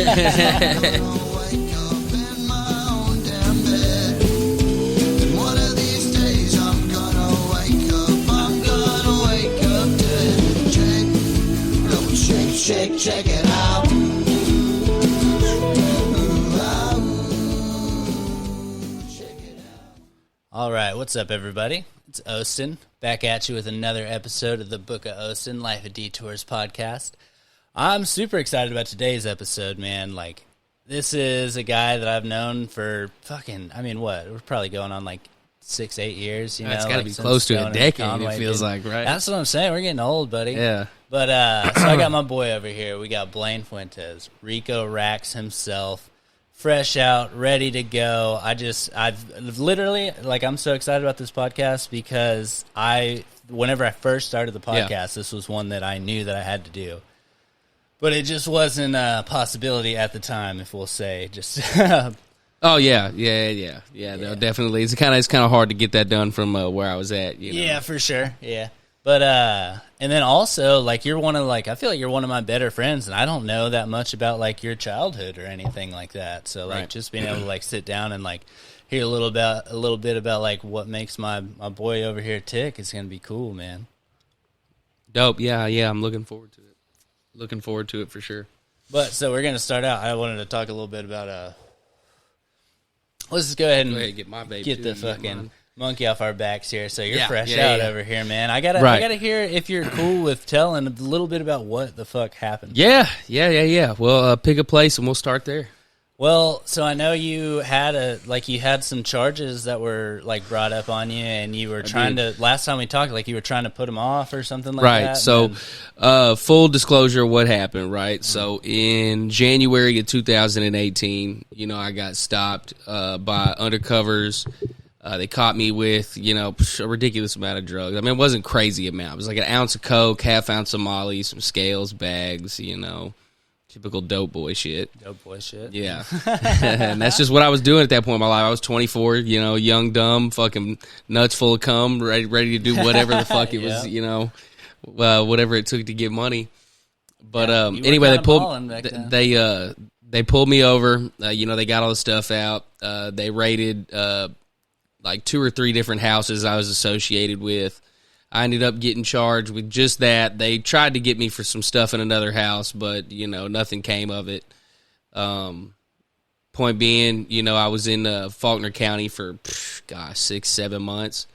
Check it out. All right, what's up, everybody? It's Austin, back at you with another episode of the Book of Austin, Life of Detours podcast. I'm super excited about today's episode, man. Like, this is a guy that I've known for we're probably going on like 6-8 years, you know? It's got to like be close to a decade, it feels like, right? That's what I'm saying. We're getting old, buddy. Yeah. But, so I got my boy over here. We got Blaine Fuentes, Rico Rax himself, fresh out, ready to go. I've literally, like, I'm so excited about this podcast because whenever I first started the podcast, This was one that I knew that I had to do. But it just wasn't a possibility at the time, if we'll say. Just Oh yeah. No, definitely. It's kind of hard to get that done from where I was at. You know? Yeah, for sure. Yeah, but and then also, like, I feel like you're one of my better friends, and I don't know that much about like your childhood or anything like that. So like, just being able to like sit down and like hear a little bit about like what makes my boy over here tick is gonna be cool, man. Dope. Yeah. I'm looking forward to it. Looking forward to it for sure. But so we're gonna start out. I wanted to talk a little bit about let's just go ahead and get my baby get too. the fucking monkey off our backs here. So you're fresh out over here, man. I gotta hear if you're cool with telling a little bit about what the fuck happened. Yeah. Well, pick a place and we'll start there. Well, so I know you had some charges that were like brought up on you, and you were trying to. Last time we talked, like you were trying to put them off or something like that. Right. So, full disclosure, what happened? Right. So in January of 2018, I got stopped by undercovers. They caught me with a ridiculous amount of drugs. I mean, it wasn't crazy amount. It was like an ounce of coke, half ounce of Molly, some scales, bags. Typical dope boy shit. Dope boy shit. Yeah. And that's just what I was doing at that point in my life. I was 24, young, dumb, fucking nuts full of cum, ready to do whatever the fuck it was, whatever it took to get money. But anyway, they pulled me over. They got all the stuff out. They raided like 2 or 3 different houses I was associated with. I ended up getting charged with just that. They tried to get me for some stuff in another house, but, nothing came of it. Point being, I was in Faulkner County for, 6-7 months.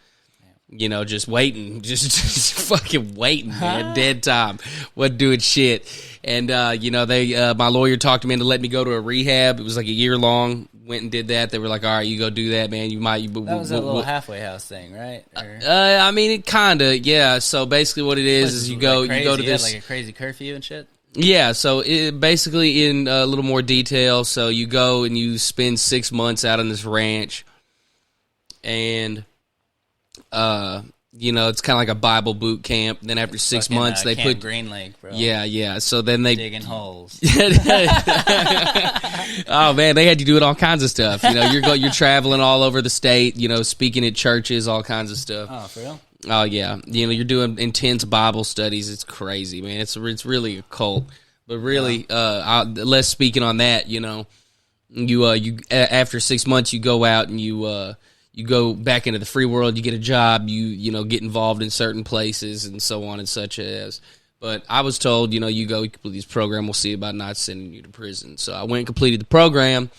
Just waiting, just fucking waiting, man. Dead time. Wasn't doing shit. And, my lawyer talked me into letting me go to a rehab. It was like a year long. Went and did that. They were like, all right, you go do that, man. That was a little halfway house thing, right? I mean, it kind of, yeah. So basically what it is you go to this. Like a crazy curfew and shit? Yeah, so basically in a little more detail, so you go and you spend 6 months out on this ranch, and it's kind of like a Bible boot camp. Then after 6 months, they put Green Lake, bro. Yeah. So then they digging holes. Oh man, they had you doing all kinds of stuff. You're traveling all over the state. Speaking at churches, all kinds of stuff. Oh, for real? Oh yeah. You're doing intense Bible studies. It's crazy, man. It's really a cult. But really, less speaking on that. You after 6 months, you go out and you go back into the free world, you get a job, you get involved in certain places and so on and such as. But I was told, you go, you complete this program, we'll see about not sending you to prison. So I went and completed the program,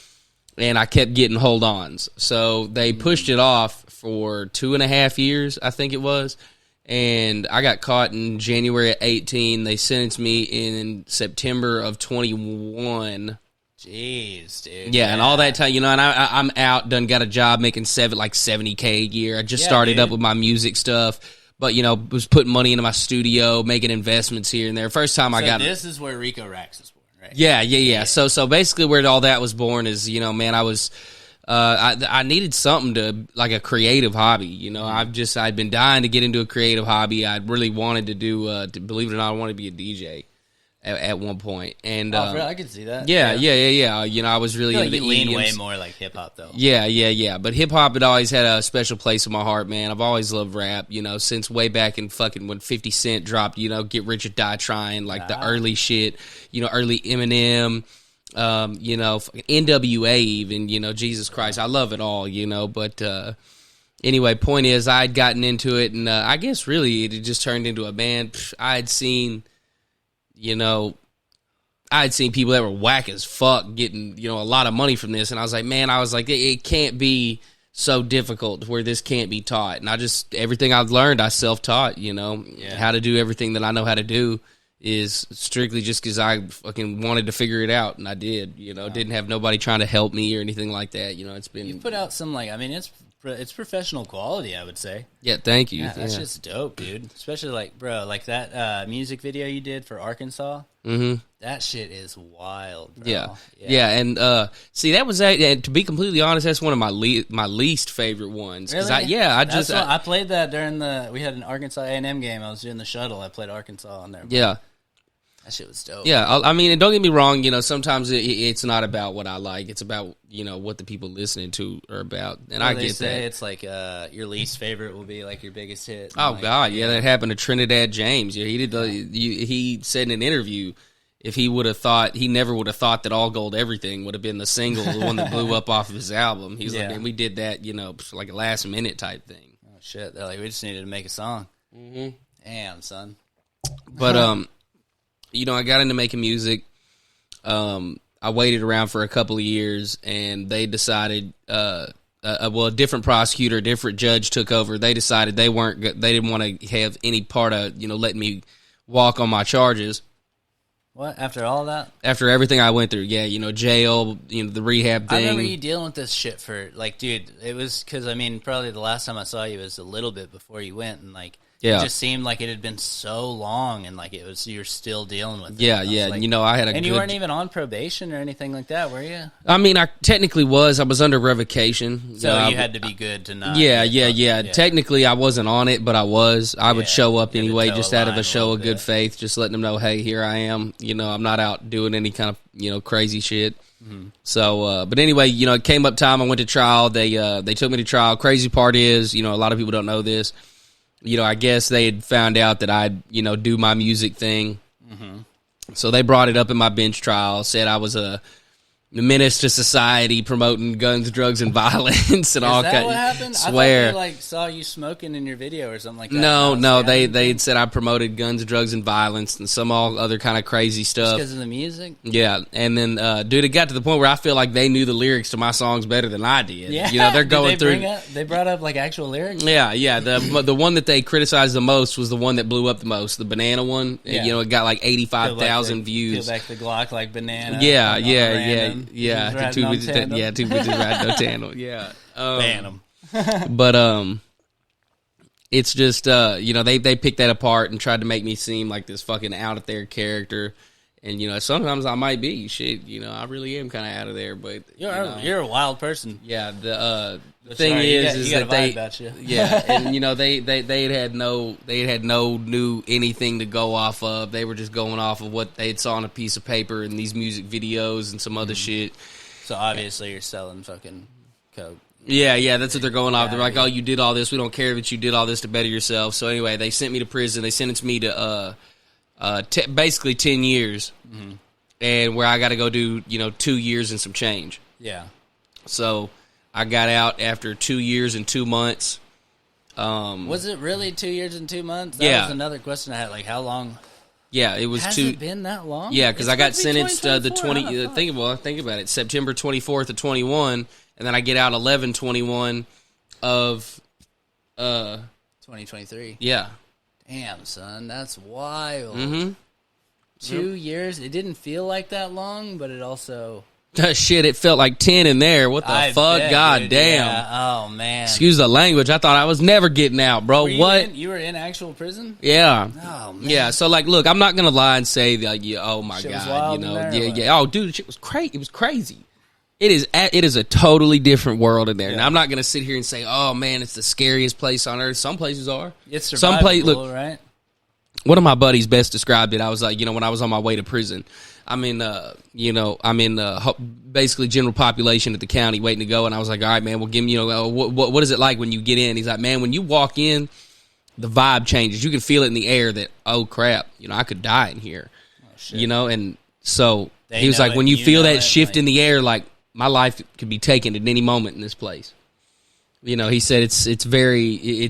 and I kept getting hold-ons. So they pushed it off for 2.5 years, I think it was. And I got caught in January of 18. They sentenced me in September of 21. Jeez, dude. Yeah, and all that time, and I'm out, done got a job making $70K a year. I just started up with my music stuff, but, was putting money into my studio, making investments here and there. First time I got... this is where Rico Rax was born, right? Yeah. So basically where all that was born is, man, I was... I needed something to, like a creative hobby, I'd been dying to get into a creative hobby. I really wanted to do, believe it or not, I wanted to be a DJ. At one point, and I could see that. Yeah. I was really into the you lean EDMs. way more like hip hop though. Yeah. But hip hop had always had a special place in my heart, man. I've always loved rap, since way back in fucking when 50 Cent dropped, Get Rich or Die Trying, like the early shit, early Eminem, You know, NWA even, you know, Jesus Christ, I love it all, you know, but anyway, point is I had gotten into it, and I guess really it had just turned into a band. I had seen, you know, people that were whack as fuck getting, you know, a lot of money from this, and I was like, it can't be so difficult where this can't be taught. And everything I've learned, I self-taught, you know, how to do everything that I know how to do is strictly just because I fucking wanted to figure it out, and I did, you know, didn't have nobody trying to help me or anything like that, you know. It's been... You put out some, like, I mean, it's professional quality, I would say. Yeah, thank you. Yeah, that's just dope, dude. Especially, like, bro, like that music video you did for Arkansas. Mm-hmm. That shit is wild, bro. Yeah, and see, that was and to be completely honest, that's one of my least favorite ones. Really? I played that during we had an Arkansas A&M game. I was doing the shuttle. I played Arkansas on there. Yeah. That shit was dope. Yeah, I mean, and don't get me wrong, you know, sometimes it's not about what I like. It's about, you know, what the people listening to are about. And I get that. It's like your least favorite will be like your biggest hit. Oh, like, God, yeah, that happened to Trinidad James. Yeah, he said in an interview, if he would have thought, he never would have thought that All Gold Everything would have been the single, the one that blew up off of his album. He's like, and we did that, you know, like a last minute type thing. Oh, shit. They're like, we just needed to make a song. Mm-hmm. Damn, son. But, you know, I got into making music. I waited around for a couple of years, and they decided, a different prosecutor, a different judge took over. They decided they didn't want to have any part of, you know, letting me walk on my charges. What? After all that? After everything I went through, yeah, you know, jail, you know, the rehab thing. I remember you dealing with this shit for, like, dude, it was, because, I mean, probably the last time I saw you was a little bit before you went, and, like, it just seemed like it had been so long, and like you're still dealing with it. Yeah, like, you know, I had you weren't even on probation or anything like that, were you? I mean, I technically was. I was under revocation. So you had to be good to not. Yeah. Technically, I wasn't on it, but I was. I would show up anyway, just out of a show of good faith, just letting them know, hey, here I am. You know, I'm not out doing any kind of, you know, crazy shit. Mm-hmm. So, but anyway, you know, it came up time. I went to trial. They took me to trial. Crazy part is, you know, a lot of people don't know this. You know, I guess they had found out that I'd, you know, do my music thing. Mm-hmm. So they brought it up in my bench trial, said I was a menace to society, promoting guns, drugs, and violence, and all kinds. Is that what happened? Swear. I thought they, like, saw you smoking in your video or something like that. No, they had said I promoted guns, drugs, and violence, and some all other kind of crazy stuff. Just because of the music? Yeah, and then, dude, it got to the point where I feel like they knew the lyrics to my songs better than I did. Yeah, you know, they're going through. They brought up like actual lyrics. Yeah. The one that they criticized the most was the one that blew up the most, the banana one. Yeah. You know, it got like 85,000 views. Peel back the Glock like banana. Yeah. Two bitches ride no tandem. Yeah. Ban But it's just you know, they picked that apart and tried to make me seem like this fucking out of there character. And you know, sometimes I might be shit. You know, I really am kind of out of there. But you're a wild person. Yeah. The thing is that and you know they had no new anything to go off of. They were just going off of what they saw on a piece of paper and these music videos and some other shit. So obviously you're selling fucking coke. Yeah, that's what they're going off. They're like, oh, you did all this. We don't care that you did all this to better yourself. So anyway, they sent me to prison. They sentenced me to basically 10 years, and where I got to go do, you know, 2 years and some change. Yeah. So I got out after 2 years and 2 months. Was it really 2 years and 2 months? That was another question I had. Like, how long? Yeah, it was Has it been that long? Yeah, because I got sentenced the 20. Think about it. September 24th of 21, and then I get out 11/21 of 2023. Yeah. Damn, son, that's wild. Mm-hmm. 2 years. It didn't feel like that long, but it also. Shit, it felt like 10 in there. What the fuck? Bet, God dude, damn. Yeah. Oh, man. Excuse the language. I thought I was never getting out, bro. What? You were in actual prison? Yeah. Oh, man. Yeah, so, like, look, I'm not going to lie and say, like, oh, my shit God. You know, yeah. Oh, dude, shit was crazy. It was crazy. It is a totally different world in there. Yeah. Now, I'm not going to sit here and say, oh, man, it's the scariest place on earth. Some places are. It's survivable, right? One of my buddies best described it. I was like, you know, when I was on my way to prison, I'm in basically general population at the county waiting to go. And I was like, all right, man, well, give me, you know, what is it like when you get in? He's like, man, when you walk in, the vibe changes. You can feel it in the air that, oh, crap, you know, I could die in here. Oh, shit. You know, and so He was like, when you feel that shift in the air, like, my life could be taken at any moment in this place. You know, he said it's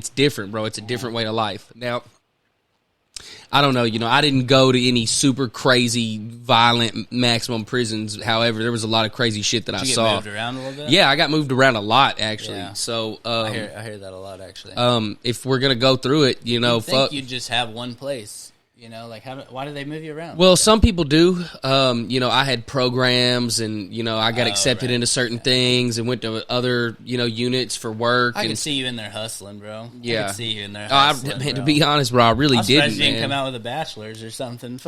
different, bro. It's a different way of life. Now, I don't know, you know, I didn't go to any super crazy, violent maximum prisons. However, there was a lot of crazy shit that I saw. Moved around a little bit? Yeah, I got moved around a lot, actually. Yeah. So, I hear that a lot, actually. if we're gonna go through it, you know, You'd think you'd just have one place. You know, like, why do they move you around? Well, some people do. You know, I had programs, and you know, I got accepted into certain things, and went to other, you know, units for work. I could see you in there hustling, bro. Yeah, I could see you in there hustling, man, to be honest, bro, I really didn't. You didn't come out with a bachelor's or something.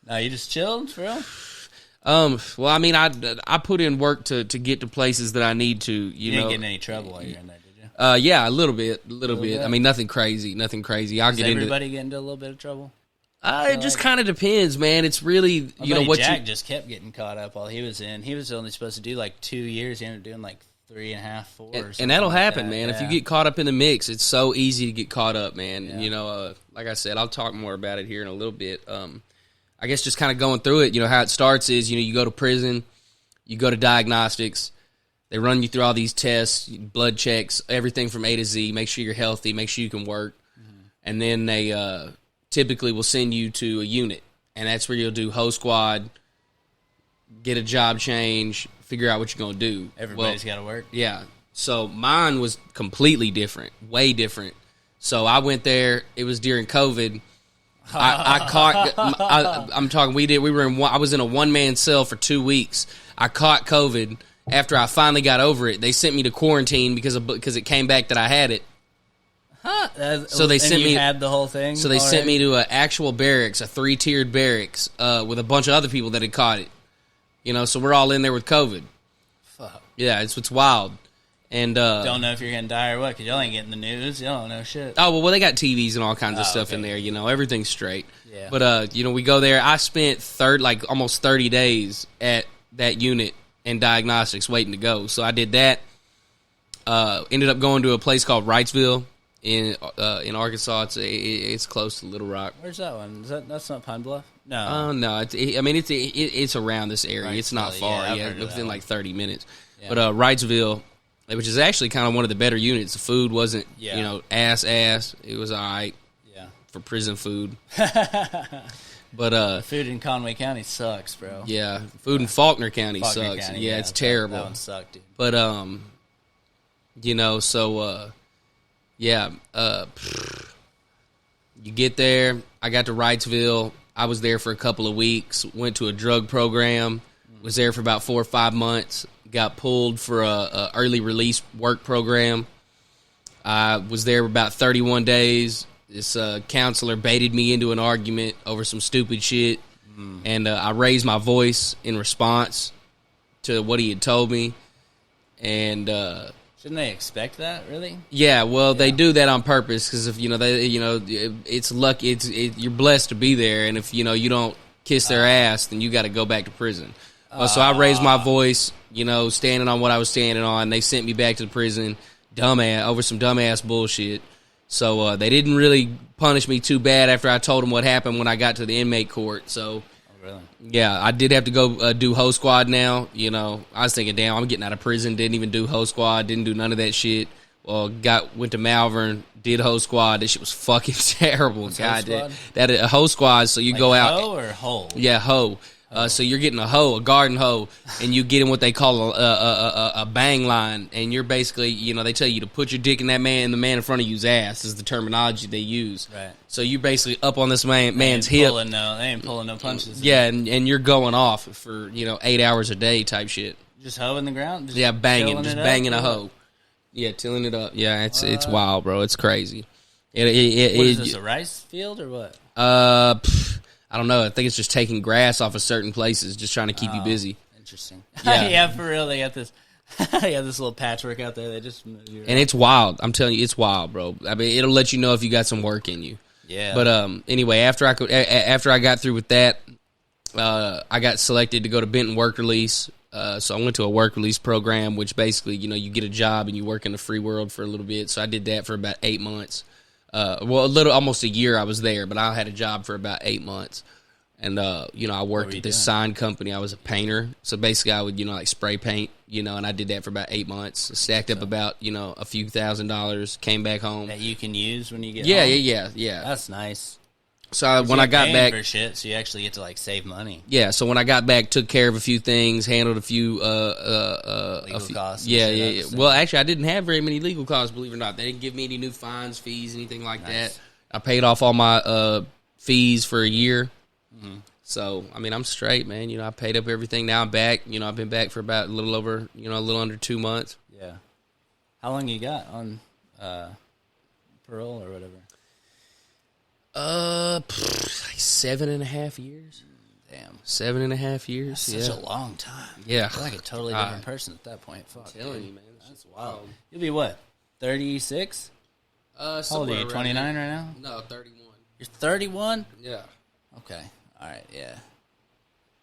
No, you just chilled, bro. Well, I mean, I put in work to get to places that I need to. You didn't know, get in any trouble while you're in there. Yeah, a little bit. I mean, nothing crazy. I'll get into. Everybody get into a little bit of trouble? It just kind of depends, man. It's really, you know, what Jack just kept getting caught up while he was in. He was only supposed to do like 2 years. He ended up doing like 3.5, 4. And that'll happen, like man. Yeah. If you get caught up in the mix, it's so easy to get caught up, man. Yeah. You know, like I said, I'll talk more about it here in a little bit. I guess just kind of going through it. You know, how it starts is, you know, you go to prison, you go to diagnostics. They run you through all these tests, blood checks, everything from A to Z, make sure you're healthy, make sure you can work. Mm-hmm. And then they typically will send you to a unit. And that's where you'll do whole squad, get a job change, figure out what you're going to do. Everybody's got to work. Yeah. So mine was completely different, way different. So I went there. It was during COVID. I was in a one-man cell for 2 weeks. I caught COVID. After I finally got over it, they sent me to quarantine because it came back that I had it. Huh? So they sent me. Had the whole thing. So they sent me to an actual barracks, a 3-tiered barracks, with a bunch of other people that had caught it. You know, so we're all in there with COVID. Fuck. Yeah, it's wild. And don't know if you're gonna die or what, because y'all ain't getting the news. Y'all don't know shit. Oh well, they got TVs and all kinds of stuff in there. You know, everything's straight. Yeah. But you know, we go there. I spent almost 30 days at that unit and diagnostics waiting to go. So I did that. Ended up going to a place called Wrightsville in Arkansas. It's close to Little Rock. Where's that one? That's not Pine Bluff? No. No. It's around this area. It's not far. Yeah, within like 30 minutes. Yeah. But Wrightsville, which is actually kind of one of the better units. The food wasn't, you know, ass. It was all right. Yeah. For prison food. But food in Conway County sucks, bro. Yeah, food in Faulkner County sucks. County, yeah, it's terrible. That one sucked, dude. But you know, so you get there. I got to Wrightsville. I was there for a couple of weeks. Went to a drug program. Was there for about 4 or 5 months. Got pulled for a early release work program. I was there about 31 days. This counselor baited me into an argument over some stupid shit, and I raised my voice in response to what he had told me. And shouldn't they expect that? Really? Yeah. Well, they do that on purpose because if it's lucky. You're blessed to be there, and if you don't kiss their ass, then you got to go back to prison. So I raised my voice, standing on what I was standing on. They sent me back to the prison, over some dumbass bullshit. So they didn't really punish me too bad after I told them what happened when I got to the inmate court. So, really? Yeah, I did have to go do Ho Squad now. I was thinking, damn, I'm getting out of prison. Didn't even do Ho Squad. Didn't do none of that shit. Well, went to Malvern, did Ho Squad. That shit was fucking terrible. God, that Ho Squad. So you go out. Ho or hole? Yeah, Ho. So you're getting a garden hoe, and you get in what they call a bang line, and you're basically, they tell you to put your dick in the man in front of you's ass is the terminology they use. Right. So you're basically up on this man's hip. They ain't pulling no punches. Yeah, and you're going off for 8 hours a day type shit. Just hoeing the ground. Just banging a hoe. Yeah, tilling it up. Yeah, it's wild, bro. It's crazy. What is this, a rice field or what? I don't know. I think it's just taking grass off of certain places, just trying to keep you busy. Interesting. Yeah. Yeah, for real. They got this. This little patchwork out there. They just and it's wild. I'm telling you, it's wild, bro. I mean, it'll let you know if you got some work in you. Yeah. But anyway, after I got through with that, I got selected to go to Benton Work Release. So I went to a work release program, which basically, you get a job and you work in the free world for a little bit. So I did that for about 8 months. Almost a year I was there, but I had a job for about 8 months. And, I worked at this sign company. I was a painter. So basically I would, like spray paint, and I did that for about 8 months. Stacked up about, a few $1,000s, came back home. That you can use when you get home? Yeah. That's nice. So when I got back, for shit, so you actually get to like save money. Yeah, so when I got back, took care of a few things, handled a few legal costs. Yeah. Well, actually, I didn't have very many legal costs, believe it or not. They didn't give me any new fines, fees, anything like that. I paid off all my fees for a year. Mm-hmm. So I mean, I'm straight, man. I paid up everything. Now I'm back. I've been back for about a little under 2 months. Yeah. How long you got on parole or whatever? Like 7.5 years. Damn. 7.5 years. That's such a long time. Yeah. I feel like a totally different person at that point. Fuck. I'm telling you, man. That's wild. You'll be what? 36? How old are you? 29 right now? No, 31. You're 31? Yeah. Okay. All right. Yeah.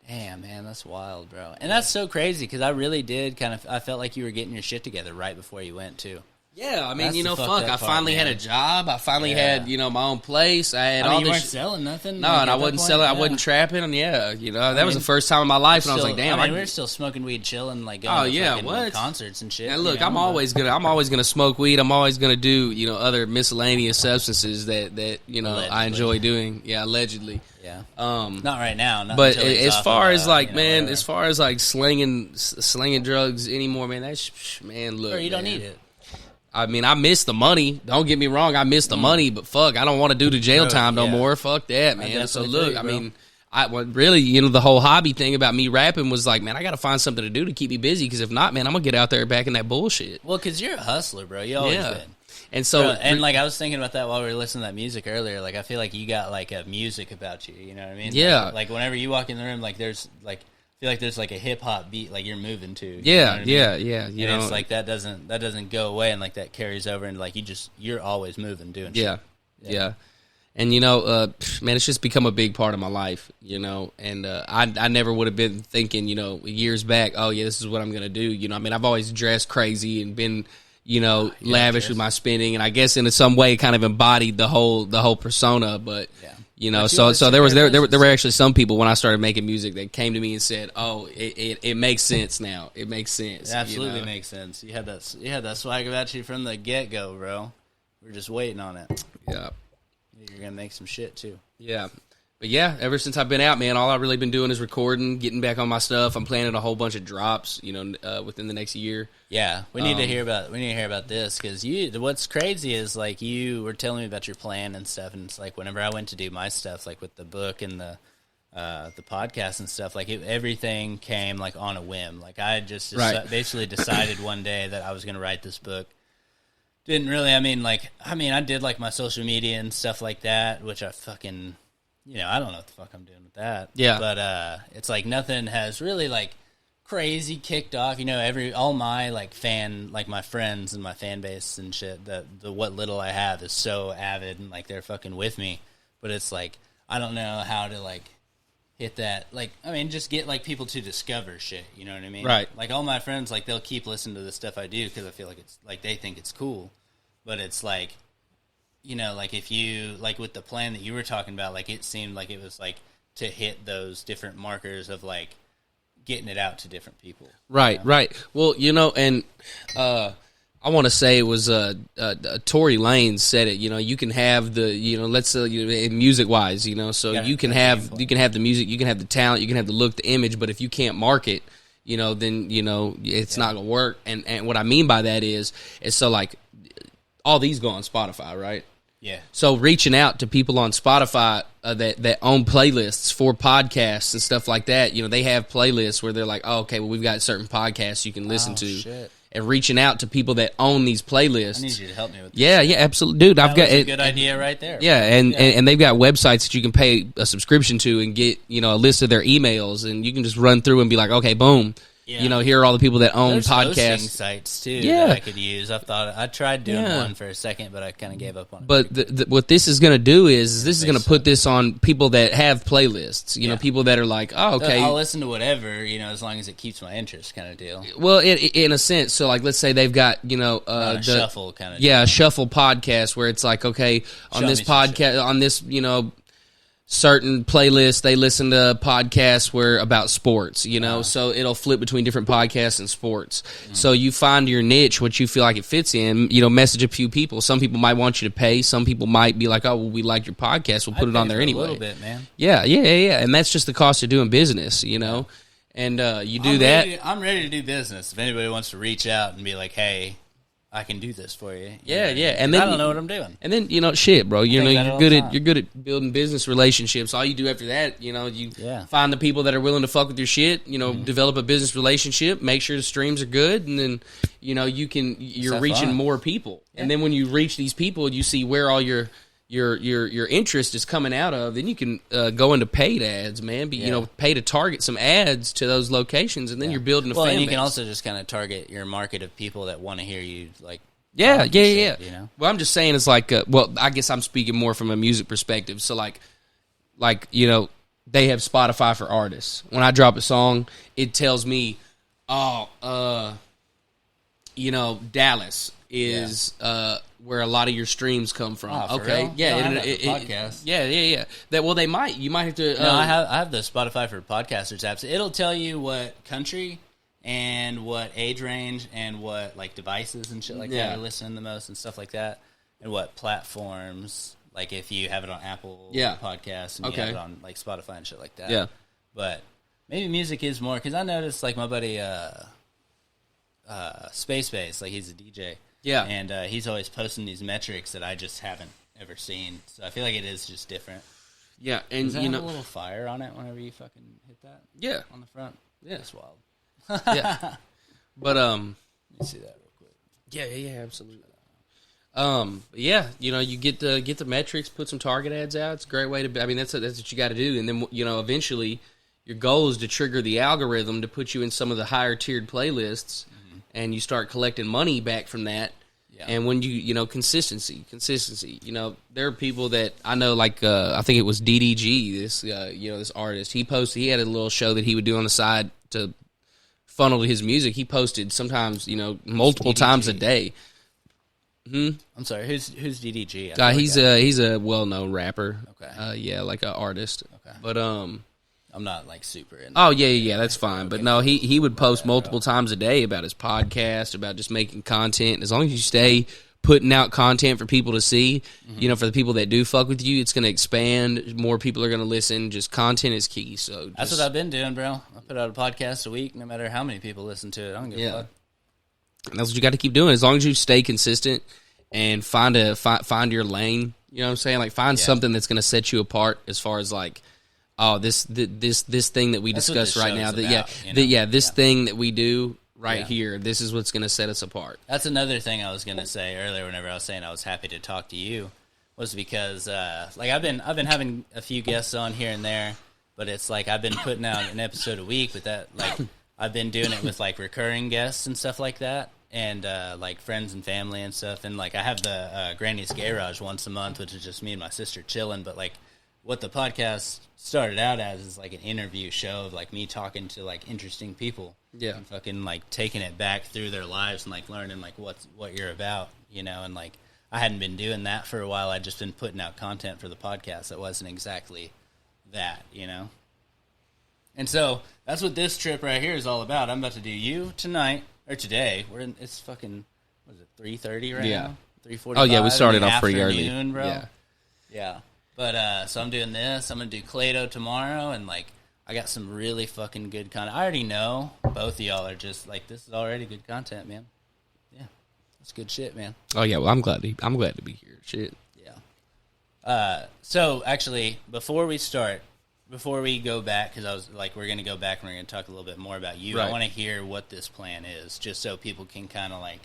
Damn, man, that's wild, bro. And that's so crazy because I really did I felt like you were getting your shit together right before you went too. Yeah, I mean, I finally had a job. I finally had, my own place. I had all you this. weren't selling nothing. No, and I wasn't selling. I wasn't trapping. And that was the first time in my life, and I was like, damn. we were still smoking weed, chilling, like going to concerts and shit. And look, I'm always gonna smoke weed. I'm always gonna do, other miscellaneous substances that I enjoy doing. Yeah, allegedly. Yeah. Not right now. But as far as as far as like slinging drugs anymore, man, look, you don't need it. I mean, I miss the money. Don't get me wrong, I miss the money, but fuck, I don't want to do the jail time no more. Fuck that, man. So look, I mean, really, the whole hobby thing about me rapping was like, man, I got to find something to do to keep me busy, because if not, man, I'm gonna get out there back in that bullshit. Well, because you're a hustler, bro. You always been. And so, I was thinking about that while we were listening to that music earlier. Like, I feel like you got like a music about you. You know what I mean? Yeah. Like whenever you walk in the room, like there's like. I feel like there's like a hip hop beat like you're moving to. Yeah. It's like that doesn't go away, and like that carries over, and like you're always moving, doing shit. Yeah. And man, it's just become a big part of my life, and I never would have been thinking, years back, oh yeah, this is what I'm gonna do. I mean, I've always dressed crazy and been, lavish with my spending, and I guess in some way kind of embodied the whole persona, but so there were actually some people when I started making music that came to me and said, "Oh, it makes sense now. It makes sense. It absolutely makes sense. You had that swag about you from the get go, bro. We're just waiting on it. Yeah, you're gonna make some shit too. Yeah." But yeah, ever since I've been out, man, all I've really been doing is recording, getting back on my stuff. I'm planning a whole bunch of drops, within the next year. Yeah, we need to hear about this, because what's crazy is like you were telling me about your plan and stuff, and it's like whenever I went to do my stuff, like with the book and the podcast and stuff, like everything came like on a whim. Like I just basically decided one day that I was going to write this book. Didn't really, I did like my social media and stuff like that, which I fucking. I don't know what the fuck I'm doing with that. Yeah. But it's like nothing has really like crazy kicked off. All my like my friends and my fan base and shit, the what little I have is so avid, and like they're fucking with me. But it's like I don't know how to like hit that. Like just get like people to discover shit. You know what I mean? Right. Like all my friends, like they'll keep listening to the stuff I do because I feel like it's like they think it's cool. But it's like. Like if you, like with the plan that you were talking about, like it seemed like it was like to hit those different markers of like getting it out to different people. Right. Well, and I want to say it was Tory Lanez said it. You can have the, let's say music wise, so you can have the music, you can have the talent, you can have the look, the image, but if you can't market, then it's not gonna work. And what I mean by that is so like all these go on Spotify, right? Yeah. So reaching out to people on Spotify that own playlists for podcasts and stuff like that, they have playlists where they're like, oh, okay, well, we've got certain podcasts you can listen to. Shit. And reaching out to people that own these playlists. I need you to help me with this. Yeah, absolutely. Dude, I've got a good idea right there. Yeah, and they've got websites that you can pay a subscription to and get, a list of their emails, and you can just run through and be like, okay, boom. Yeah. Here are all the people that own podcasts. Hosting sites too that I could use. I tried doing one for a second, but I kind of gave up on it. But what this is going to do is this is going to put this on people that have playlists. People that are like, oh, okay, I'll listen to whatever, as long as it keeps my interest, kind of deal. Well, in a sense, so like let's say they've got a shuffle kind of a shuffle podcast where it's like, okay, on this podcast, on this certain playlists, they listen to podcasts where about sports, you know, so it'll flip between different podcasts and sports. So you find your niche, what you feel like it fits in, you know, message a few people. Some people might want you to pay. Some people might be like, oh, well, we like your podcast. We'll put it on there anyway. A little bit, man. Yeah. And that's just the cost of doing business, you know, and you do I'm ready to do business. If anybody wants to reach out and be like, hey, I can do this for you. Yeah. And then I don't know what I'm doing. And then, you know, shit, bro. You know, you're good at building business relationships. All you do after that, you know, you find the people that are willing to fuck with your shit. You know, develop a business relationship. Make sure the streams are good, and then, you know, you're reaching more people. Yeah. And then when you reach these people, you see where all your interest is coming out of. Then you can go into paid ads, man. You know, pay to target some ads to those locations, and then you're building a fan base. And you can also just kind of target your market of people that want to hear you, like. Yeah. You know? Well, I'm just saying it's like, well, I guess I'm speaking more from a music perspective. So like, you know, they have Spotify for artists. When I drop a song, it tells me, you know, Dallas is where a lot of your streams come from. Okay, real? Podcast. Yeah. They might. You might have to. No, I have the Spotify for podcasters apps. It'll tell you what country and what age range and what like devices and shit like that you're listening the most and stuff like that, and what platforms. Like if you have it on Apple Podcasts and you have it on like Spotify and shit like that. Yeah, but maybe music is more, because I noticed like my buddy Space, like he's a DJ. Yeah, and he's always posting these metrics that I just haven't ever seen. So I feel like it is just different. Yeah, and does that you have know, a little fire on it whenever you fucking hit that. Yeah, on the front. Yeah, it's wild. Yeah, but let me see that real quick. Yeah, absolutely. Yeah, you know, you get the metrics, put some target ads out. It's a great way to. I mean, that's what you got to do, and then you know, eventually, your goal is to trigger the algorithm to put you in some of the higher tiered playlists. And you start collecting money back from that. Yeah. And when you know, consistency. You know, there are people that I know, like, I think it was DDG, this, you know, this artist. He had a little show that he would do on the side to funnel his music. He posted sometimes, you know, multiple times a day. I'm sorry, who's DDG? He's a well-known rapper. Okay. Yeah, like an artist. Okay. But, I'm not like super in. Oh yeah, that's fine. But no, he would post multiple times a day about his podcast, about just making content. As long as you stay putting out content for people to see, you know, for the people that do fuck with you, it's going to expand. More people are going to listen. Just content is key. So that's what I've been doing, bro. I put out a podcast a week, no matter how many people listen to it. I don't give a fuck. And that's what you got to keep doing. As long as you stay consistent and find your lane. You know what I'm saying? Like find something that's going to set you apart. As far as like. Oh, this thing that we discuss right now. This thing that we do here. This is what's going to set us apart. That's another thing I was going to say earlier. Whenever I was saying I was happy to talk to you, was because like I've been having a few guests on here and there, but it's like I've been putting out an episode a week. But that like I've been doing it with like recurring guests and stuff like that, and like friends and family and stuff. And like I have the Granny's Garage once a month, which is just me and my sister chilling. But like. What the podcast started out as is like an interview show of like me talking to like interesting people, and fucking like taking it back through their lives and like learning like what you're about, you know. And like I hadn't been doing that for a while. I'd just been putting out content for the podcast that wasn't exactly that, you know. And so that's what this trip right here is all about. I'm about to do you tonight or today. It's fucking what is it 3:30 right now? 3:45. Oh yeah, we started off pretty early, bro. Yeah. But, so I'm doing this. I'm going to do Clado tomorrow, and, like, I got some really fucking good content. I already know both of y'all are just, like, this is already good content, man. Yeah. That's good shit, man. Oh, yeah, well, I'm glad to be here. Shit. Yeah. So, actually, before we go back, because I was, like, we're going to go back and we're going to talk a little bit more about you. Right. I want to hear what this plan is, just so people can kind of, like,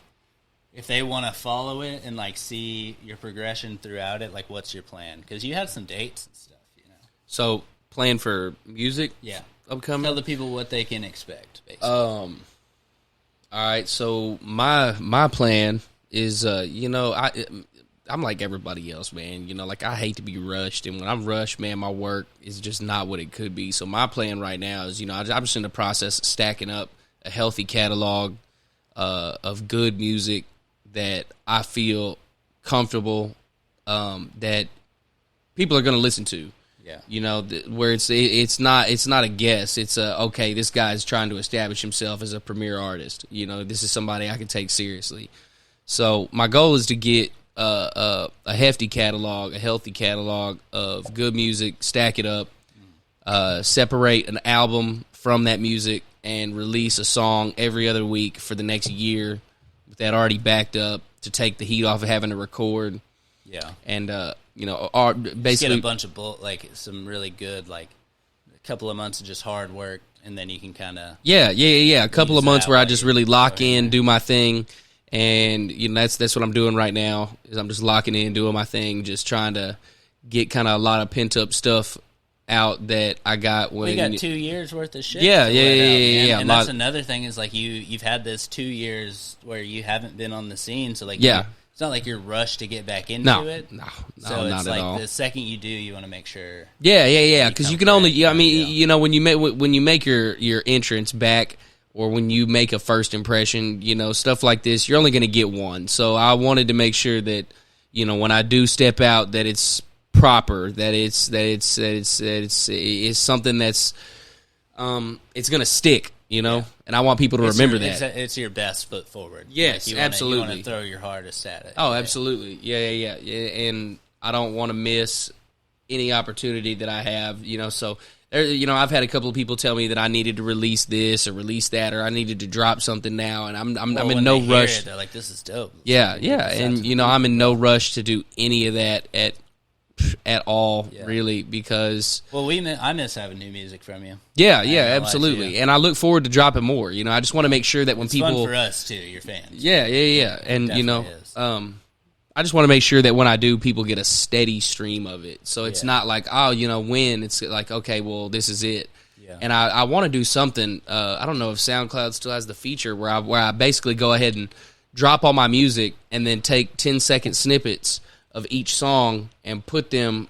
if they want to follow it and, like, see your progression throughout it, like, what's your plan? Because you had some dates and stuff, you know. So, plan for music? Yeah. Upcoming? Tell the people what they can expect, basically. All right, so my plan is, you know, I'm like everybody else, man. You know, like, I hate to be rushed. And when I'm rushed, man, my work is just not what it could be. So, my plan right now is, you know, I'm just in the process of stacking up a healthy catalog of good music that I feel comfortable that people are going to listen to. Yeah. You know, where it's not a guess. It's okay, this guy's trying to establish himself as a premier artist. You know, this is somebody I can take seriously. So my goal is to get a hefty catalog, a healthy catalog of good music, stack it up, separate an album from that music, and release a song every other week for the next year with that already backed up to take the heat off of having to record. Yeah. And, basically just get a bunch of some really good, like, a couple of months of just hard work, and then you can kind of... Yeah. A couple of months where I just really lock in, do my thing, and, you know, that's what I'm doing right now, is I'm just locking in, doing my thing, just trying to get kind of a lot of pent-up stuff out that I got when... You got 2 years worth of shit. Yeah. And that's another thing is, like, you've had this 2 years where you haven't been on the scene, so, like... Yeah. It's not like you're rushed to get back into it. No, so not it's at like all. the second you do, you want to make sure. Yeah. Because you can only, I mean, you know, when you make your entrance back, or when you make a first impression, you know, stuff like this, you're only going to get one. So I wanted to make sure that, you know, when I do step out, that it's proper, that it's something that's it's going to stick. You know, and I want people to remember that. It's your best foot forward. Yes, absolutely. You want to throw your hardest at it. Oh, absolutely. Yeah. And I don't want to miss any opportunity that I have, you know. So, you know, I've had a couple of people tell me that I needed to release this or release that, or I needed to drop something now, and I'm in no rush. They're like, this is dope. Yeah. And, you know, I'm in no rush to do any of that at all, really, because... Well, I miss having new music from you. Yeah, absolutely. And I look forward to dropping more. You know, I just want to make sure that when people... It's fun for us, too, your fans. Yeah. And, you know, I just want to make sure that when I do, people get a steady stream of it. So it's not like, oh, you know, when. It's like, okay, well, this is it. Yeah. And I want to do something. I don't know if SoundCloud still has the feature where I basically go ahead and drop all my music and then take 10-second snippets of each song and put them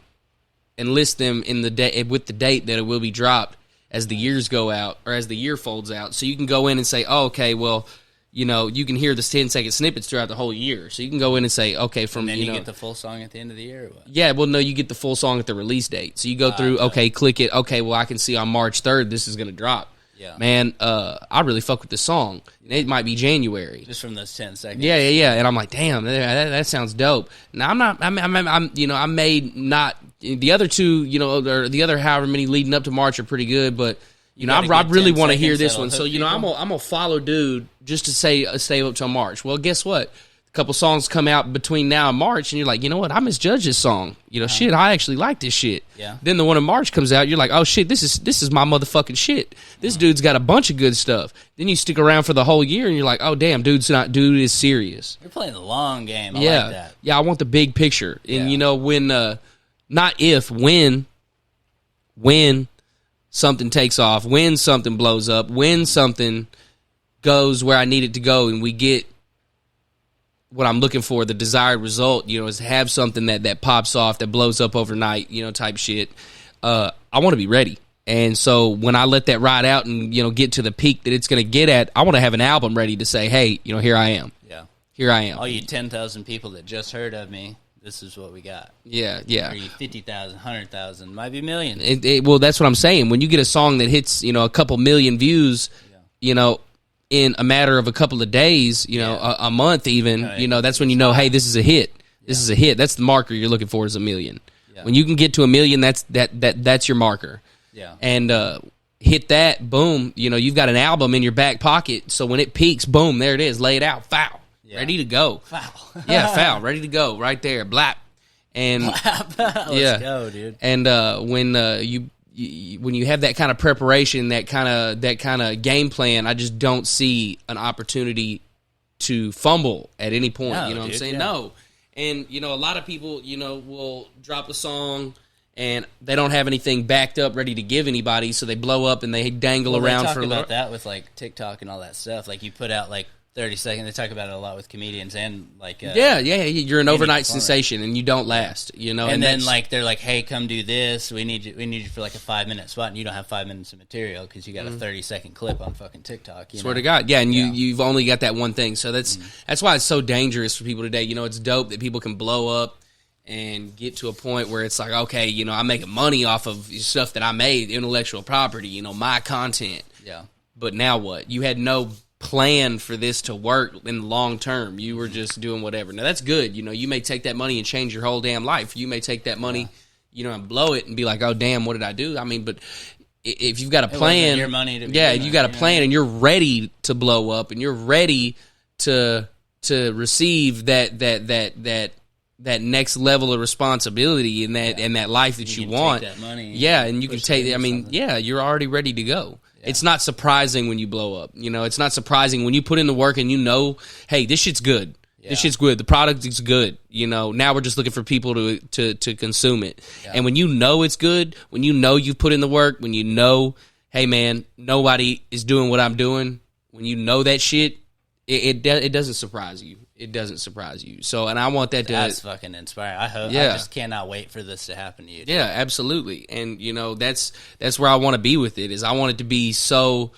and list them in the with the date that it will be dropped as the years go out, or as the year folds out. So you can go in and say, oh, okay, well, you know, you can hear the 10-second snippets throughout the whole year. So you can go in and say, okay, from... And then you get the full song at the end of the year, or what? Yeah, well, no, you get the full song at the release date. So you go through, okay, click it, okay, well, I can see on March 3rd this is going to drop. Yeah. Man, I really fuck with this song. It might be January. Just from those 10 seconds. Yeah. And I'm like, damn, that sounds dope. Now I'm you know, I made not the other two, you know, or the other however many leading up to March are pretty good, but you know, I really want to hear this one. So, you know, I'm gonna follow dude just to stay up till March. Well, guess what? Couple songs come out between now and March, and you're like, you know what? I misjudged this song. You know, shit, I actually like this shit. Yeah. Then the one in March comes out, you're like, oh shit, this is my motherfucking shit. This dude's got a bunch of good stuff. Then you stick around for the whole year, and you're like, oh damn, dude is serious. You're playing the long game. I like that. Yeah, I want the big picture. And you know, when something takes off, when something blows up, when something goes where I need it to go, and we get what I'm looking for, the desired result, you know, is have something that pops off, that blows up overnight, you know, type shit. I want to be ready. And so when I let that ride out and, you know, get to the peak that it's going to get at, I want to have an album ready to say, hey, you know, here I am. Yeah. Here I am. All you 10,000 people that just heard of me, this is what we got. Yeah. Or you 50,000, 100,000, might be millions. Well, that's what I'm saying. When you get a song that hits, you know, a couple million views, you know, in a matter of a couple of days, you know, a month even, you know, that's when you know, hey, this is a hit. This is a hit. That's the marker you're looking for, is a million. Yeah. When you can get to a million, that's your marker. Yeah. And hit that, boom, you know, you've got an album in your back pocket, so when it peaks, boom, there it is, lay it out, foul, ready to go. Foul. Yeah, foul, ready to go, right there, blap. And let's go, dude. And when you have that kind of preparation, that kind of game plan, I just don't see an opportunity to fumble at any point. No, you know what I'm saying? Yeah. No. And, you know, a lot of people, you know, will drop a song and they don't have anything backed up ready to give anybody, so they blow up and they dangle around for a little. They talk about that with, like, TikTok and all that stuff. Like, you put out, like, 30 seconds. They talk about it a lot with comedians and, like... you're an overnight sensation and you don't last, you know? And then, like, they're like, hey, come do this. We need you for, like, a 5-minute spot, and you don't have 5 minutes of material because you got a 30-second clip on fucking TikTok. Swear to God. Yeah, and you've only got that one thing. So that's why it's so dangerous for people today. You know, it's dope that people can blow up and get to a point where it's like, okay, I'm making money off of stuff that I made, intellectual property, my content. Yeah. But now what? You had no plan for this to work in the long term. You were just doing whatever. Now that's good. You may take that money and change your whole damn life. You may take that money, and blow it and be like, oh damn, what did I do? I mean, but if you've got a plan, your money to if you got a plan and you're ready to blow up and you're ready to receive that next level of responsibility and that life that you want, take that money, and you can take. I mean, you're already ready to go. Yeah. It's not surprising when you blow up. It's not surprising when you put in the work and hey, this shit's good. Yeah. This shit's good. The product is good. Now we're just looking for people to consume it. Yeah. And when it's good, when you've put in the work, when hey man, nobody is doing what I'm doing, when that shit, it doesn't surprise you. It doesn't surprise you. So, and I want that's fucking inspiring. I hope. I just cannot wait for this to happen to you. Yeah, absolutely. And that's where I want to be with it. Is I want it to be so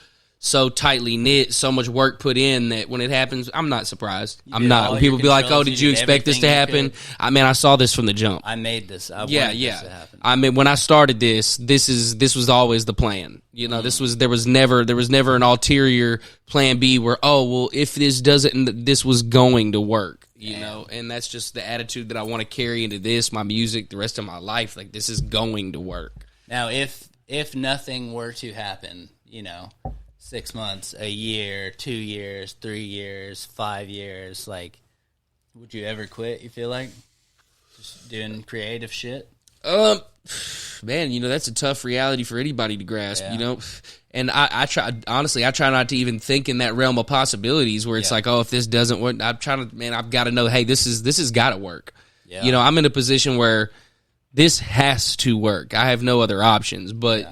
tightly knit, so much work put in that when it happens, I'm not surprised. I'm not. When people be like, "Oh, did you expect this to happen?" I saw this from the jump. I made this. I wanted this to happen. I mean, when I started this was always the plan. There was never an ulterior plan B where, oh, well, if this doesn't, this was going to work. And that's just the attitude that I want to carry into this, my music, the rest of my life. Like, this is going to work. Now, if nothing were to happen, 6 months, a year, 2 years, 3 years, 5 years, like, would you ever quit, you feel like? Just doing creative shit? Man, that's a tough reality for anybody to grasp, And I try not to even think in that realm of possibilities where it's like, oh, if this doesn't work, I've got to know, hey, this has got to work. Yeah. I'm in a position where this has to work. I have no other options, but,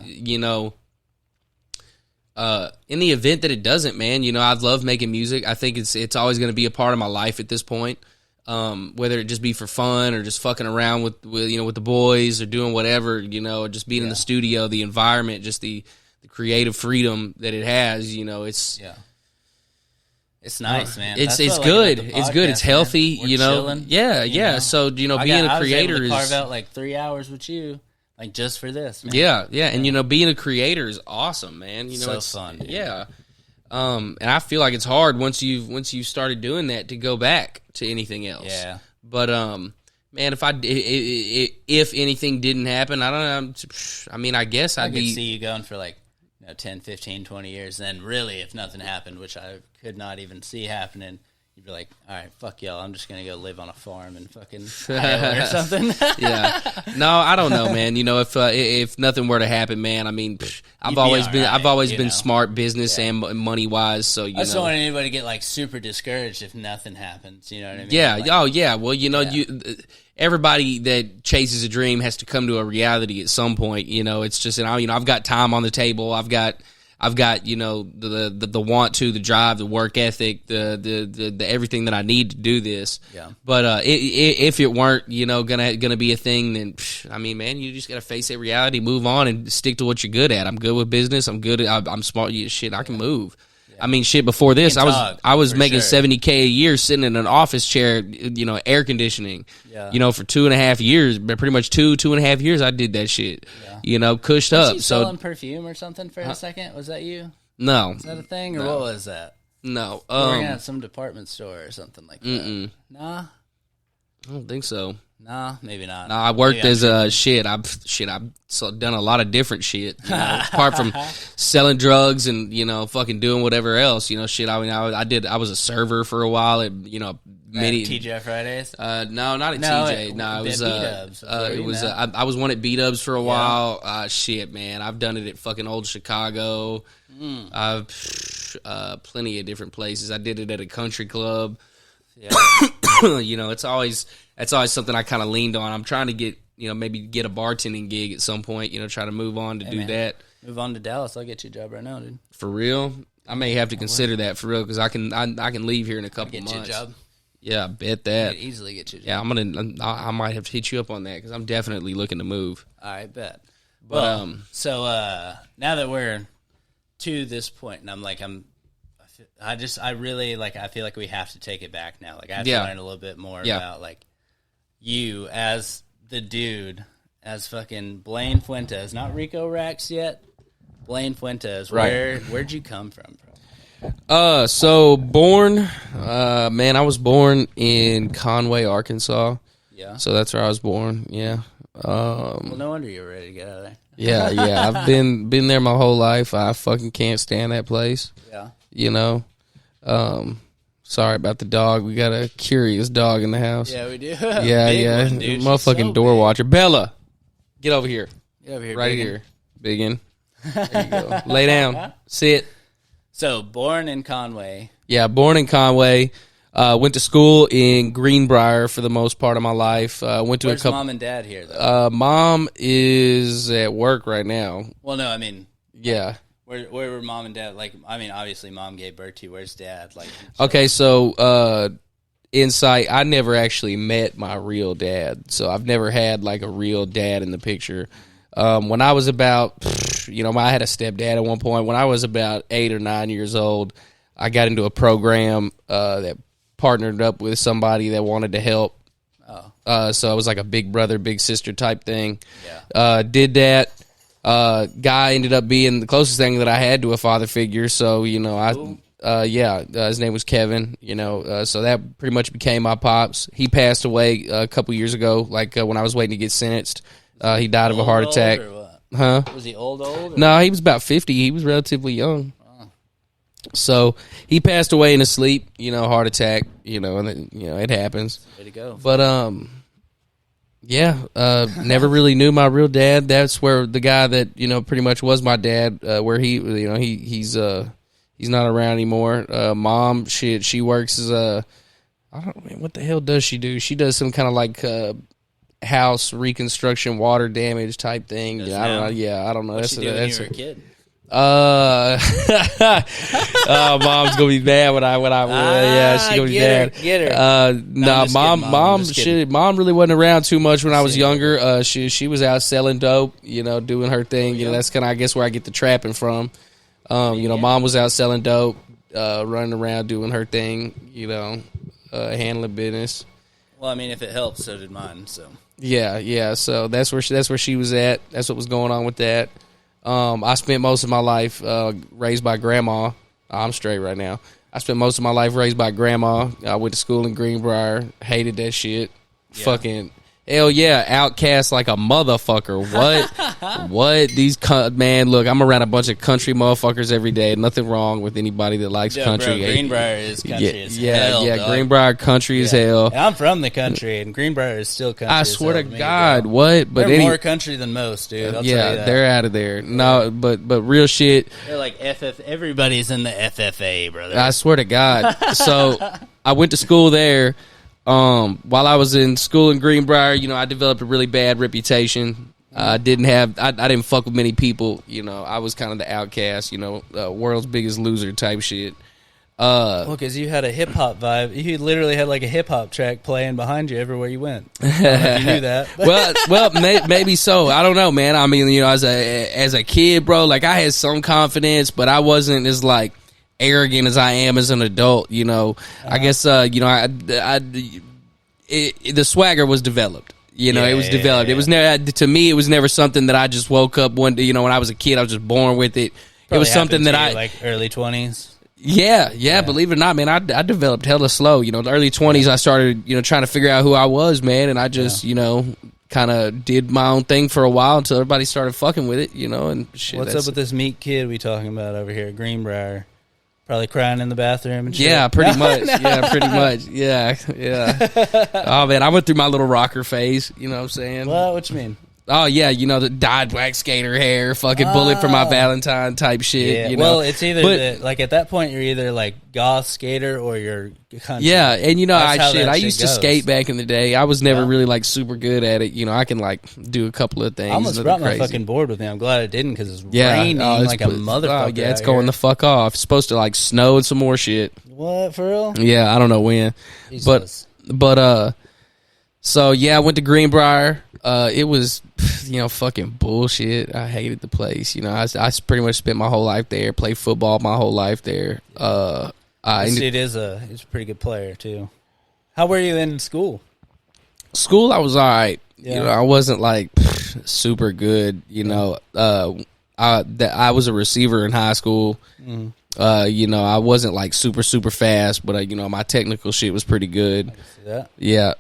in the event that it doesn't, man, I love making music. I think it's always going to be a part of my life at this point. Whether it just be for fun or just fucking around with the boys or doing whatever, or just being in the studio, the environment, just the creative freedom that it has, it's nice, man. It's good. It's good. It's healthy, We're chilling, Yeah. So, being a creator is carve out like 3 hours with you. Like, just for this, man. Yeah. And, being a creator is awesome, man. It's fun, dude. Yeah. And I feel like it's hard once you've started doing that to go back to anything else. Yeah. But, man, if anything didn't happen, I don't know. I mean, I guess I could see you going for like 10, 15, 20 years. Then really, if nothing happened, which I could not even see happening, you'd be like, all right, fuck y'all, I'm just going to go live on a farm in fucking Iowa or something. Yeah. No, I don't know, man. If nothing were to happen, man, I mean, I've always been smart business and money-wise, so, I just don't want anybody to get, like, super discouraged if nothing happens, you know what I mean? Yeah. Like, well, everybody that chases a dream has to come to a reality at some point, it's just, I've got time on the table, I've got the want to, the drive, the work ethic, the everything that I need to do this. Yeah. But if it weren't, gonna be a thing, then I mean, man, you just gotta face that reality, move on, and stick to what you're good at. I'm good with business. I'm good. I'm smart. Shit, I can move. Yeah. I mean, shit. Before this, I was making $70K a year, sitting in an office chair, air conditioning. Yeah. For 2.5 years, but pretty much 2.5 years, I did that shit. Yeah. Cushed up. You selling perfume or something for a second? Was that you? No. Is that a thing, or what was that? No. Working at some department store or something like that. Mm-mm. Nah. I don't think so. Nah, maybe not. Nah, I worked as a shit. I've done a lot of different shit. Apart from selling drugs and fucking doing whatever else. Shit. I mean, I was a server for a while at many TGI Fridays. No, not at TJ. No, it was. I was one at B-Dubs for a while. Shit, man, I've done it at fucking old Chicago. I've plenty of different places. I did it at a country club. Yeah. That's always something I kind of leaned on. I'm trying to get, maybe get a bartending gig at some point, try to move on to do that. Move on to Dallas. I'll get you a job right now, dude. For real? I may have to consider that for real, because I can leave here in a couple months. Get you a job? Yeah, I bet that. I could easily get you a job. Yeah, I might have to hit you up on that, because I'm definitely looking to move. I bet. Well, so now that we're to this point, and I really, like, I feel like we have to take it back now. Like, I have to learn a little bit more about, like, you as the dude, as fucking Blaine Fuentes, not Rico Rax yet. Blaine Fuentes, Right. Where'd you come from, So born, man, I was born in Conway, Arkansas. Yeah. So that's where I was born. Yeah. Well, no wonder you were ready to get out of there. Yeah. I've been there my whole life. I fucking can't stand that place. Yeah. You know. Sorry about the dog. We got a curious dog in the house. Yeah, we do. Yeah. One, dude. Motherfucking so door big. watcher. Bella, get over here. Get over here, Right biggin'. here. Biggin. There you go. Lay down. Sit. So, born in Conway. Yeah, born in Conway. Went to school in Greenbrier for the most part of my life. Went to Where's a couple. mom and dad here, though? Mom is at work right now. Well, no, I mean, Yeah. where were mom and dad? Like, I mean, obviously, mom gave birth to you. Where's dad? Like, Okay, so insight. I never actually met my real dad, so I've never had like a real dad in the picture. When I was about, I had a stepdad at one point. When I was about 8 or 9 years old, I got into a program that partnered up with somebody that wanted to help. oh, So it was like a big brother, big sister type thing. yeah. Did that. Guy ended up being the closest thing that I had to a father figure. So, his name was Kevin, so that pretty much became my pops. He passed away a couple years ago, when I was waiting to get sentenced. He died of a heart attack. Old or what? Huh? Was he old? Or? No, he was about 50. He was relatively young. So he passed away in his sleep, heart attack, and then, it happens. Way to go. But, never really knew my real dad. That's where the guy that, pretty much was my dad, where he's not around anymore. Mom, she works as what the hell does she do? She does some kind of like, house reconstruction, water damage type thing. Does I don't now? know. Yeah, I don't know. What'd she do when you were a kid? Mom's gonna be mad when I she's gonna be mad. Get her. No, mom really wasn't around too much when I was younger. She was out selling dope, doing her thing. That's kind of I guess where I get the trapping from. Mom was out selling dope, running around doing her thing, handling business. Well, I mean, if it helps, so did mine. So Yeah. So that's where she was at. That's what was going on with that. I spent most of my life raised by grandma. I'm straight right now. I spent most of my life raised by grandma. I went to school in Greenbrier. Hated that shit. Yeah. Fucking hell yeah, outcast like a motherfucker. What? What? Man, look, I'm around a bunch of country motherfuckers every day. Nothing wrong with anybody that likes country. Bro, Greenbrier is country as hell. Yeah, dog. Greenbrier country as hell. And I'm from the country, and Greenbrier is still country. I as swear hell to me, God, bro. what? But They're more country than most, dude. I'll tell you that. they're out of there. No, but real shit. They're like everybody's in the FFA, brother. I swear to God. So I went to school there. While I was in school in Greenbrier, I developed a really bad reputation. I didn't fuck with many people. I was kind of the outcast. World's biggest loser type shit. Well, because you had a hip hop vibe. You literally had like a hip hop track playing behind you everywhere you went. I don't know if you knew that. well, maybe so. I don't know, man. I mean, as a kid, bro, like I had some confidence, but I wasn't as like arrogant as I am as an adult. I guess the swagger was developed. It was developed. Yeah. It was never, to me, it was never something that I just woke up one day. When I was a kid, I was just born with it. Probably it was something that happened to you, like early 20s. Yeah. Believe it or not, man, I developed hella slow. The early 20s, I started, trying to figure out who I was, man, and I just, kind of did my own thing for a while until everybody started fucking with it, and shit. What's up with this meek kid we talking about over here at Greenbrier? Probably crying in the bathroom and shit. Yeah, pretty much. Yeah, pretty much. Yeah. Oh, man, I went through my little rocker phase, you know what I'm saying? Well, what you mean? Oh, yeah, the dyed black skater hair, fucking bullet for my Valentine type shit, Yeah, well, it's either, like, at that point, you're either, like, goth skater or you're country. Yeah, and I used to goes. skate back in the day. I was never really, like, super good at it. I can, like, do a couple of things. I almost brought my crazy. fucking board with me. I'm glad I didn't because it's raining like a motherfucker. Oh, yeah, it's out going here. the fuck off. It's supposed to, like, snow and some more shit. What, for real? Yeah, I don't know when. Jesus. But so, yeah, I went to Greenbrier. It was, fucking bullshit. I hated the place. I pretty much spent my whole life there, played football my whole life there. He's a pretty good player, too. How were you in school? School, I was all right. Yeah. You know, I wasn't like super good. You know, I was a receiver in high school. You know, I wasn't like super fast, but you know, my technical shit was pretty good. I can see that. Yeah.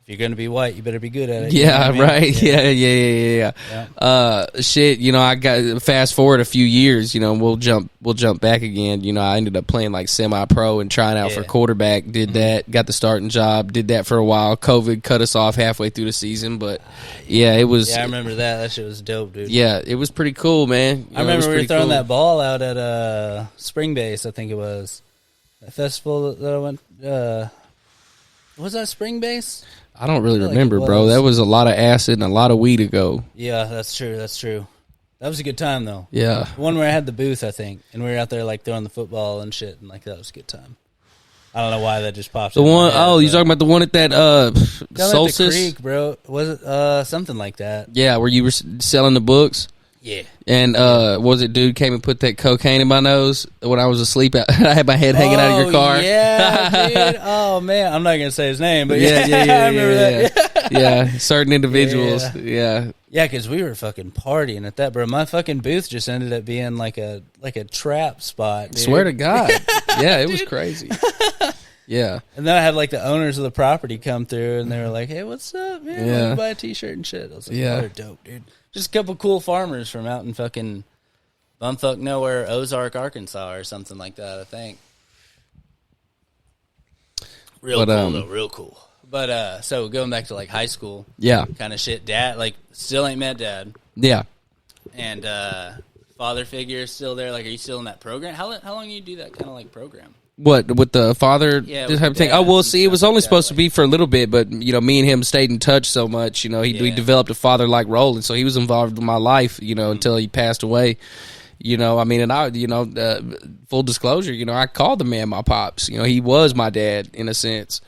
If you're gonna be white, you better be good at it. Yeah, you know right. Yeah. Shit, you know, I got fast forward a few years. You know, we'll jump back again. You know, I ended up playing like semi-pro and trying out for quarterback. Did that, got the starting job. Did that for a while. COVID cut us off halfway through the season, but yeah, it was. Yeah, I remember that. That shit was dope, dude. Yeah, it was pretty cool, man. I remember we were throwing that ball out at Spring Base. I think it was a festival that I went. Was that Spring Base? I don't really remember, bro. That was a lot of acid and a lot of weed ago. Yeah, that's true. That was a good time, though. Yeah. The one where I had the booth, I think, and we were out there, like, throwing the football and shit, and, like, that was a good time. I don't know why that just popped the in one, my head, you talking about the one at that Solstice? At the creek, bro. Was it something like that? Yeah, where you were selling the books? Yeah. And was it dude came and put that cocaine in my nose when I was asleep? I had my head hanging out of your car. Yeah, dude. Oh, man. I'm not going to say his name, but yeah. I remember that. Yeah, certain individuals. Yeah. Yeah, because we were fucking partying at that, bro. My fucking booth just ended up being like a trap spot, dude. Swear to God. Yeah, it was crazy. Yeah. And then I had like the owners of the property come through, and they were like, "Hey, what's up, man? Yeah. Want to buy a t-shirt and shit?" I was like, "Yeah, they're dope, dude." Just a couple cool farmers from out in fucking bumfuck nowhere, Ozark, Arkansas, or something like that. I think. Real cool. But so going back to like high school, kind of shit. Dad, like, still ain't met dad. Yeah. And father figure still there. Like, are you still in that program? How long do you do that kind of like program? What, with the father type of thing? Oh, well, see, it was only supposed to be for a little bit, but, you know, me and him stayed in touch so much, you know, we developed a father-like role, and so he was involved in my life, you know, until he passed away, you know, I mean, and I, you know, full disclosure, you know, I called the man my pops, you know, he was my dad, in a sense,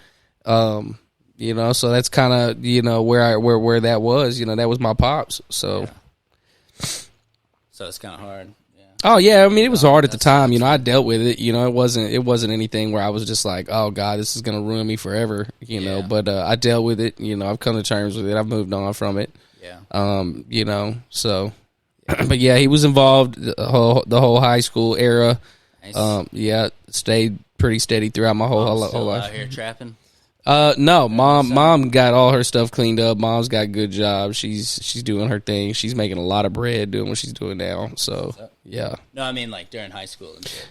you know, so that's kind of, you know, where that was, you know, that was my pops, so. Yeah. So it's kind of hard. Oh yeah, I mean it was hard at the time. You know, I dealt with it. You know, it wasn't anything where I was just like, oh God, this is gonna ruin me forever. You know, but I dealt with it. You know, I've come to terms with it. I've moved on from it. Yeah. You know, so, but yeah, he was involved the whole high school era. Nice. Yeah, stayed pretty steady throughout my whole life. Out here trapping. No, mom got all her stuff cleaned up. Mom's got a good job. She's doing her thing. She's making a lot of bread doing what she's doing now. So yeah. No, I mean like during high school and shit.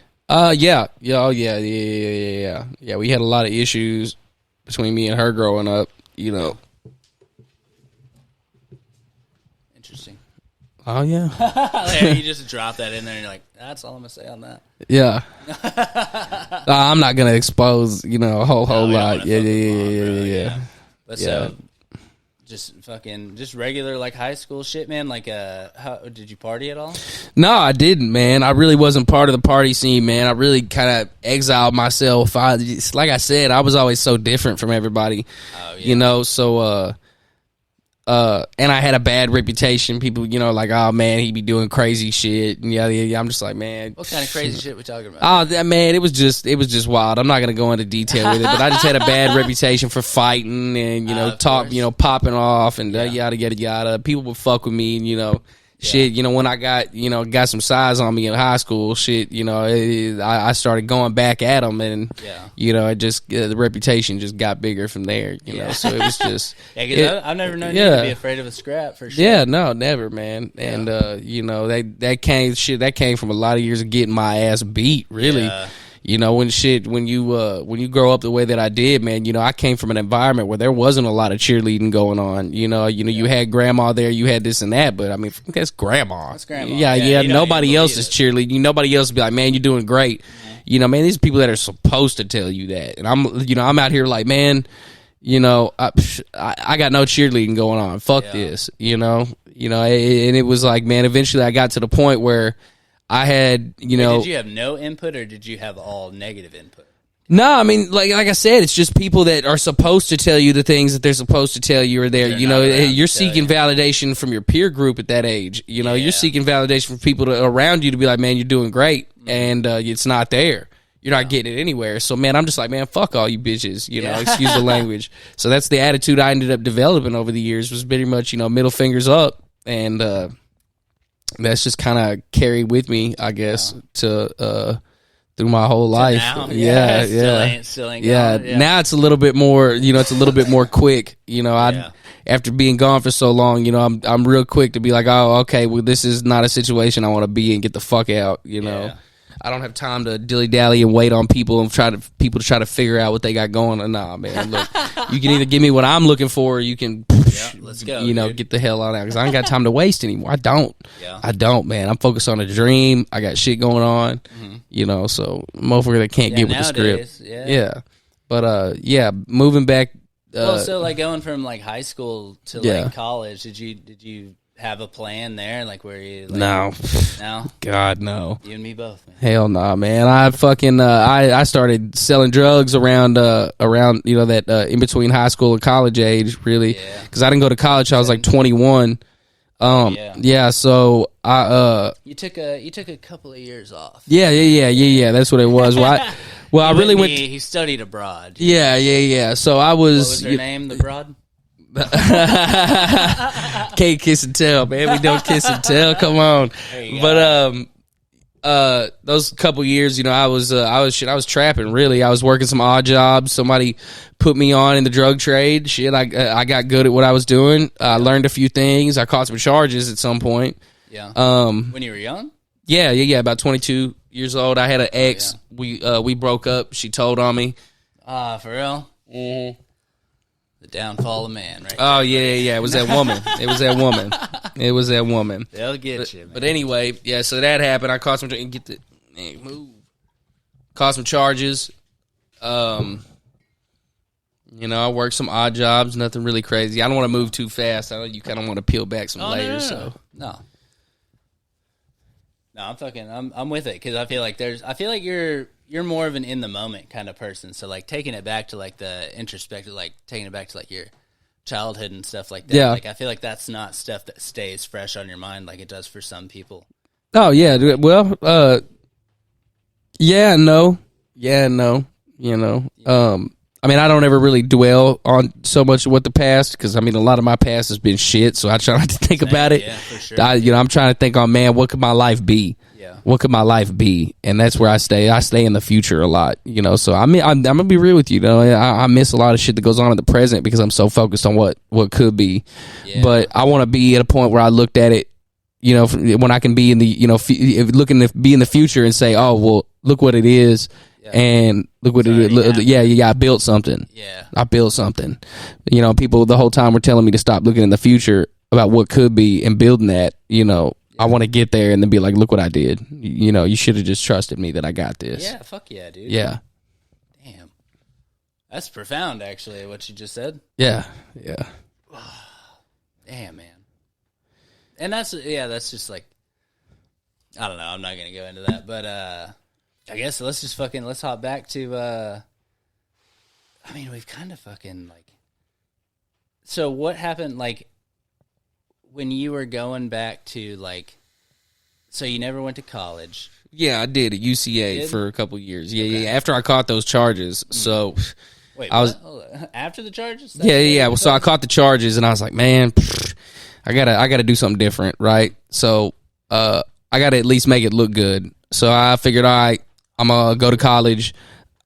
Yeah. Oh yeah. Yeah. We had a lot of issues between me and her growing up. You know. Interesting. Oh yeah. Like, you just drop that in there and you're like, that's all I'm gonna say on that. Yeah. I'm not gonna expose, you know, a whole lot. Yeah. But so, just regular like high school shit, man. Like, how did you party at all? No, I didn't, man. I really wasn't part of the party scene, man. I really kind of exiled myself. Like I said, I was always so different from everybody. Oh, yeah. You know, so and I had a bad reputation. People, you know, like, oh man, he be doing crazy shit. And yeah. I'm just like, man, what kind of crazy shit we talking about? Oh man, it was just wild. I'm not gonna go into detail with it, but I just had a bad reputation for fighting and popping off and yada. People would fuck with me, and you know. Shit, you know, when I got some size on me in high school, shit, you know, I started going back at them, and you know, it just the reputation just got bigger from there, you know. So it was just because I've never known you to be afraid of a scrap for sure. Yeah, no, never, man. And you know, that came from a lot of years of getting my ass beat, really. Yeah. You know, when you grow up the way that I did, man, you know, I came from an environment where there wasn't a lot of cheerleading going on. You know, you had grandma there, you had this and that, but I mean, that's grandma. That's grandma. Yeah. Nobody else is cheerleading. Nobody else be like, man, you're doing great. Mm-hmm. You know, man, these people that are supposed to tell you that, and I'm out here like, man, you know, I got no cheerleading going on. Fuck this, you know, and it was like, man, eventually I got to the point where I had, you know. Did you have no input or did you have all negative input? No, I mean, like I said, it's just people that are supposed to tell you the things that they're supposed to tell you are there. You know, you're seeking validation from your peer group at that age. You know, you're seeking validation from people around you to be like, man, you're doing great. And it's not there. you're not getting it anywhere. So, man, I'm just like, man, fuck all you bitches, excuse the language. So that's the attitude I ended up developing over the years, was pretty much, middle fingers up. And that's just kind of carried with me, I guess, to through my whole life. Now. Still ain't yeah. gone. Now it's a little bit more, it's a little bit more quick. After being gone for so long, I'm real quick to be like, oh, okay, well, this is not a situation I want to be in. Get the fuck out, I don't have time to dilly dally and wait on people and people to try to figure out what they got going. Nah, man, look, you can either give me what I'm looking for, or you can, let's go, get the hell on out, because I ain't got time to waste anymore. I don't, man. I'm focused on a dream. I got shit going on, so motherfucker that can't get with nowadays, the script. But moving back. So like going from like high school to like college, did you have a plan there? Like, where you? Like, no. God, no. You and me both, man. Hell nah, man. I fucking I started selling drugs around that in between high school and college age, really, because I didn't go to college till I was like 21. So I you took a couple of years off. Yeah. That's what it was. Well, I really went. He studied abroad. Yeah. So I was. What was her name? The broad. Can't kiss and tell, man. We don't kiss and tell. Come on. But those couple years, I was trapping. Really, I was working some odd jobs. Somebody put me on in the drug trade. Shit, I got good at what I was doing. I learned a few things. I caught some charges at some point. Yeah. When you were young. Yeah. About 22 years old. I had an ex. We broke up. She told on me. For real. Mm-hmm. The downfall of man, right? Oh yeah. It was that woman. It was that woman. They'll get you, man. But anyway, so that happened. I caught some caught some charges. I worked some odd jobs, nothing really crazy. I don't want to move too fast. I know you kind of want to peel back some layers. No, I'm with it, because I feel like you're more of an in the moment kind of person. So like taking it back to like the introspective, like taking it back to like your childhood and stuff like that. Yeah. Like I feel like that's not stuff that stays fresh on your mind like it does for some people. Oh yeah. Well, no. I don't ever really dwell on so much of what the past, because a lot of my past has been shit, so I try not to think about it. Yeah, for sure. I'm trying to think on, man, what could my life be? Yeah. What could my life be? And that's where I stay. I stay in the future a lot, so I'm gonna be real with you, I miss a lot of shit that goes on in the present because I'm so focused on what could be. Yeah. But I want to be at a point where I looked at it, when I can be in the, looking to be in the future and say, oh, well, look what it is. And look what it is. I built something. Yeah. I built something. People the whole time were telling me to stop looking in the future about what could be and building that. I want to get there and then be like, look what I did. You should have just trusted me that I got this. Yeah, fuck yeah, dude. Yeah. Damn. That's profound, actually, what you just said. Yeah. Damn, man. And that's just like, I don't know, I'm not going to go into that, but I guess let's hop back to, we've kind of fucking, like, so what happened, like, when you were going back to, like, so you never went to college? Yeah, I did at UCA for a couple years. Yeah, after I caught those charges, so... Wait, I was after the charges? Yeah. Well, so I caught the charges, and I was like, man, I gotta do something different, right? So, I gotta at least make it look good. So I figured, all right, I'm going to go to college.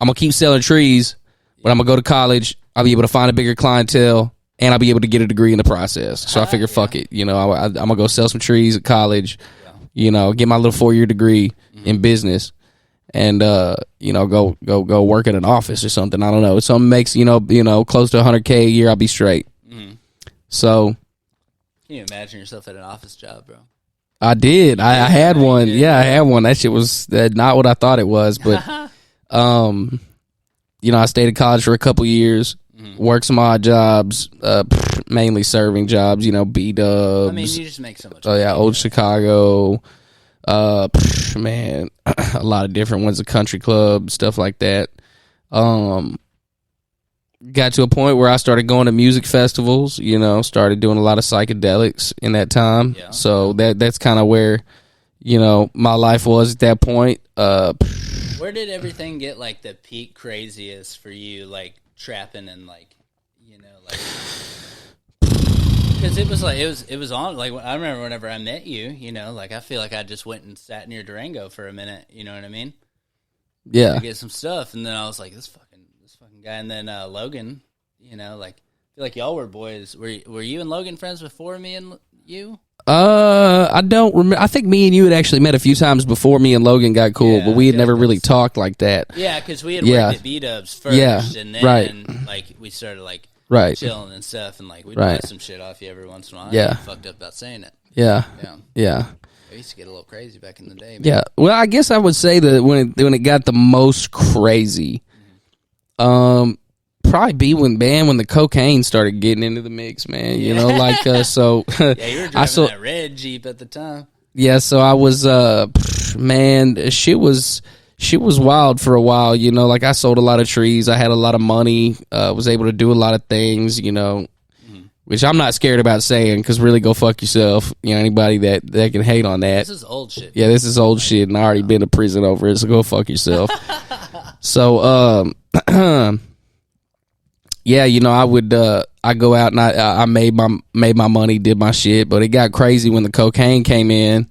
I'm going to keep selling trees, but I'm going to go to college. I'll be able to find a bigger clientele, and I'll be able to get a degree in the process. So I figured, fuck it. I'm going to go sell some trees at college, get my little 4-year degree in business, and, go work at an office or something. I don't know. If something makes, close to $100K a year, I'll be straight. Mm-hmm. So. Can you imagine yourself at an office job, bro? I did. I had one. Yeah, I had one. That shit was not what I thought it was. But, I stayed at college for a couple years, worked some odd jobs, mainly serving jobs, B-dubs. You just make so much. Oh, yeah, Old Chicago. Man, a lot of different ones, a country club, stuff like that. Got to a point where I started going to music festivals, started doing a lot of psychedelics in that time. Yeah. So that's kind of where, my life was at that point. Where did everything get like the peak craziest for you, like trapping and like, you know, like, because it was on, like, I remember whenever I met you, you know, like I feel like I just went and sat near Durango for a minute, you know what I mean? Yeah. To get some stuff, and then I was like, this fucking guy, and then Logan, you know, like I feel like y'all were boys. Were you and Logan friends before me and you? I don't remember. I think me and you had actually met a few times before me and Logan got cool, Yeah, but we had never like really talked like that. Yeah, because we had worked at B-Dubs first, and then like we started like chilling and stuff, and like we'd buy some shit off you every once in a while. Yeah, I fucked up about saying it. Yeah. I used to get a little crazy back in the day. Man. Yeah. Well, I guess I would say that when it got the most crazy, probably be when the cocaine started getting into the mix, man. You know, like so. Yeah, you were driving that red Jeep at the time. Yeah, so I was man, shit was wild for a while. You know, like I sold a lot of trees. I had a lot of money. Was able to do a lot of things. You know. Which I'm not scared about saying, because really, go fuck yourself. You know, anybody that can hate on that. This is old shit. Yeah, this is old shit, and I already been to prison over it, so go fuck yourself. So, yeah, you know, I would, I go out and I made my money, did my shit, but it got crazy when the cocaine came in.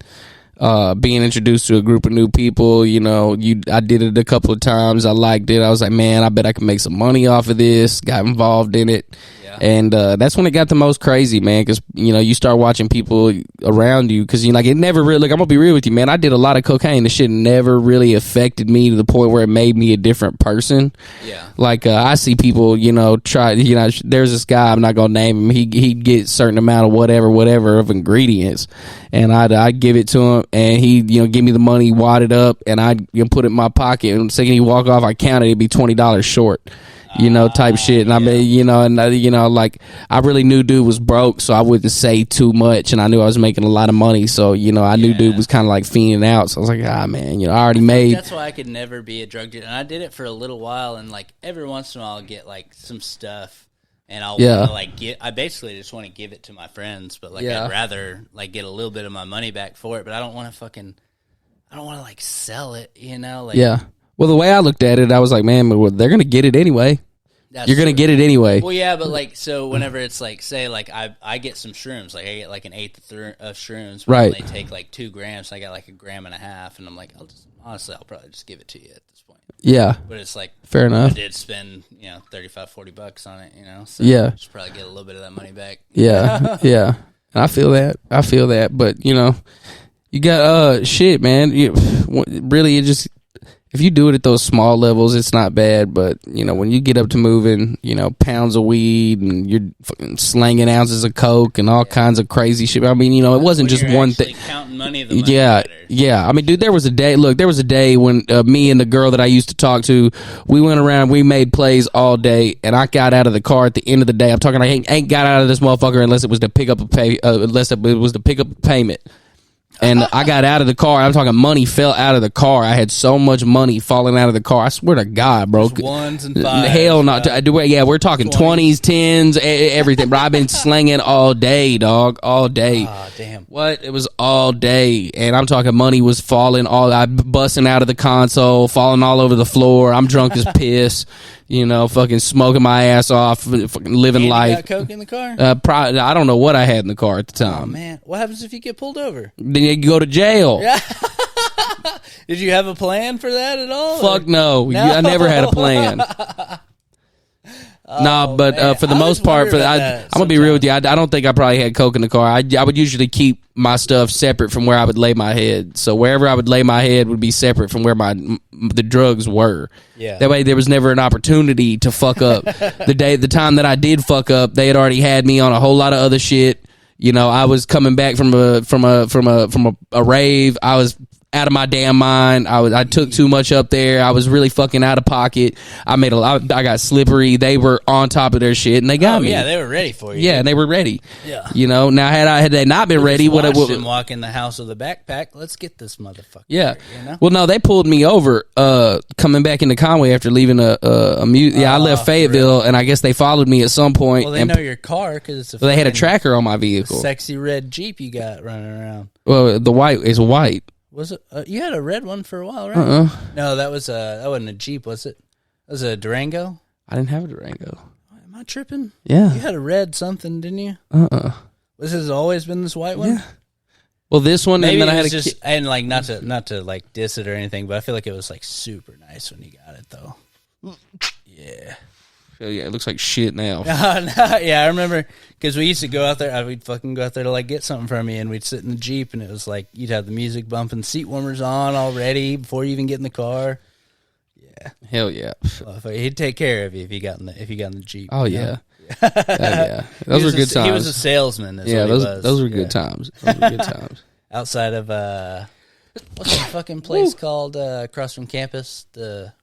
Being introduced to a group of new people, you know, I did it a couple of times. I liked it. I was like, man, I bet I can make some money off of this. Got involved in it. And that's when it got the most crazy, man, because, you know, you start watching people around you, because, you know, like, it never really, like, I'm going to be real with you, man, I did a lot of cocaine. The shit never really affected me to the point where it made me a different person. Yeah. Like, I see people, you know, try, you know, there's this guy, I'm not going to name him, he'd get a certain amount of whatever of ingredients, and I'd give it to him, and he'd, you know, give me the money, wad it up, and I'd, you know, put it in my pocket, and the second he walk off, I counted, it'd be $20 short. You know, type shit. And I mean, you know, like, I really knew dude was broke, so I wouldn't say too much. And I knew I was making a lot of money, so, you know, I knew dude was kind of like fiending out. So I was like, man, you know, I already made. That's why I could never be a drug dealer. And I did it for a little while, and like every once in a while I'll get like some stuff, and I'll wanna, like, I basically just want to give it to my friends, but like I'd rather like get a little bit of my money back for it, but I don't want to like sell it, you know? Like, well, the way I looked at it, I was like, man, they're going to get it anyway. You're going to get it anyway. Well, yeah, but like, so whenever it's like, say, like, I get some shrooms, like, I get like an eighth of shrooms, but they take like 2 grams, so I got like 1.5 grams, and I'm like, I'll probably just give it to you at this point. Yeah. But it's like, fair enough. I did spend, you know, $35-$40 on it, you know, so I should probably get a little bit of that money back. Yeah, yeah. I feel that, but, you know, you got, shit, man, really, it just, if you do it at those small levels, it's not bad. But, you know, when you get up to moving, you know, pounds of weed and you're fucking slanging ounces of coke and all kinds of crazy shit. I mean, you know, it wasn't just one thing. Counting money, the money matters. Yeah. I mean, dude, there was a day when me and the girl that I used to talk to, we went around, we made plays all day, and I got out of the car at the end of the day. I'm talking, I ain't got out of this motherfucker unless it was to pick up a payment. And I got out of the car. I'm talking money fell out of the car. I had so much money falling out of the car. I swear to God, bro. Just ones and fives. Hell no. Yeah, we're talking 20s, 10s, everything. Bro, I've been slinging all day, dog. All day. Ah, damn. What? It was all day. And I'm talking money was falling I'm busting out of the console, falling all over the floor. I'm drunk as piss. You know, fucking smoking my ass off, fucking living life. You got coke in the car? I don't know what I had in the car at the time. Oh, man. What happens if you get pulled over? Then you go to jail. Yeah. Did you have a plan for that at all? Fuck no. I never had a plan. For the most part, I'm gonna be real with you. I don't think I probably had coke in the car. I would usually keep my stuff separate from where I would lay my head. So wherever I would lay my head would be separate from where the drugs were. Yeah. That way, there was never an opportunity to fuck up. The time that I did fuck up, they had already had me on a whole lot of other shit. You know, I was coming back from a rave. I was out of my damn mind. I took too much up there. I was really fucking out of pocket. I got slippery. They were on top of their shit, and they got me. Yeah, they were ready for you. Yeah, and they were ready. Yeah. You know, now had they not been ready, what I would walk in the house with a backpack. Let's get this motherfucker. Yeah. You know? Well, no, they pulled me over coming back into Conway after leaving I left Fayetteville, and I guess they followed me at some point. Well, they know your car because it's they had a tracker on my vehicle. Sexy red Jeep you got running around. Well, the white is white. Was it? You had a red one for a while, right? No, that wasn't a Jeep, was it? That was a Durango. I didn't have a Durango. Am I tripping? Yeah. You had a red something, didn't you? This has always been this white one? Yeah. Well, this one, Maybe and then I it had was and like not to like diss it or anything, but I feel like it was like super nice when you got it though. Yeah. Hell yeah, it looks like shit now. Yeah, I remember because we used to go out there. We'd fucking go out there to like get something from you, and we'd sit in the Jeep, and it was like you'd have the music bumping, seat warmers on already before you even get in the car. Yeah, hell yeah. Well, he'd take care of you if you got in the Jeep. Oh yeah. Yeah, those were good times. He was a salesman. Those were good times. Those were good times. Outside of what's that fucking place called across from campus? The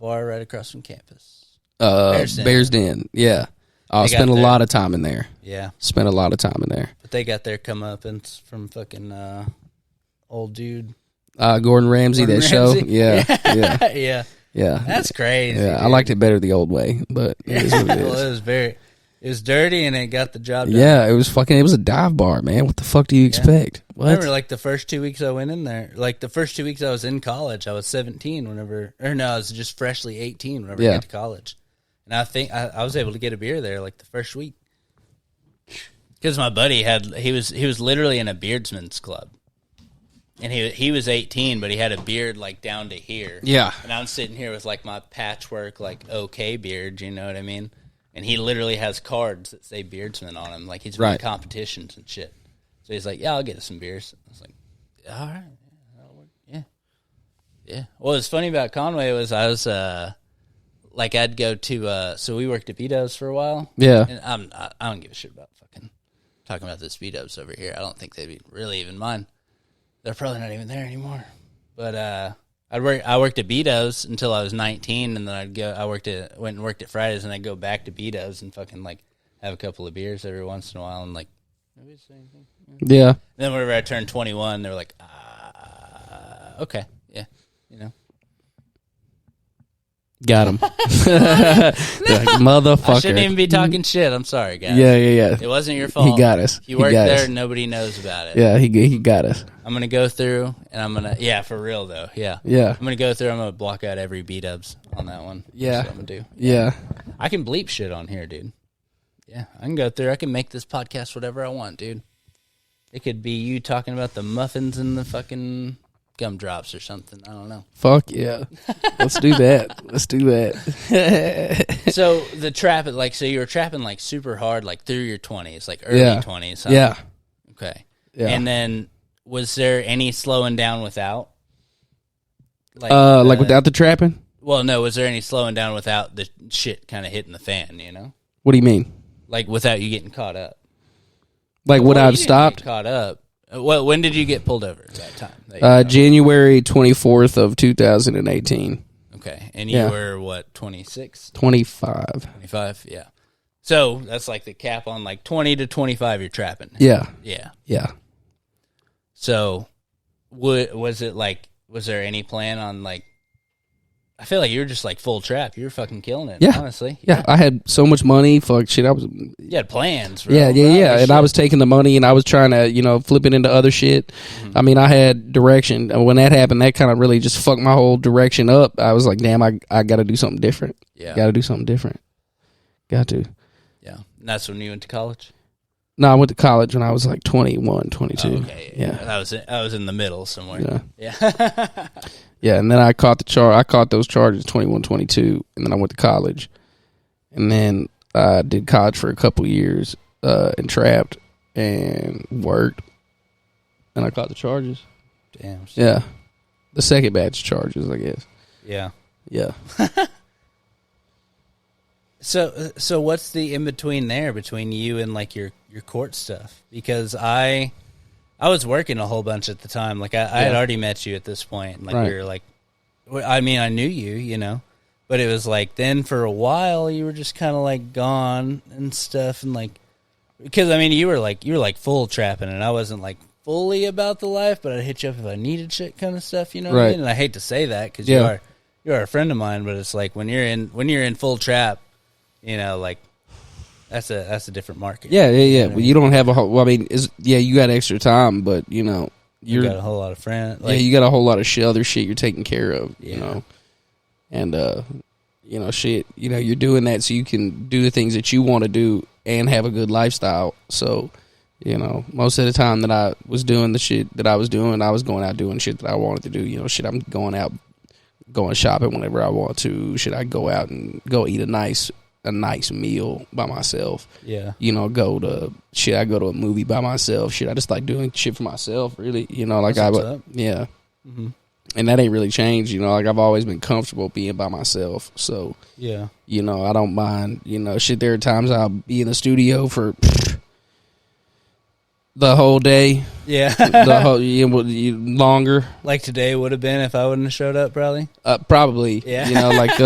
bar right across from campus. Bears Den. Yeah. I spent a lot of time in there. Yeah. Spent a lot of time in there. But they got their comeuppance from fucking old dude. Gordon Ramsay, show. Yeah. Yeah. Yeah. Yeah. That's crazy. Yeah. Dude. I liked it better the old way, but it is what it is. Well, it was dirty and it got the job done. Yeah, it was a dive bar, man. What the fuck do you expect? What? I remember like the first 2 weeks I went in there, like the first 2 weeks I was in college, I was 17 I was just freshly 18 whenever I got to college. And I think I was able to get a beer there like the first week. Because my buddy he was literally in a beardsman's club. And he was 18, but he had a beard like down to here. Yeah. And I'm sitting here with like my patchwork like okay beard, you know what I mean? And he literally has cards that say beardsman on them, like he's running competitions and shit. So he's like, "Yeah, I'll get us some beers." I was like, "All right, yeah." What was funny about Conway was I was like I'd go to so we worked at Vito's for a while. Yeah. And I don't give a shit about fucking talking about this Vito's over here. I don't think they'd be really even mind. They're probably not even there anymore. But I worked at Vito's until I was 19, and then went and worked at Fridays, and I'd go back to Vito's and fucking like have a couple of beers every once in a while, and like nobody say anything. Yeah. And then whenever I turned 21, they were like, okay, yeah, you know. Got him. Like, motherfucker. I shouldn't even be talking shit. I'm sorry, guys. Yeah. It wasn't your fault. He got us. You worked there, nobody knows about it. Yeah, he got us. I'm going to go through, and I'm going to, for real, though, yeah. Yeah. I'm going to go through, I'm going to block out every B-dubs on that one. Yeah. That's what I'm going to do. Yeah. I can bleep shit on here, dude. Yeah, I can go through. I can make this podcast whatever I want, dude. It could be you talking about the muffins and the fucking gumdrops or something. I don't know. Fuck yeah. Let's do that. So the trap, so you were trapping like super hard, like through your 20s, like early 20s. Huh? Yeah. Okay. Yeah. And then was there any slowing down without? Like without the trapping? Well, no. Was there any slowing down without the shit kind of hitting the fan, you know? What do you mean? Like without you getting caught up? Like would I've stopped? Caught up. Well, when did you get pulled over that time? January 24th of 2018. Okay. And you were, what, 26? 25. 25, yeah. So that's like the cap on like 20 to 25 you're trapping. Yeah. Yeah. Yeah. So was there any plan on like, I feel like you were just like full trap. You were fucking killing it, honestly. Yeah. I had so much money. Fuck shit. You had plans, bro. Yeah. And I was taking the money and I was trying to, flip it into other shit. Mm-hmm. I mean, I had direction. And when that happened, that kind of really just fucked my whole direction up. I was like, damn, I got to do something different. Yeah. Got to do something different. Got to. Yeah. And that's when you went to college? No, I went to college when I was like 21, 22. Oh, okay. Yeah. I was in the middle somewhere. Yeah. Yeah, and then I caught those charges 21, 22, and then I went to college. And then I did college for a couple years and trapped and worked. And I caught the charges. Damn. Yeah. The second batch of charges, I guess. Yeah. Yeah. So what's the in between there between you and like your court stuff? Because I was working a whole bunch at the time. Like I had already met you at this point. Like we were like, I mean, I knew you, but it was like then for a while you were just kind of like gone and stuff, and like because I mean you were like full trapping, and I wasn't like fully about the life, but I'd hit you up if I needed shit kind of stuff, you know what I mean? And I hate to say that because you are a friend of mine, but it's like when you're in full trap, like. That's a different market. Yeah. Well, you don't have a whole. Well, I mean, you got extra time, but You got a whole lot of friends. Like, yeah, you got a whole lot of other shit you're taking care of, you know. And, you know, shit, you know, you're doing that so you can do the things that you want to do and have a good lifestyle. So, you know, most of the time that I was doing the shit that I was doing, I was going out doing shit that I wanted to do. You know, shit, I'm going out, going shopping whenever I want to. Shit, I go out and go eat a nice meal by myself. Yeah. You know, I go to a movie by myself. Shit, I just like doing shit for myself, really. You know, like yeah. Mm-hmm. And that ain't really changed, you know, like I've always been comfortable being by myself. So, yeah, you know, I don't mind, you know, shit, there are times I'll be in the studio for the whole day. Yeah. Longer. Like today would have been if I wouldn't have showed up, probably. Probably. Yeah. You know, like,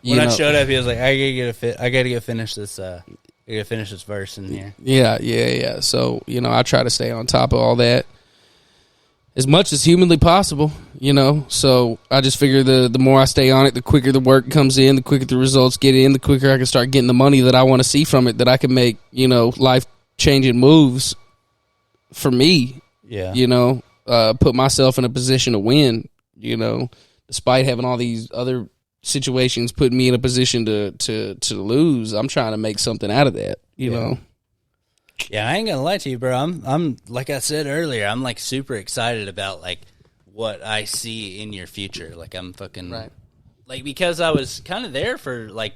when I showed up, he was like, I gotta finish this verse in here. Yeah. So, you know, I try to stay on top of all that as much as humanly possible, you know. So I just figure the more I stay on it, the quicker the work comes in, the quicker the results get in, the quicker I can start getting the money that I want to see from it, that I can make, you know, life-changing moves for me. Yeah. You know, put myself in a position to win, you know, despite having all these other situations putting me in a position to lose. I'm trying to make something out of that, you know. Yeah, I ain't gonna lie to you, bro. I'm like I said earlier, I'm like super excited about like what I see in your future. Like I'm fucking like, because I was kind of there for like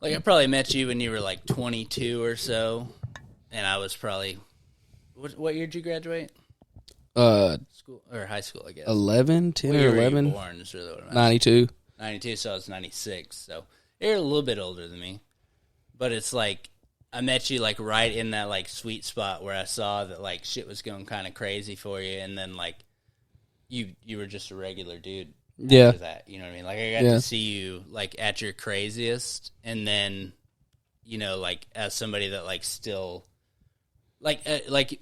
I probably met you when you were like 22 or so, and I was probably what year did you graduate? School or high school, I guess. 10 or 11. Born is really what I'm 92. 92, so I was 96. So you're a little bit older than me, but it's like, I met you, like, right in that, like, sweet spot where I saw that, like, shit was going kind of crazy for you, and then, like, you were just a regular dude after that, you know what I mean? Like, I got to see you, like, at your craziest, and then, you know, like, as somebody that, like, still, like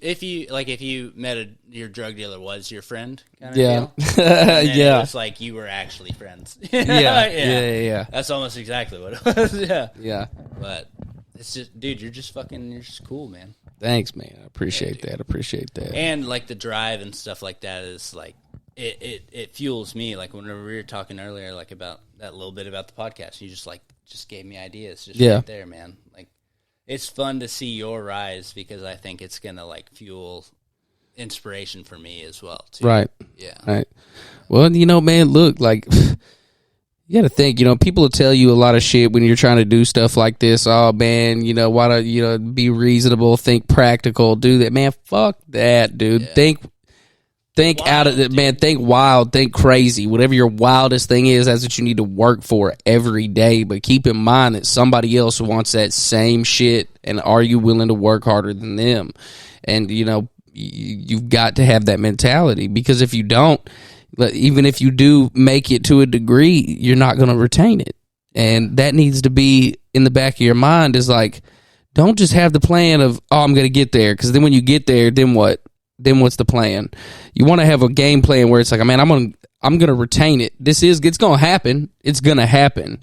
if you met your drug dealer was your friend kind of deal. It was like you were actually friends. Yeah. That's almost exactly what it was, Yeah. But it's just, dude, you're just cool, man. Thanks, man. I appreciate that. And like the drive and stuff like that is like it fuels me. Like whenever we were talking earlier, like about that little bit about the podcast, you just gave me ideas right there, man. Like it's fun to see your rise because I think it's gonna like fuel inspiration for me as well, too. Right. Yeah. Right. Well, you know, man, look, like you got to think, you know, people will tell you a lot of shit when you're trying to do stuff like this. Oh, man, you know, why don't, you know, be reasonable, think practical, do that. Man, fuck that, dude. Yeah. Think wild, out of it, man. Think wild, think crazy. Whatever your wildest thing is, that's what you need to work for every day. But keep in mind that somebody else wants that same shit, and are you willing to work harder than them? And, you know, you've got to have that mentality, because if you don't, even if you do make it to a degree, you're not going to retain it. And that needs to be in the back of your mind, is like, don't just have the plan of, oh, I'm going to get there. Because then when you get there, then what? Then what's the plan? You want to have a game plan where it's like, man, I'm going to retain it. It's going to happen. It's going to happen.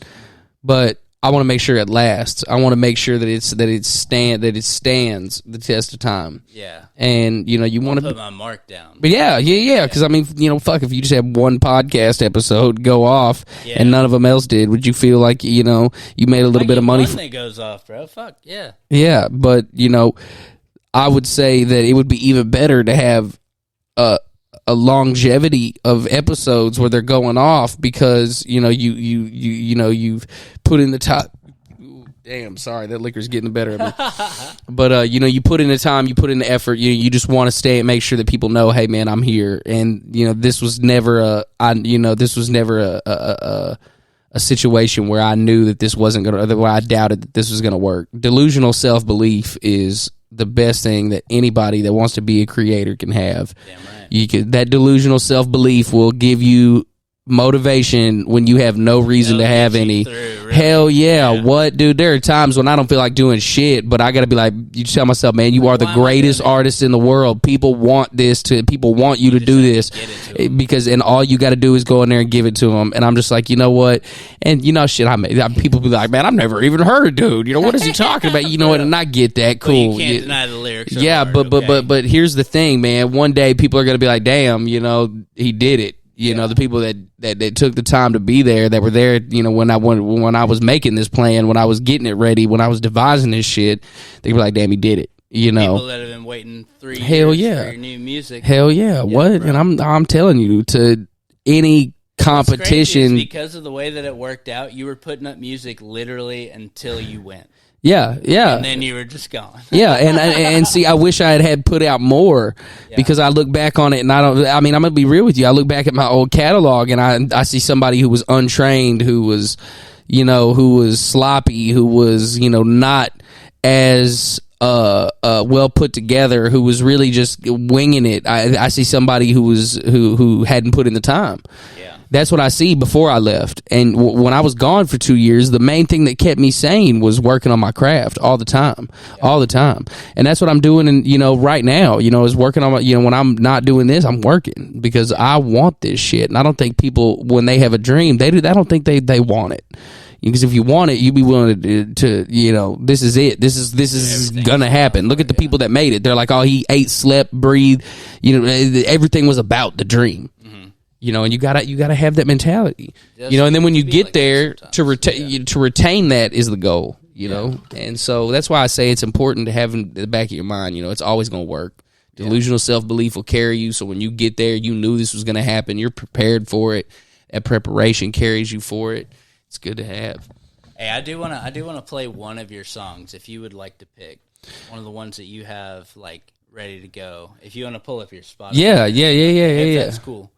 But I want to make sure it lasts. I want to make sure that it stands the test of time. Yeah. And, you know, you want to put my mark down. But yeah. Because, I mean, you know, fuck, if you just had one podcast episode go off and none of them else did, would you feel like, you know, you made a little bit of money? One that goes off, bro. Fuck, yeah. Yeah, but, you know, I would say that it would be even better to have a longevity of episodes where they're going off, because, you know, you know, you've put in the time. Damn, sorry, that liquor's getting the better of me. But you know, you put in the time, you put in the effort. You just want to stay and make sure that people know, hey, man, I'm here. And you know, this was never a situation where I knew that this wasn't gonna, or where I doubted that this was gonna work. Delusional self-belief is the best thing that anybody that wants to be a creator can have. Damn right. That delusional self-belief will give you motivation when you have no reason to have any. really? Hell yeah. What, dude? There are times when I don't feel like doing shit, but I got to be like, you tell myself, man, you are the greatest artist in the world. People want people want you to do this because, and all you got to do is go in there and give it to them. And I'm just like, you know what? And shit, people be like, man, I've never even heard of dude. What is he talking about? You know what? And I get that. Cool. Well, you can't deny the lyrics. Yeah, but here's the thing, man. One day people are going to be like, damn, he did it. The people that took the time to be there, that were there, when I was making this plan, when I was getting it ready, when I was devising this shit, they were like, damn, he did it. People that have been waiting 3 years for your new music. Hell yeah. What? Bro. And I'm telling you, to any competition, because of the way that it worked out, you were putting up music literally until you went. Yeah. And then you were just gone. Yeah, and see, I wish I had put out more because I look back on it and I'm going to be real with you. I look back at my old catalog and I see somebody who was untrained, who was, who was sloppy, who was, not as well put together, who was really just winging it. I see somebody who hadn't put in the time. Yeah. That's what I see before I left. And when I was gone for 2 years, the main thing that kept me sane was working on my craft all the time. And that's what I'm doing, right now, is working on my, when I'm not doing this, I'm working because I want this shit. And I don't think people, when they have a dream, I don't think they want it. Because if you want it, you be willing to this is it. This is gonna happen. Look at the people that made it. They're like, oh, he ate, slept, breathed. Everything was about the dream. And you gotta have that mentality. And then when you get there, to retain that is the goal. And so that's why I say it's important to have in the back of your mind. It's always gonna work. Delusional self-belief will carry you. So when you get there, you knew this was gonna happen. You're prepared for it. That preparation carries you for it. It's good to have. Hey, I do wanna play one of your songs if you would like to pick one of the ones that you have like ready to go. If you want to pull up your spot. Yeah. That's cool.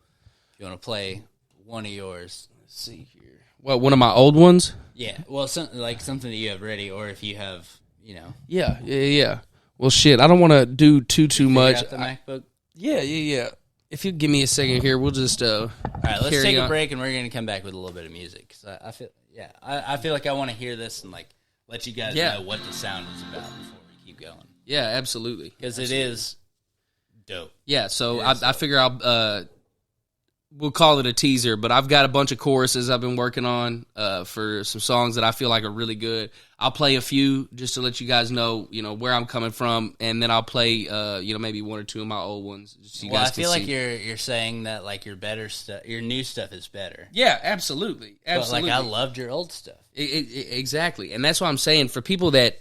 You want to play one of yours? Let's see here. What, one of my old ones? Yeah. Well, something that you have ready, or if you have, Yeah. Well, shit, I don't want to do too much. Out the MacBook? Yeah. If you give me a second here, we'll just all right, let's take a break, and we're going to come back with a little bit of music. Cause I feel like I want to hear this and like let you guys know what the sound is about before we keep going. Yeah, absolutely. Because it is dope. Yeah, so I figure we'll call it a teaser, but I've got a bunch of choruses I've been working on for some songs that I feel like are really good. I'll play a few just to let you guys know, where I'm coming from, and then I'll play, maybe one or two of my old ones. So you guys I feel like you're saying that like your better stuff, your new stuff is better. Yeah, absolutely. But like I loved your old stuff. Exactly, and that's what I'm saying for people that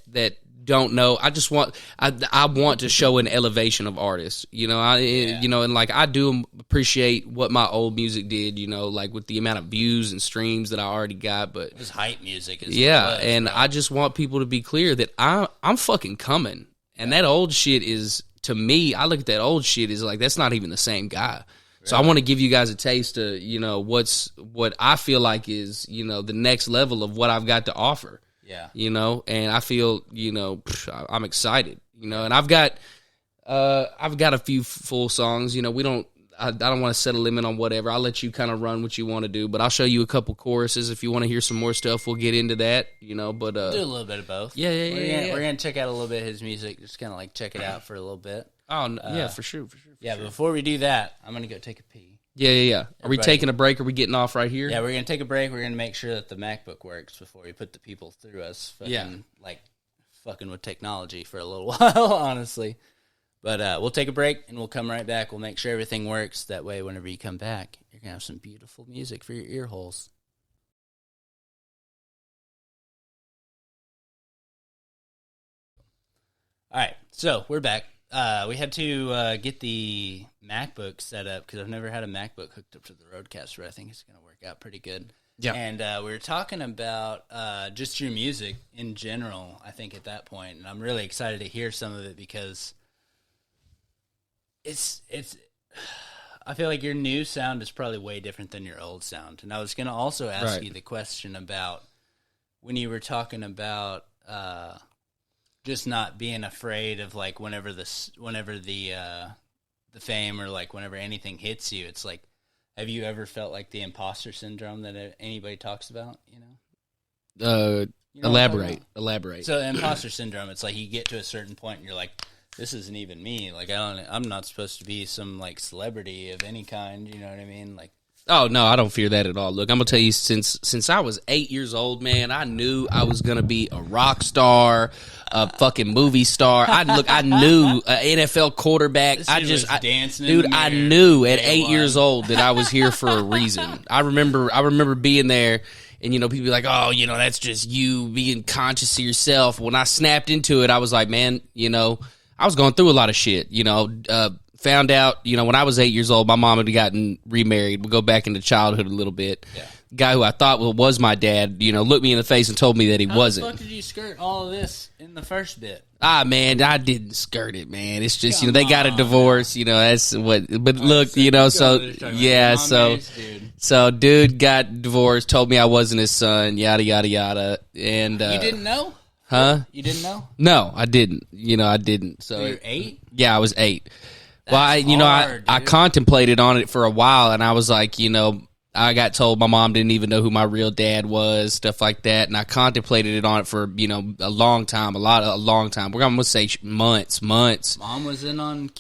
don't know. I want to show an elevation of artists, and like I do appreciate what my old music did, like with the amount of views and streams that I already got, but it was hype music. And I just want people to be clear that I'm fucking coming, and that old shit is, to me, I look at that old shit as like, that's not even the same guy. Really? So I want to give you guys a taste of, what I feel like is, the next level of what I've got to offer. Yeah. And I feel, I'm excited, and I've got a few full songs, I don't want to set a limit on whatever. I'll let you kind of run what you want to do, but I'll show you a couple choruses. If you want to hear some more stuff, we'll get into that, but do a little bit of both. Yeah. We're going to check out a little bit of his music, just kind of like check it out for a little bit. Oh, yeah, for sure. But before we do that, I'm going to go take a pee. Yeah. Are we taking a break? Are we getting off right here? Yeah, we're going to take a break. We're going to make sure that the MacBook works before we put the people through us. Fucking with technology for a little while, honestly. But we'll take a break, and we'll come right back. We'll make sure everything works. That way, whenever you come back, you're going to have some beautiful music for your ear holes. All right, so we're back. We had to get the MacBook set up because I've never had a MacBook hooked up to the Rodecaster, but I think it's going to work out pretty good. Yeah. And we were talking about just your music in general, I think, at that point. And I'm really excited to hear some of it because it's I feel like your new sound is probably way different than your old sound. And I was going to also ask you the question about when you were talking about just not being afraid of like whenever the fame or like whenever anything hits you, it's like, have you ever felt like the imposter syndrome that anybody talks about? Elaborate. So imposter syndrome, it's like you get to a certain point and you're like, this isn't even me. Like I'm not supposed to be some like celebrity of any kind. You know what I mean? Like, oh no, I don't fear that at all. Look, I'm gonna tell you, since I was 8 years old, man, I knew I was gonna be a rock star, a fucking movie star. I knew an NFL quarterback. I knew at 8 years old that I was here for a reason. I remember being there. And, people be like, oh, that's just you being conscious of yourself. When I snapped into it, I was like, man, I was going through a lot of shit, found out, when I was 8 years old, my mom had gotten remarried. We'll go back into childhood a little bit. Yeah. Guy who I thought was my dad, looked me in the face and told me that he wasn't. How the fuck did you skirt all of this in the first bit? Ah, man, I didn't skirt it, man. It's just, they got a divorce, that's what, but look, so dude got divorced, told me I wasn't his son, yada, yada, yada, and... you didn't know? Huh? You didn't know? No, I didn't. I didn't. So you're 8? Yeah, I was 8. I contemplated on it for a while, and I was like, I got told my mom didn't even know who my real dad was, stuff like that, and I contemplated on it for a long time, a long time. We're gonna say months. Mom was in on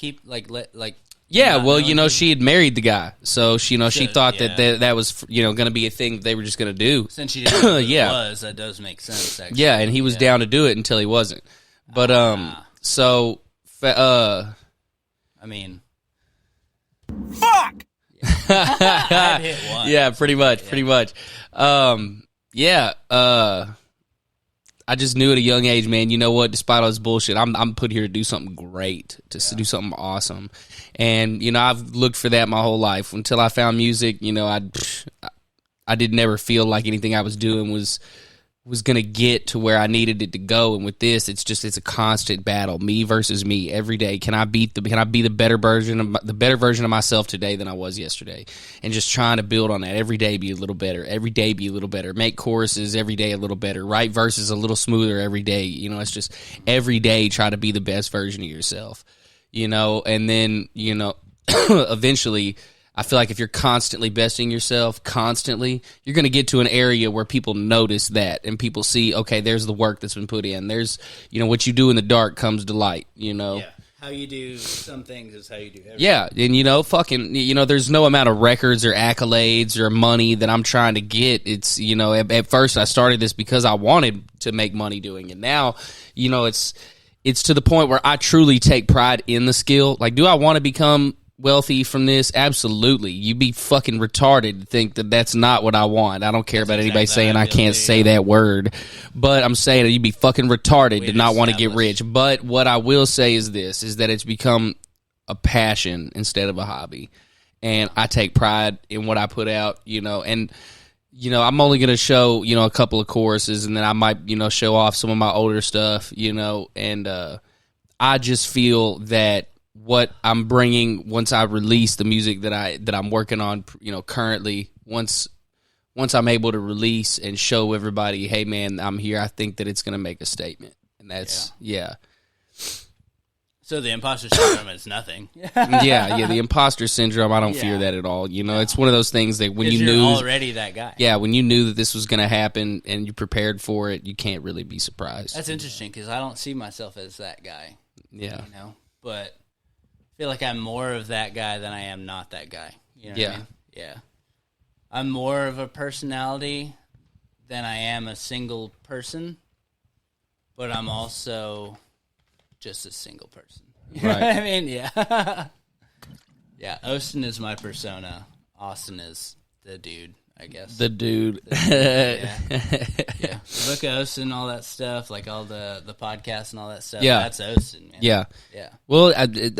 Yeah, well, she had married the guy, so she thought that was going to be a thing they were just going to do. Since she didn't know who it was, that does make sense. Actually. Yeah, and he was down to do it until he wasn't. But I mean, fuck. I'd hit one. Yeah, pretty much. I just knew at a young age, man, you know what, despite all this bullshit, I'm put here to do something great, to do something awesome. And, I've looked for that my whole life. Until I found music, I did never feel like anything I was doing was going to get to where I needed it to go. And with this, it's a constant battle, me versus me every day. Can I be the better version of myself today than I was yesterday? And just trying to build on that every day, be a little better, make choruses every day a little better, write verses a little smoother every day. It's just every day try to be the best version of yourself, and then, eventually I feel like if you're constantly besting yourself, you're going to get to an area where people notice that and people see, okay, there's the work that's been put in. There's, what you do in the dark comes to light, Yeah. How you do some things is how you do everything. Yeah, and, there's no amount of records or accolades or money that I'm trying to get. It's, at first I started this because I wanted to make money doing it. Now, it's to the point where I truly take pride in the skill. Like, do I want to become wealthy from this? Absolutely. You'd be fucking retarded to think that that's not what I want. I don't care about anybody saying I can't say that word, but I'm saying that you'd be fucking retarded to not want to get rich. But what I will say is this, is that it's become a passion instead of a hobby, and I take pride in what I put out, and I'm only going to show, a couple of choruses, and then I might, show off some of my older stuff, and I just feel that what I'm bringing once I release the music that I'm working on, currently, once I'm able to release and show everybody, hey man, I'm here, I think that it's going to make a statement. And that's, yeah. So the imposter syndrome is nothing. yeah, the imposter syndrome, I don't fear that at all. It's one of those things that when you knew already that guy. Yeah, when you knew that this was going to happen and you prepared for it, you can't really be surprised. That's interesting because I don't see myself as that guy. Yeah. But I feel like I'm more of that guy than I am not that guy. What I mean? Yeah. I'm more of a personality than I am a single person, but I'm also just a single person. You know what I mean? Yeah. Yeah, Austin is my persona. Austin is the dude, I guess. The dude. Yeah. Look at Austin, all that stuff, like all the podcasts and all that stuff. Yeah. That's Austin, man. Yeah. Yeah. Well,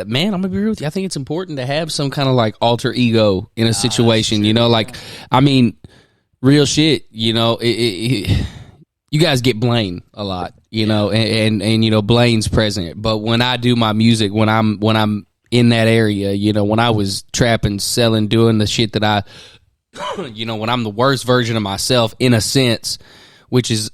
man, I'm going to be real with you. I think it's important to have some kind of like alter ego in a situation, real shit, you guys get Blaine a lot, and Blaine's present. But when I do my music, when I'm in that area, when I was trapping, selling, doing the shit that I, when I'm the worst version of myself in a sense, which is,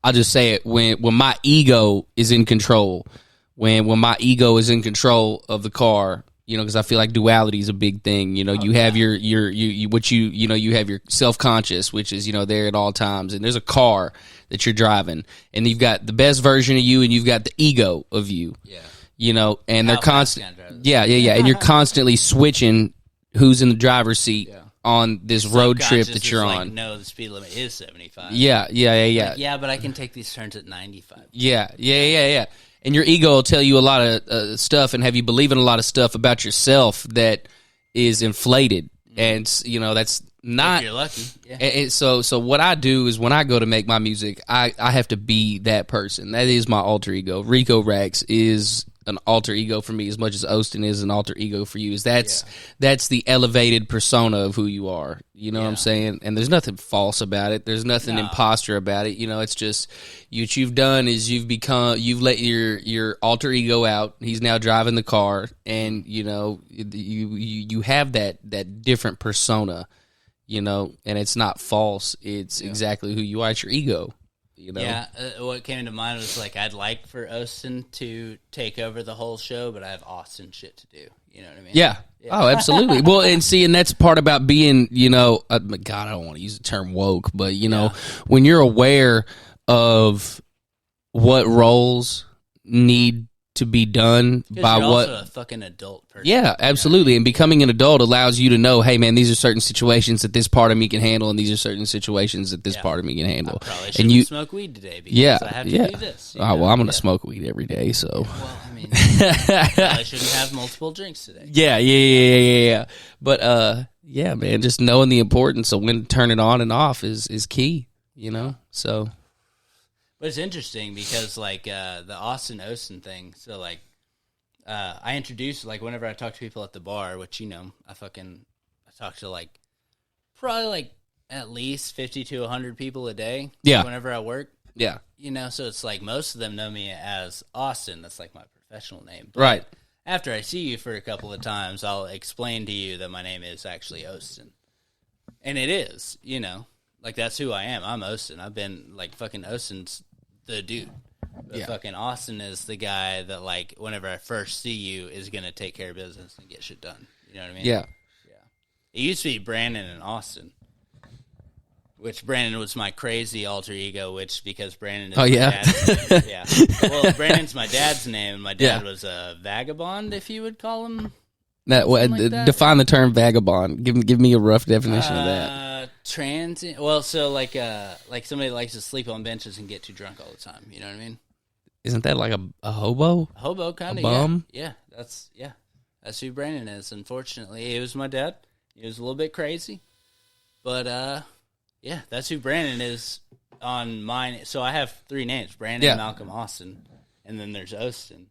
I'll just say it, when my ego is in control, when my ego is in control of the car, You know, because I feel like duality is a big thing. You know, you have you have your self-conscious, which is, you know, there at all times. And there's a car that you're driving. And you've got the best version of you and you've got the ego of you. Yeah. You know, and they're constant. Yeah. And you're constantly switching who's in the driver's seat on this road trip that you're on. Like, no, the speed limit is 75. Yeah. Like, yeah, but I can take these turns at 95. Yeah. And your ego will tell you a lot of stuff and have you believe in a lot of stuff about yourself that is inflated. And, you know, that's not... If you're lucky. Yeah. And so what I do is when I go to make my music, I have to be that person. That is my alter ego. Rico Rax is an alter ego for me as much as Austin is an alter ego for you. That's the elevated persona of who you are. You know what I'm saying? And there's nothing false about it. There's nothing imposter about it. You know, it's just what you've done is you've let your alter ego out. He's now driving the car, and you know you have that different persona. You know, and it's not false. It's exactly who you are. It's your ego. You know? Yeah, what came to mind was like I'd like for Austin to take over the whole show, but I have Austin shit to do. You know what I mean? Yeah. Oh, absolutely. Well, and that's part about being, you know, God, I don't want to use the term woke, but you know, when you're aware of what roles need to be done by you're what also a fucking adult person. Yeah, absolutely. And becoming an adult allows you to know, hey man, these are certain situations that this part of me can handle, and these are certain situations that this part of me can handle. I probably shouldn't smoke weed today because I have to do this. Oh, well, I'm going to smoke weed every day, so. Well, I mean, I shouldn't have multiple drinks today. Yeah. But yeah, man, just knowing the importance of when to turn it on and off is key, you know. So. But it's interesting because, like, the Austin thing, so, like, I introduce, like, whenever I talk to people at the bar, which, you know, I talk to, like, probably, like, at least 50 to 100 people a day. Yeah. Whenever I work. Yeah. You know, so it's, like, most of them know me as Austin. That's, like, my professional name. But right. After I see you for a couple of times, I'll explain to you that my name is actually Austin. And it is, you know. Like, that's who I am. I'm Austin. I've been, like, fucking Austin's the dude. But fucking Austin is the guy that, like, whenever I first see you, is going to take care of business and get shit done. You know what I mean? Yeah. It used to be Brandon and Austin, which Brandon was my crazy alter ego, which, because Brandon is my dad's name. Yeah. Well, Brandon's my dad's name, and my dad was a vagabond, if you would call him. Define the term vagabond. Give me a rough definition of that. Transient. Well, so like somebody that likes to sleep on benches and get too drunk all the time. You know what I mean? Isn't that like a hobo? A hobo, kind of. Bum? Yeah. That's who Brandon is. Unfortunately, he was my dad. He was a little bit crazy, but yeah, that's who Brandon is on mine. So I have 3 names: Brandon, Malcolm, Austin, and then there's Austin.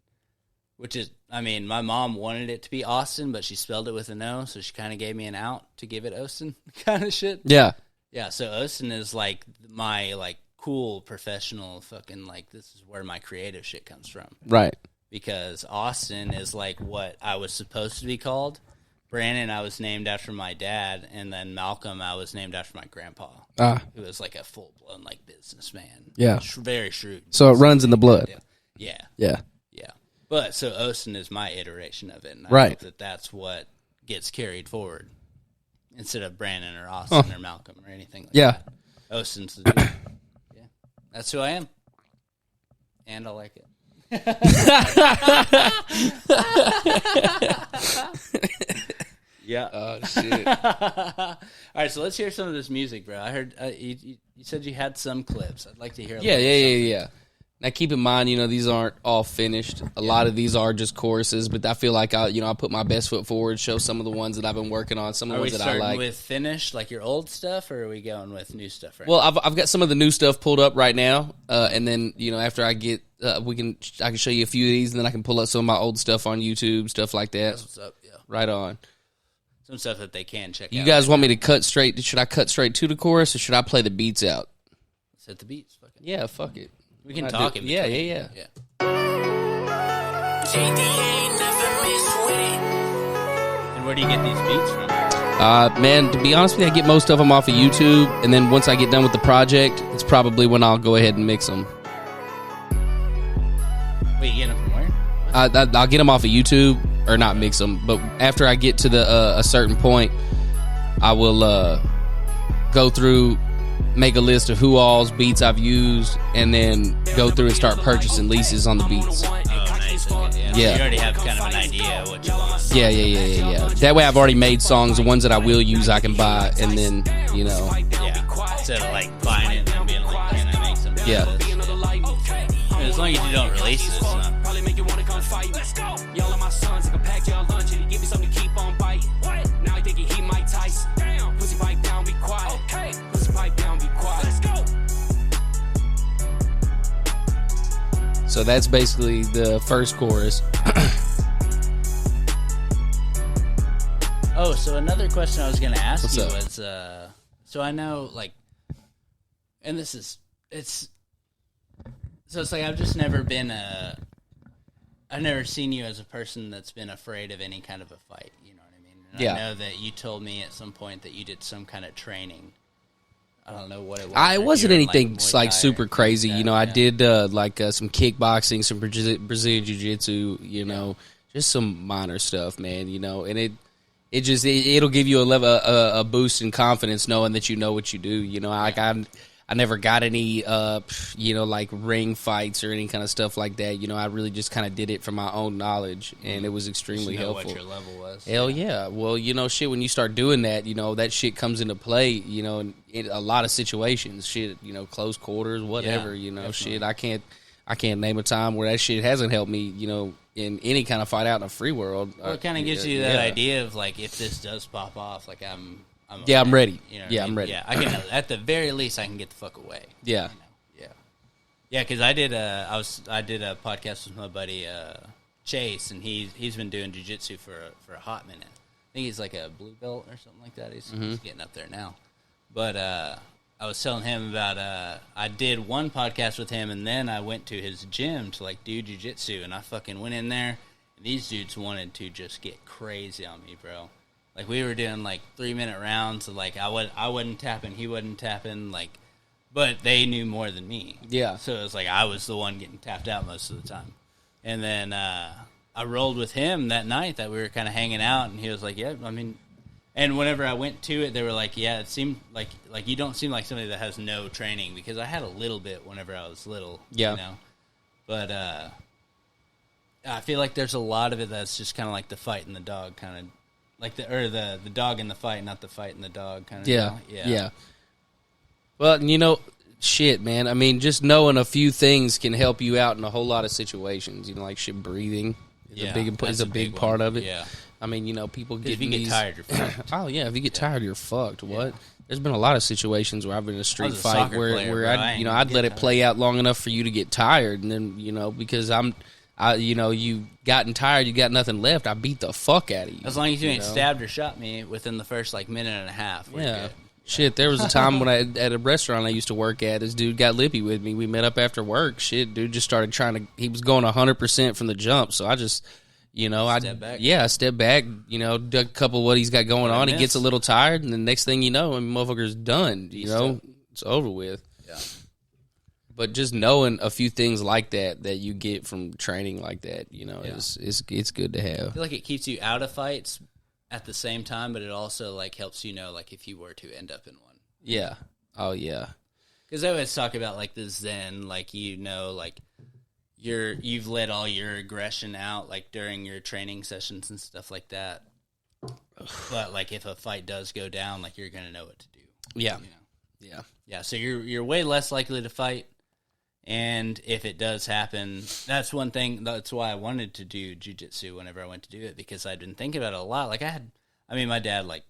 Which is, I mean, my mom wanted it to be Austin, but she spelled it with an O, so she kind of gave me an out to give it Austin kind of shit. Yeah. Yeah, so Austin is, like, my, like, cool, professional fucking, like, this is where my creative shit comes from. Right. Because Austin is, like, what I was supposed to be called. Brandon, I was named after my dad, and then Malcolm, I was named after my grandpa, who was, like, a full-blown, like, businessman. Yeah. Very shrewd. So it runs in the blood. Yeah. Yeah. But so Austin is my iteration of it, and I hope that that's what gets carried forward instead of Brandon or Austin or Malcolm or anything like that. Austin's the dude. Yeah, that's who I am, and I like it. Yeah. Oh shit. All right, so let's hear some of this music, bro. I heard you said you had some clips. I'd like to hear. Yeah. Now, keep in mind, you know, these aren't all finished. A lot of these are just choruses, but I feel like I'll put my best foot forward, show some of the ones that I've been working on, some of the ones that I like. Are we starting with finished, like your old stuff, or are we going with new stuff right now? Well, I've got some of the new stuff pulled up right now, and then, you know, after I get, I can show you a few of these, and then I can pull up some of my old stuff on YouTube, stuff like that. That's what's up, yeah. Right on. Some stuff that they can check out. You guys want me to cut straight? Should I cut straight to the chorus, or should I play the beats out? Let's hit the beats. Fuck it. Yeah, fuck it. We can talk in between. Yeah. And where do you get these beats from? Man, to be honest with you, I get most of them off of YouTube, and then once I get done with the project, it's probably when I'll go ahead and mix them. Wait, you get them from where? I'll get them off of YouTube, or not mix them, but after I get to the a certain point, I will go through, make a list of who all's beats I've used, and then go through and start purchasing leases on the beats. Oh, nice. Okay, yeah. So you already have kind of an idea of what you want. Yeah. That way I've already made songs. The ones that I will use I can buy, and then, you know. Yeah. Instead of like buying it and then being like, can I make some? Yeah. As long as you don't release it, it's not. So that's basically the first chorus. Oh, so another question I was going to ask What's you up? was, so I know, like, and it's like I've just never been I've never seen you as a person that's been afraid of any kind of a fight, you know what I mean? And Yeah. I know that you told me at some point that you did some kind of training. I don't know what it was. It wasn't anything like, Muay like Thai super or crazy. like You that, know, I yeah. did some kickboxing, some Brazilian Jiu-Jitsu, you know, just some minor stuff, man, you know, and it'll give you a boost in confidence knowing that you know what you do. You know, I never got any, you know, like ring fights or any kind of stuff like that. You know, I really just kind of did it from my own knowledge, and it was extremely Just know helpful. what your level was. Hell yeah. Well, you know, shit, when you start doing that, you know, that shit comes into play, you know, in a lot of situations. Shit, you know, close quarters, whatever, you know, definitely. shit. I can't name a time where that shit hasn't helped me, you know, in any kind of fight out in a free world. Well, it kind of gives you that idea of, like, if this does pop off, like, I'm Yeah, I'm ready. You know what Yeah, I mean? I'm ready. Yeah, I can, at the very least, I can get the fuck away. Yeah. You know? Yeah, because I did a podcast with my buddy Chase, and he's been doing jiu-jitsu for a hot minute. I think he's like a blue belt or something like that. He's getting up there now. But I was telling him about I did one podcast with him, and then I went to his gym to like do jiu-jitsu, and I fucking went in there, and these dudes wanted to just get crazy on me, bro. Like, we were doing like 3-minute rounds, so like I wasn't tapping, he wasn't tapping, like, but they knew more than me. Yeah. So it was like I was the one getting tapped out most of the time. And then I rolled with him that night that we were kind of hanging out, and he was like, yeah, I mean, and whenever I went to it, they were like, yeah, it seemed like you don't seem like somebody that has no training, because I had a little bit whenever I was little, Yeah. you know. But I feel like there's a lot of it that's just kind of like the fight and the dog kind of, like the dog in the fight, not the fight and the dog kind of Yeah. deal. Yeah. Well, you know, shit, man. I mean, just knowing a few things can help you out in a whole lot of situations. You know, like shit, breathing is a big part of it. Yeah. I mean, you know, people If get you get tired, you're fucked. Oh yeah, if you get tired, you're fucked. What? There's been a lot of situations where I've been in a street was a fight soccer where player, bro. I I'd ain't you know even I'd get let it tired. play out long enough for you to get tired, and then you know because you know you gotten tired, you got nothing left. I beat the fuck out of you. As long as you ain't know? stabbed or shot me within the first like minute and a half, we're Yeah. good. Shit, there was a time when at a restaurant I used to work at, this dude got lippy with me. We met up after work. Shit, dude just started he was going 100% from the jump. So I just, you know, I stepped back, you know, did a couple of what he's got going on. He gets a little tired, and the next thing you know, and motherfucker's done. You know, it's over with. Yeah. But just knowing a few things like that you get from training like that, you know, it's good to I have. feel like it keeps you out of fights at the same time, but it also like helps you know like if you were to end up in one. Yeah. Oh yeah. Because I always talk about like the Zen, like you know, like you've let all your aggression out like during your training sessions and stuff like that. But like if a fight does go down, like you're gonna know what to do. Yeah. You know? Yeah. Yeah. So you're way less likely to fight. And if it does happen, that's one thing. That's why I wanted to do jiu-jitsu whenever I went to do it, because I'd been thinking about it a lot. Like my dad like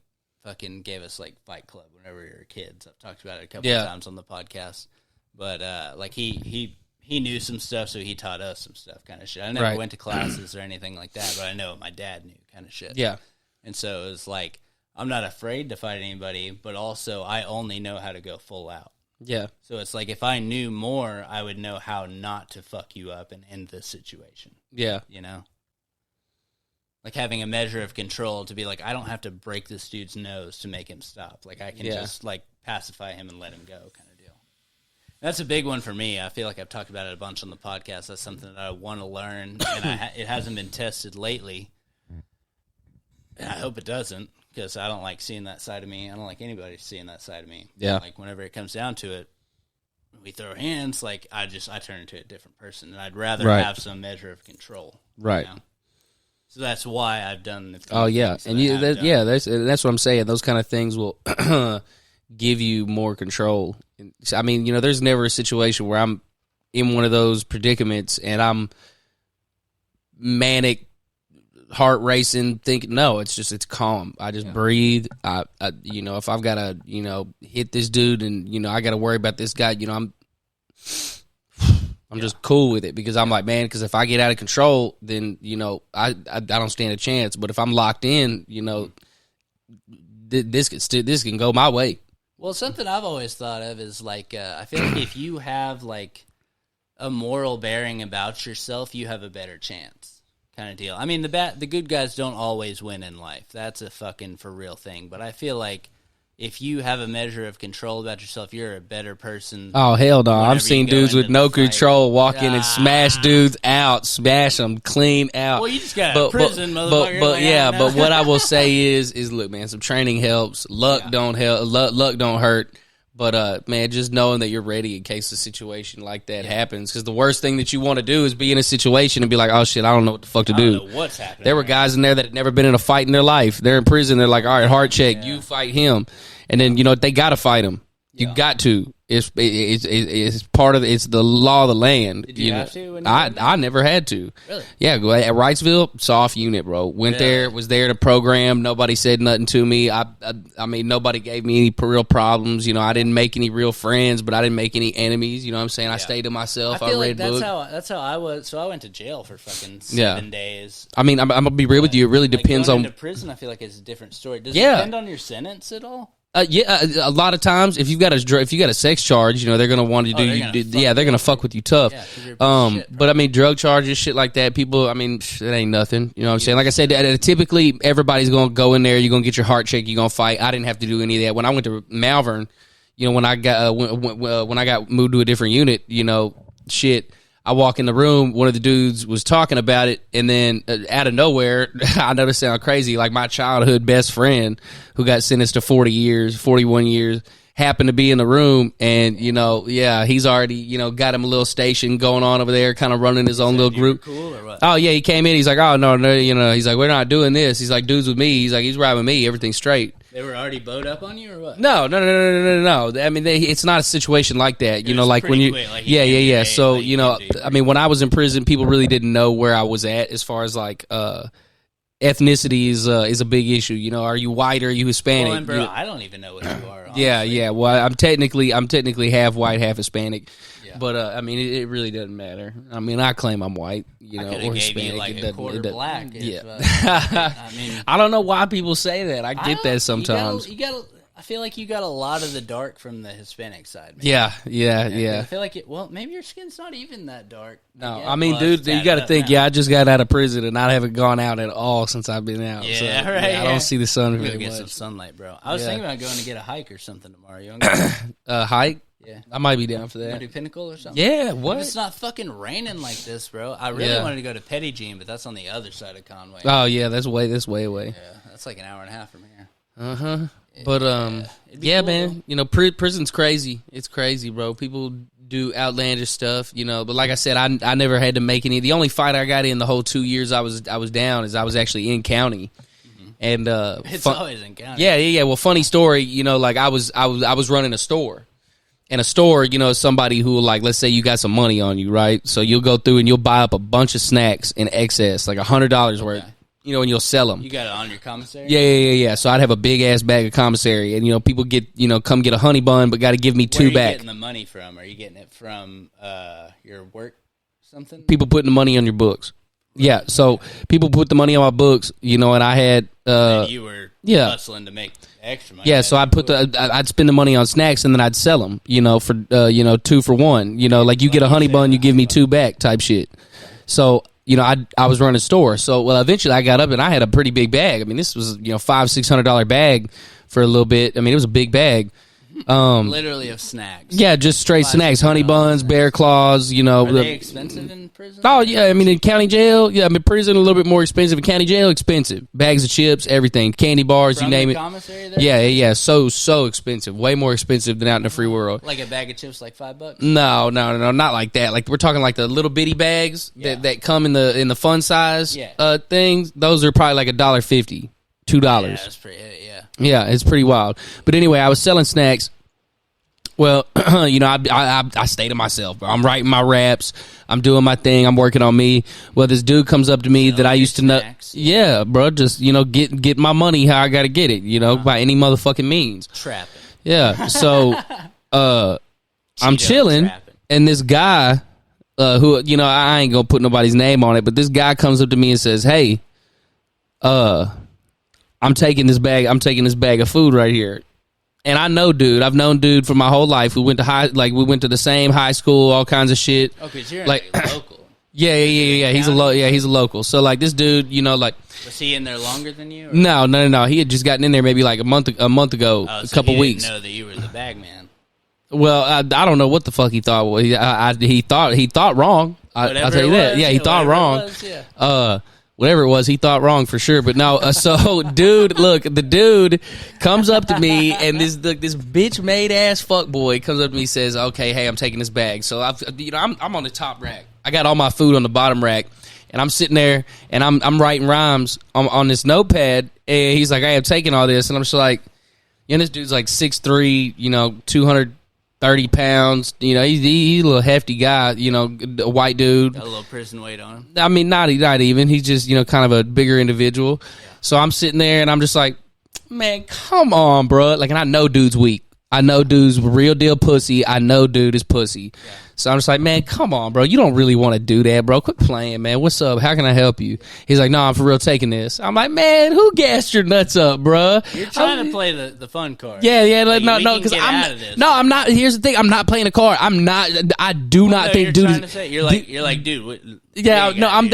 fucking gave us like Fight Club whenever we were kids. I've talked about it a couple of times on the podcast. But like he knew some stuff, so he taught us some stuff, kind of shit. I never went to classes or anything like that, but I know what my dad knew, kind of shit. Yeah. And so it was like I'm not afraid to fight anybody, but also I only know how to go full out. Yeah. So it's like if I knew more, I would know how not to fuck you up and end the situation. Yeah. You know? Like having a measure of control to be like, I don't have to break this dude's nose to make him stop. Like I can just like pacify him and let him go kind of deal. That's a big one for me. I feel like I've talked about it a bunch on the podcast. That's something that I want to learn, and it hasn't been tested lately. And I hope it doesn't, because I don't like seeing that side of me. I don't like anybody seeing that side of me. Yeah. Like, whenever it comes down to it, we throw hands, like, I turn into a different person, and I'd rather have some measure of control. Right. You know? So that's why I've done the that's what I'm saying. Those kind of things will give you more control. I mean, there's never a situation where I'm in one of those predicaments and I'm manic, heart racing, thinking, no, it's calm. I just breathe. I if I've got to, hit this dude and, I got to worry about this guy, I'm just cool with it, because I'm like, man, because if I get out of control, then, I don't stand a chance. But if I'm locked in, this can go my way. Well, something I've always thought of is, like, I feel like if you have, like, a moral bearing about yourself, you have a better chance, kind of deal. I mean, the good guys don't always win in life. That's a fucking for real thing. But I feel like if you have a measure of control about yourself, you're a better person. Oh, hell no. I've seen dudes with no control walk in and smash dudes out, smash them clean out. Well, you just got out of prison, motherfucker. But what I will say is look, man, some training helps. Luck don't help. Luck don't hurt. But, man, just knowing that you're ready in case a situation like that happens. Because the worst thing that you want to do is be in a situation and be like, oh, shit, I don't know what the fuck to do. I don't know what's happening. There were guys in there that had never been in a fight in their life. They're in prison. They're like, all right, heart check. You fight him. And then, they got to fight him. You got to. It's part of it's the law of the land. Did you have to? I never had to. Really? Yeah, go at Wrightsville, soft unit, bro. Went there, was there to program. Nobody said nothing to me. I mean, nobody gave me any real problems. I didn't make any real friends, but I didn't make any enemies. You know what I'm saying? I stayed to myself. I feel read like books. That's how I was. So I went to jail for fucking 7 days. I mean, I'm gonna be real with you. It really depends going on into prison. I feel like it's a different story. Does it depend on your sentence at all? A lot of times if you got a sex charge, they're gonna want to they're gonna fuck with you tough. Yeah, but I mean, drug charges, shit like that, people, I mean, it ain't nothing. You know what I'm saying? Like I said, typically everybody's gonna go in there. You're gonna get your heart checked. You're gonna fight. I didn't have to do any of that. When I went to Malvern, when I got when I got moved to a different unit, shit. I walk in the room, one of the dudes was talking about it, and then out of nowhere, I know this sounds crazy, like my childhood best friend who got sentenced to 41 years, happened to be in the room, and, he's already, got him a little station going on over there, kind of running his own little group. Cool or what? Oh, yeah, he came in, he's like, oh, no, he's like, we're not doing this. He's like, dude's with me. He's like, he's riding with me, everything's straight. They were already bowed up on you or what? No. I mean, it's not a situation like that. Like when you, quick, like yeah. So, I mean, when I was in prison, people really didn't know where I was at as far as like ethnicity is a big issue. Are you white or are you Hispanic? Well, and bro, I don't even know what you are. Honestly. Yeah. Well, I'm technically half white, half Hispanic. Yeah. But I mean, it really doesn't matter. I mean, I claim I'm white. I could have gave you like a quarter black. I mean, I don't know why people say that. I get that sometimes. I feel like you got a lot of the dark from the Hispanic side. Maybe. Yeah. I feel like maybe your skin's not even that dark. No, I mean, dude, you got to think. I just got out of prison and I haven't gone out at all since I've been out. Yeah, so, right. I don't see the sun very get much. some sunlight, bro. I was thinking about going to get a hike or something tomorrow. You want to go? Hike? Yeah, I might be down for that. You want to do Pinnacle or something? Yeah, what? If it's not fucking raining like this, bro. I really wanted to go to Petty Jean, but that's on the other side of Conway. Oh yeah, that's way away. Yeah, that's like an hour and a half from here. But cool, man. Prison's crazy. It's crazy, bro. People do outlandish stuff, But like I said, I never had to make any. The only fight I got in the whole 2 years I was down is I was actually in county. And it's always in county. Yeah. Well, funny story. Like I was running a store. And a store, is somebody who, like, let's say you got some money on you, right? So you'll go through and you'll buy up a bunch of snacks in excess, like $100 worth, and you'll sell them. You got it on your commissary? Yeah. So I'd have a big-ass bag of commissary, and, people get, come get a honey bun, but got to give me two back. Where are you getting the money from? Are you getting it from your work something? People putting the money on your books. Yeah, so people put the money on my books, and I had... and you were hustling to make extra money. Yeah, so I'd spend the money on snacks, and then I'd sell them, for 2 for 1. Like you get a honey bun, you give me 2 back type shit. So, I was running a store. So, eventually I got up, and I had a pretty big bag. I mean, this was, $500-600 bag for a little bit. I mean, it was a big bag. Literally of snacks. Yeah, just straight snacks, honey buns, bear claws. Are they expensive in prison? Oh yeah, I mean in county jail, prison a little bit more expensive. In county jail, expensive. Bags of chips, everything, candy bars, you name it. Commissary there? Yeah. So expensive. Way more expensive than out in the free world. Like a bag of chips, like $5? No, not like that. Like we're talking like the little bitty bags that come in the fun size things. Those are probably like $1.50, $2. Yeah, that's pretty. Yeah, it's pretty wild. But anyway, I was selling snacks. Well, I stay to myself. I'm writing my raps. I'm doing my thing. I'm working on me. Well, this dude comes up to me that I used to know. Yeah, bro, just, get my money how I got to get it, by any motherfucking means. Trapping. Yeah, so I'm chilling, and this guy, who, I ain't going to put nobody's name on it, but this guy comes up to me and says, hey, I'm taking this bag of food right here. And I know dude. I've known dude for my whole life. We went to the same high school, all kinds of shit. Oh, because you're like local. Yeah. He's a local. So like this dude, was he in there longer than you? Or? No. He had just gotten in there maybe like a month ago, a couple weeks. Didn't know that you were the bag man. Well, I don't know what the fuck he thought. Well, he thought wrong. I'll tell you that. Yeah, he thought wrong. Whatever it was, he thought wrong for sure. But no, so dude, look, the dude comes up to me, and this bitch made ass fuck boy comes up to me and says, "Okay, hey, I'm taking this bag." So I'm on the top rack. I got all my food on the bottom rack, and I'm sitting there and I'm writing rhymes on this notepad. And he's like, "Hey, I'm taking all this," and I'm just like, this dude's like 6'3", 230 pounds. He's a little hefty guy. A white dude. Got a little prison weight on him. I mean, not even. He's just kind of a bigger individual. Yeah. So I'm sitting there and I'm just like, man, come on, bro. Like, and I know dude's weak. I know dude's real deal pussy. I know dude is pussy. Yeah. So I'm just like, man, come on, bro. You don't really want to do that, bro. Quit playing, man. What's up? How can I help you? He's like, no, I'm for real taking this. I'm like, man, who gassed your nuts up, bro? You're trying to play the fun card. Yeah. No, because I'm not. Here's the thing. I'm not playing a card. I'm not. I do not think dude. You're like, dude. What, yeah, no, I'm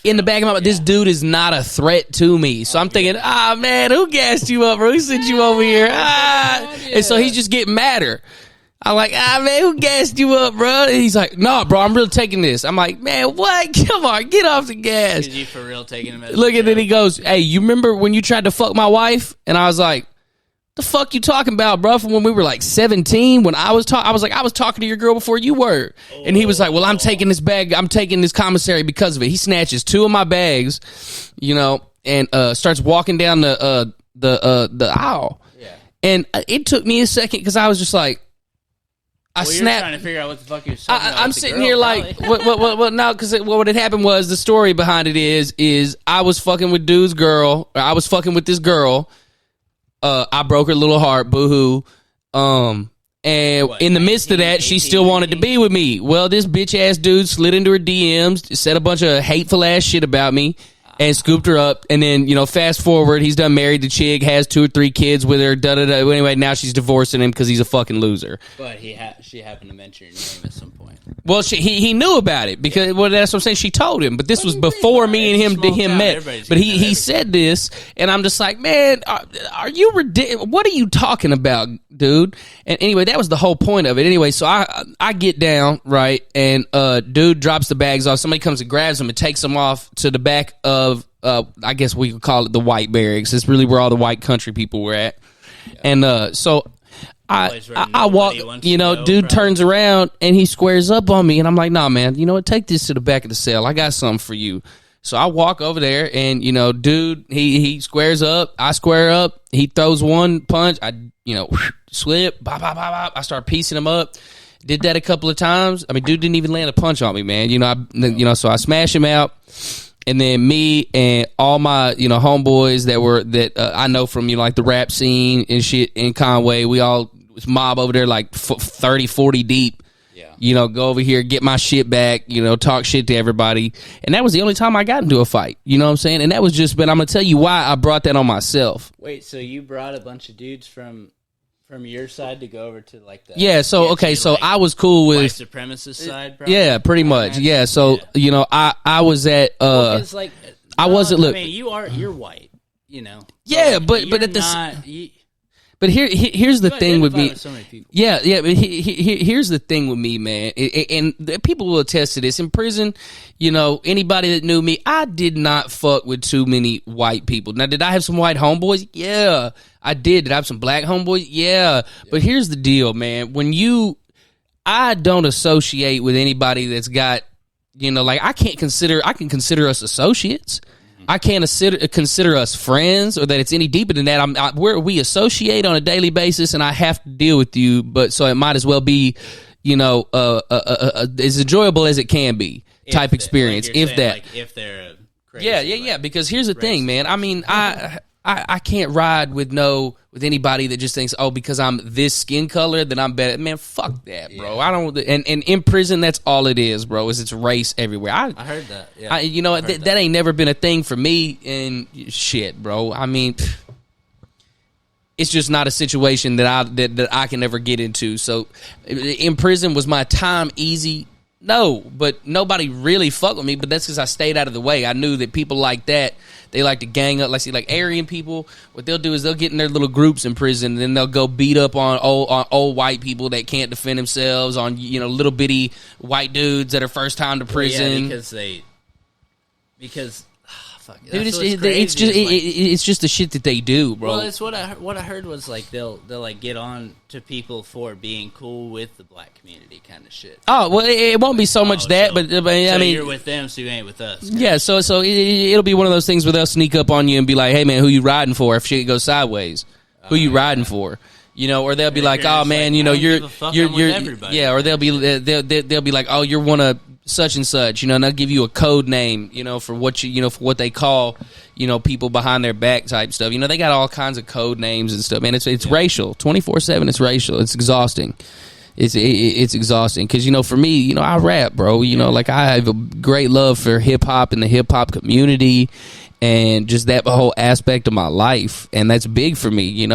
in the back of my mind. This dude is not a threat to me. So I'm thinking, man, who gassed you up, bro? Who sent you over here? And so he's just getting madder. I'm like, man, who gassed you up, bro? And he's like, no, bro, I'm really taking this. I'm like, man, what? Come on, get off the gas. Is you for real taking him? Look at it. He goes, hey, you remember when you tried to fuck my wife? And I was like, the fuck you talking about, bro? From when we were like 17, when I was talking to your girl before you were. And he was like, well, I'm taking this bag. I'm taking this commissary because of it. He snatches 2 of my bags, and starts walking down the aisle. Yeah. And it took me a second because I was just like, you're trying to figure out what the fuck you're saying. I'm sitting here like, what? No, because what had happened was, the story behind it is I was fucking with dude's girl. Or I was fucking with this girl. I broke her little heart, boo-hoo. And in the midst of that, she still wanted to be with me. Well, this bitch-ass dude slid into her DMs, said a bunch of hateful-ass shit about me, and scooped her up. And then, fast forward, he's done married the chick, has 2 or 3 kids with her, da-da-da. Anyway, now she's divorcing him because he's a fucking loser. But she happened to mention your name at some point. Well, he knew about it because that's what I'm saying. She told him, but this was before me and him met. But he said this, and I'm just like, man, are you ridiculous? What are you talking about, dude? And anyway, that was the whole point of it. Anyway, so I get down, right, and dude drops the bags off. Somebody comes and grabs them and takes them off to the back of, I guess we could call it the white barracks. It's really where all the white country people were at. Yeah. And so I walk, dude turns around and he squares up on me, and I'm like, nah, man, you know what? Take this to the back of the cell. I got something for you. So I walk over there, and dude, he squares up. I square up. He throws one punch. I slip. Bop, bop, bop, bop. I start piecing him up. Did that a couple of times. I mean, dude didn't even land a punch on me, man. So I smash him out. And then me and all my, homeboys that I know from, like the rap scene and shit in Conway, we all was mob over there like 30, 40 deep. Yeah. Go over here, get my shit back, talk shit to everybody. And that was the only time I got into a fight. You know what I'm saying? And that was just, but I'm going to tell you why I brought that on myself. Wait, so you brought a bunch of dudes from your side to go over to like the I was cool with white supremacist side, probably? Yeah, pretty much. Yeah, so I was at I wasn't look. I mean, you're white, Yeah, but at the But here's the thing with me. With so many people. Yeah. But here's the thing with me, man. And people will attest to this. In prison, anybody that knew me, I did not fuck with too many white people. Now, did I have some white homeboys? Yeah, I did. Did I have some black homeboys? Yeah. But here's the deal, man. I don't associate with anybody that's got, I can consider us associates. I can't consider us friends, or that it's any deeper than that. We associate on a daily basis, and I have to deal with you. But so it might as well be, as enjoyable as it can be type experience. If they're crazy, yeah. Because here's the thing, man. I mean, I can't ride with anybody that just thinks, oh, because I'm this skin color, then I'm better. Man, fuck that, bro. I don't. And in prison, that's all it is, bro. Is it's race everywhere. I heard that. Yeah, that ain't never been a thing for me. And shit, bro. I mean, it's just not a situation that I can ever get into. So, in prison, was my time easy? No, but nobody really fucked with me. But that's because I stayed out of the way. I knew that people like that, they like to gang up. Like Aryan people, what they'll do is they'll get in their little groups in prison, and then they'll go beat up on old white people that can't defend themselves, on little bitty white dudes that are first time to prison. Because fuck, dude, it's just the shit that they do, bro. Well, it's what I heard was like they'll like get on to people for being cool with the black community, kind of shit. Oh well, it won't be so much that, but I mean, you're with them, so you ain't with us. Yeah, so it'll be one of those things where they'll sneak up on you and be like, "Hey man, who you riding for?" If shit goes sideways, who you riding for? Or they'll be like, "Oh man, you're yeah," or they'll be like, "Oh, you're one of such and such," and they'll give you a code name, for what for what they call, people behind their back type stuff. They got all kinds of code names and stuff, man. It's racial, 24/7. It's racial. It's exhausting. It's exhausting because for me, I rap, bro. Like I have a great love for hip hop and the hip hop community, and just that whole aspect of my life, and that's big for me.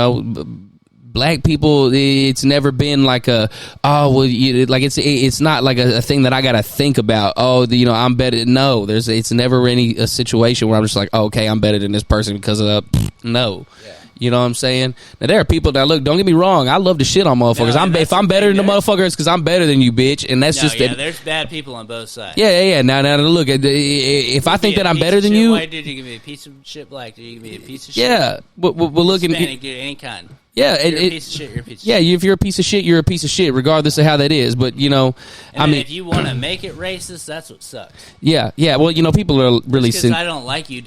Black people, it's never been like it's not like a thing that I gotta think about. Oh, I'm better. No, it's never a situation where I'm just like, oh, okay, I'm better than this person because of no. Yeah. You know what I'm saying? Now there are people that look. Don't get me wrong. I love to shit on motherfuckers. If I'm better than the motherfuckers, because I'm better than you, bitch. And that's there's bad people on both sides. Yeah. Now look. If I think that I'm better than you, white dude, you give me a piece of shit. Black dude, you give me a piece of shit. Yeah, but look at any kind. Yeah, you're a piece of shit. You're a piece of shit. Yeah, if you're a piece of shit, you're a piece of shit, regardless of how that is. But if you want to make it racist, that's what sucks. Yeah. Well, people are really because I don't like you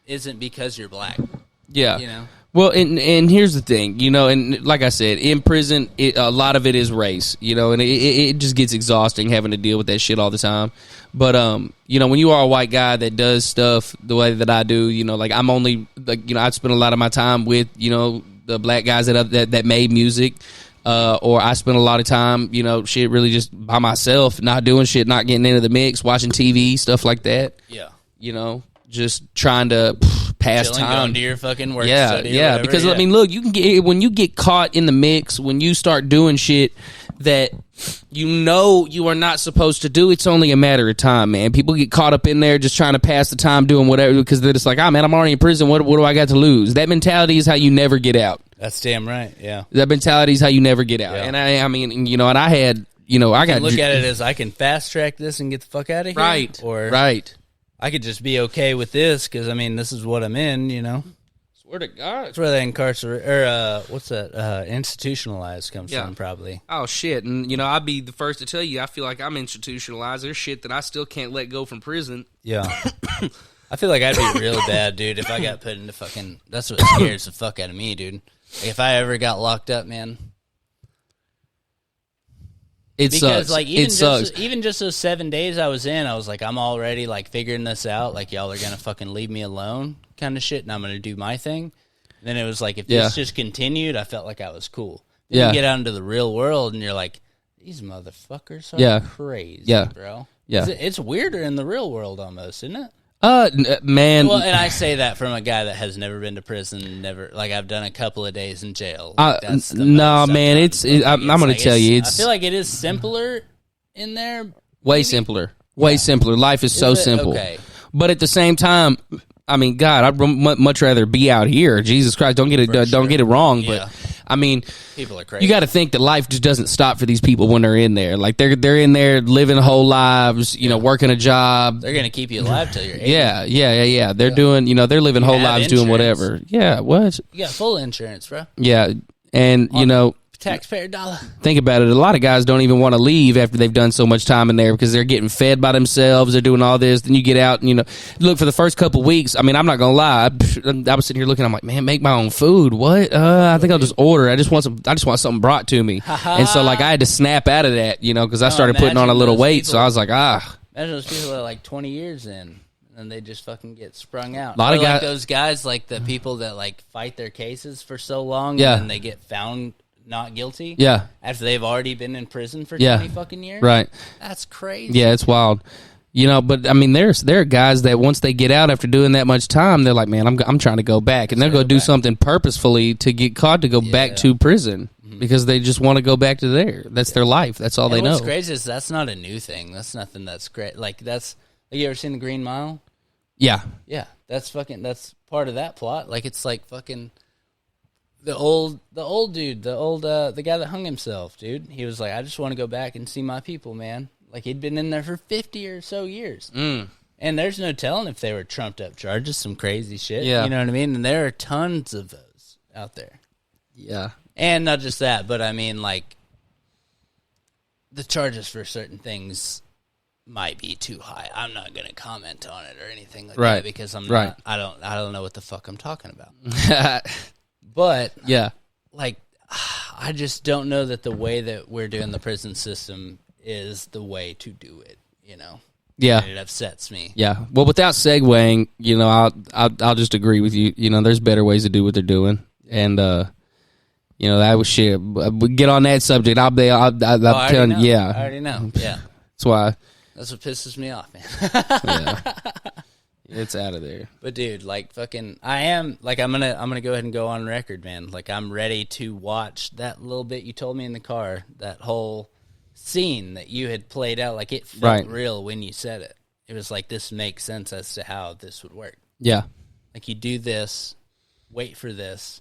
isn't because you're black. Yeah. Well, and here's the thing, and like I said, in prison, a lot of it is race, and it just gets exhausting having to deal with that shit all the time. But when you are a white guy that does stuff the way that I do, like I'm only I spend a lot of my time with the black guys that made music, or I spend a lot of time shit really just by myself, not doing shit, not getting into the mix, watching TV, stuff like that. Yeah, just trying to pass time, going to your fucking work. Yeah, study or whatever, because I mean, look, you can get when you get caught in the mix, when you start doing shit that you are not supposed to do. It's only a matter of time, man. People get caught up in there just trying to pass the time doing whatever because they're just like, oh man, I'm already in prison. What do I got to lose? That mentality is how you never get out. That's damn right. Yeah, that mentality is how you never get out. Yeah. And I mean, and I had, I got look at it as I can fast track this and get the fuck out of here, right? Or right. I could just be okay with this because I mean, this is what I'm in. Swear to God, that's where the institutionalized comes from, probably. Oh shit, and I'd be the first to tell you, I feel like I'm institutionalized. There's shit that I still can't let go from prison. Yeah, I feel like I'd be really bad, dude, if I got put into fucking. That's what scares the fuck out of me, dude. Like, if I ever got locked up, man. Sucks. Like even just those 7 days I was in, I was like, I'm already like figuring this out. Like y'all are gonna fucking leave me alone, kind of shit, and I'm gonna do my thing. And then it was like, if this just continued, I felt like I was cool. Then you get out into the real world, and you're like, these motherfuckers are crazy, bro. Yeah, it's weirder in the real world almost, isn't it? Man. Well, and I say that from a guy that has never been to prison, never like I've done a couple of days in jail. No, man, I'm going to tell you, I feel like it is simpler in there. Way simpler. Life is so simple. Okay. But at the same time, I mean, God, I'd much rather be out here. Jesus Christ, don't get it wrong. Yeah. But I mean, people are crazy. You got to think that life just doesn't stop for these people when they're in there. Like they're in there living whole lives, working a job. They're gonna keep you alive till you're 80. Yeah. They're doing, they're living whole lives doing whatever. Yeah, what? You got full insurance, bro. Yeah, and taxpayer dollar. Think about it. A lot of guys don't even want to leave after they've done so much time in there because they're getting fed by themselves. They're doing all this. Then you get out and, look, for the first couple weeks, I mean, I'm not going to lie. I was sitting here looking, I'm like, man, make my own food. What? I think I'll just order. I just want something brought to me. And so, like, I had to snap out of that, because I started putting on a little weight. So I was like, Imagine those people that are like 20 years in. And they just fucking get sprung out. A lot of guys, like those guys, like the people that like fight their cases for so long, and then they get found not guilty. Yeah, after they've already been in prison for 20 fucking years. Right. That's crazy. Yeah, it's wild. But I mean, there are guys that once they get out after doing that much time, they're like, man, I'm trying to go back, and they'll go do something purposefully to get caught to go back to prison because they just want to go back to there. That's their life. That's all they know. What's crazy is that's not a new thing. That's nothing that's great. Like you ever seen The Green Mile? Yeah. Yeah, that's part of that plot. Like it's like fucking the old dude, the guy that hung himself, dude. He was like, I just want to go back and see my people, man. Like he'd been in there for 50 or so years. And there's no telling if they were trumped up charges, some crazy shit. Yeah. You know what I mean? And there are tons of those out there. Yeah. And not just that, but I mean like the charges for certain things might be too high. I'm not going to comment on it or anything like that because I'm not. I don't know what the fuck I'm talking about. But like I just don't know that the way that we're doing the prison system is the way to do it. Yeah, and it upsets me. Yeah. Well, without segueing, I'll just agree with you. There's better ways to do what they're doing, and that was shit. We get on that subject. I'll telling you. Yeah, I already know. Yeah, that's why. That's what pisses me off, man. Yeah. It's out of there. But dude, like fucking I am like I'm gonna go ahead and go on record, man. Like I'm ready to watch that little bit you told me in the car, that whole scene that you had played out. Like it felt real when you said it. It was like this makes sense as to how this would work. Yeah. Like you do this, wait for this,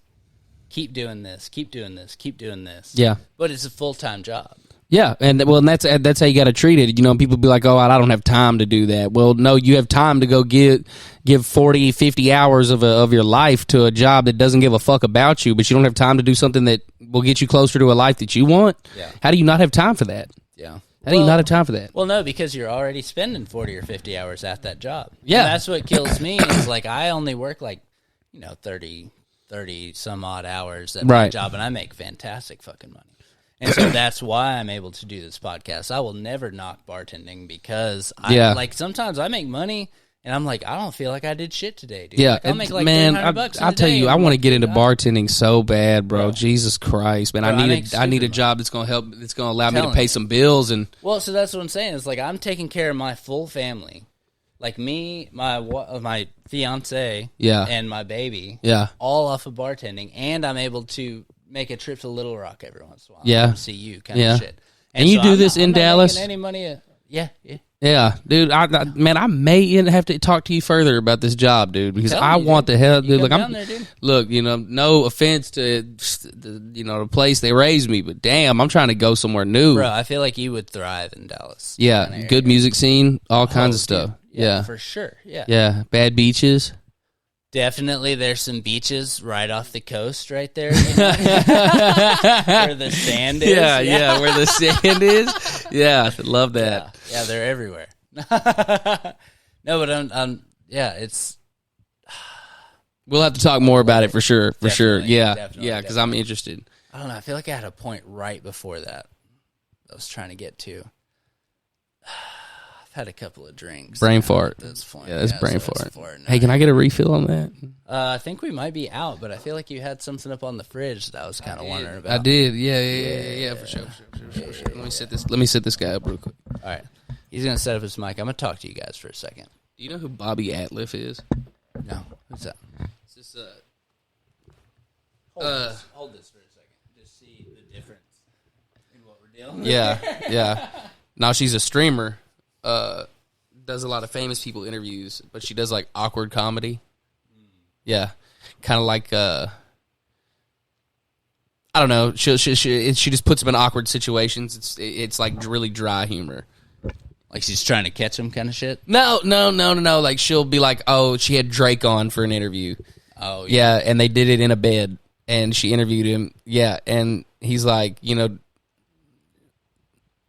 keep doing this, keep doing this, keep doing this. Yeah. But it's a full-time job. Yeah, and that's how you got to treat it. People be like, oh, I don't have time to do that. Well, no, you have time to go give 40, 50 hours of your life to a job that doesn't give a fuck about you, but you don't have time to do something that will get you closer to a life that you want? Yeah. How do you not have time for that? Yeah. How do you not have time for that? Well, no, because you're already spending 40 or 50 hours at that job. Yeah. And that's what kills me is like I only work like, 30 some odd hours at my job, and I make fantastic fucking money. And so that's why I'm able to do this podcast. I will never knock bartending because sometimes I make money and I'm like, I don't feel like I did shit today, dude. Yeah, like, I'll make like man, $300 I'll tell you, I want to get into bartending so bad, bro. Jesus Christ, man. Bro, I need a job that's going to help, that's going to allow me to pay some bills. And well, so that's what I'm saying. It's like I'm taking care of my full family. Like me, my fiance, and my baby, all off of bartending, and I'm able to make a trip to Little Rock every once in a while. Yeah. See you kind of shit. And you do this in Dallas? Any money? Yeah. Yeah, dude. I may have to talk to you further about this job, dude, because I want the hell, dude. Look, no offense to the place they raised me, but damn, I'm trying to go somewhere new, bro. I feel like you would thrive in Dallas. Yeah, good music scene, all kinds of stuff. Yeah, for sure. Yeah, bad beaches. Definitely, there's some beaches right off the coast, right there, where the sand is. Yeah, where the sand is. Yeah, love that. Yeah, they're everywhere. No, but it's. We'll have to talk more about it for sure. Yeah, definitely, because I'm interested. I don't know. I feel like I had a point right before that I was trying to get to. Had a couple of drinks. Brain fart. At this point. Yeah, that's brain fart. Hey, can I get a refill on that? I think we might be out, but I feel like you had something up on the fridge that I was kind of wondering about. I did. Yeah, for sure. Let me set this guy up real quick. All right. He's going to set up his mic. I'm going to talk to you guys for a second. Do you know who Bobby Atliff is? No. Who's that? It's this, hold this for a second. Just see the difference in what we're dealing with. Yeah. Now she's a streamer. Does a lot of famous people interviews, but she does like awkward comedy. Yeah, kind of like I don't know. She just puts him in awkward situations. It's like really dry humor. Like she's trying to catch him kind of shit? No. Like she'll be like, oh, she had Drake on for an interview. Oh, yeah. Yeah, and they did it in a bed, and she interviewed him. Yeah, and he's like,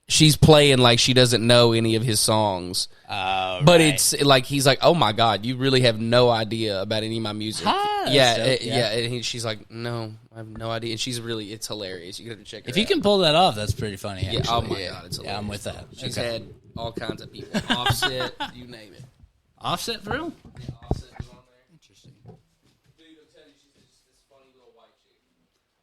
she's playing like she doesn't know any of his songs. But right. it's like, he's like, oh my God, you really have no idea about any of my music. Yeah. And she's like, no, I have no idea. And it's hilarious. You got to check it out. If you can pull that off, that's pretty funny, actually. Yeah, oh my God, it's hilarious. Yeah, I'm with that. She's had all kinds of people. Offset, you name it. Offset for real? Yeah, Offset was on there. Interesting. Dude, I'm telling you, she's just this funny little white chick.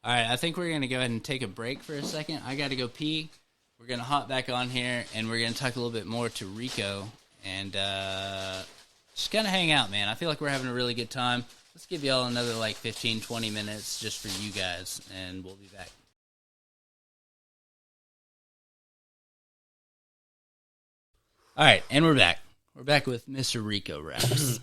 All right, I think we're going to go ahead and take a break for a second. I got to go pee. We're going to hop back on here, and we're going to talk a little bit more to Rico and just kind of hang out, man. I feel like we're having a really good time. Let's give y'all another 15, 20 minutes just for you guys, and we'll be back. All right, and we're back. We're back with Mr. Rico Raps.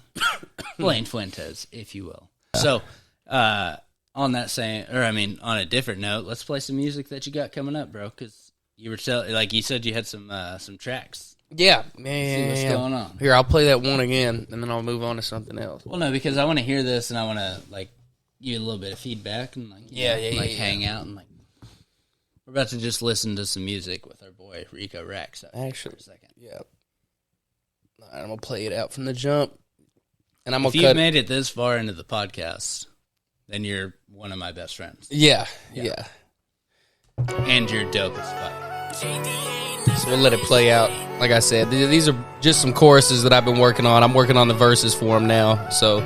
Blaine Fuentes, if you will. So, on a different note, let's play some music that you got coming up, bro, because you were you said you had some tracks. Yeah. See what's going on. Here, I'll play that one again, and then I'll move on to something else. Well, no, because I want to hear this, and I want to give you a little bit of feedback, and hang out, and we're about to just listen to some music with our boy Rico Rax. Actually, for a second. Yeah. All right, I'm gonna play it out from the jump, and I'm if gonna. You've made it this far into the podcast, then you're one of my best friends. Yeah. And you're dope as fuck. So we'll let it play out. Like I said, these are just some choruses that I've been working on. I'm working on the verses for them now. So,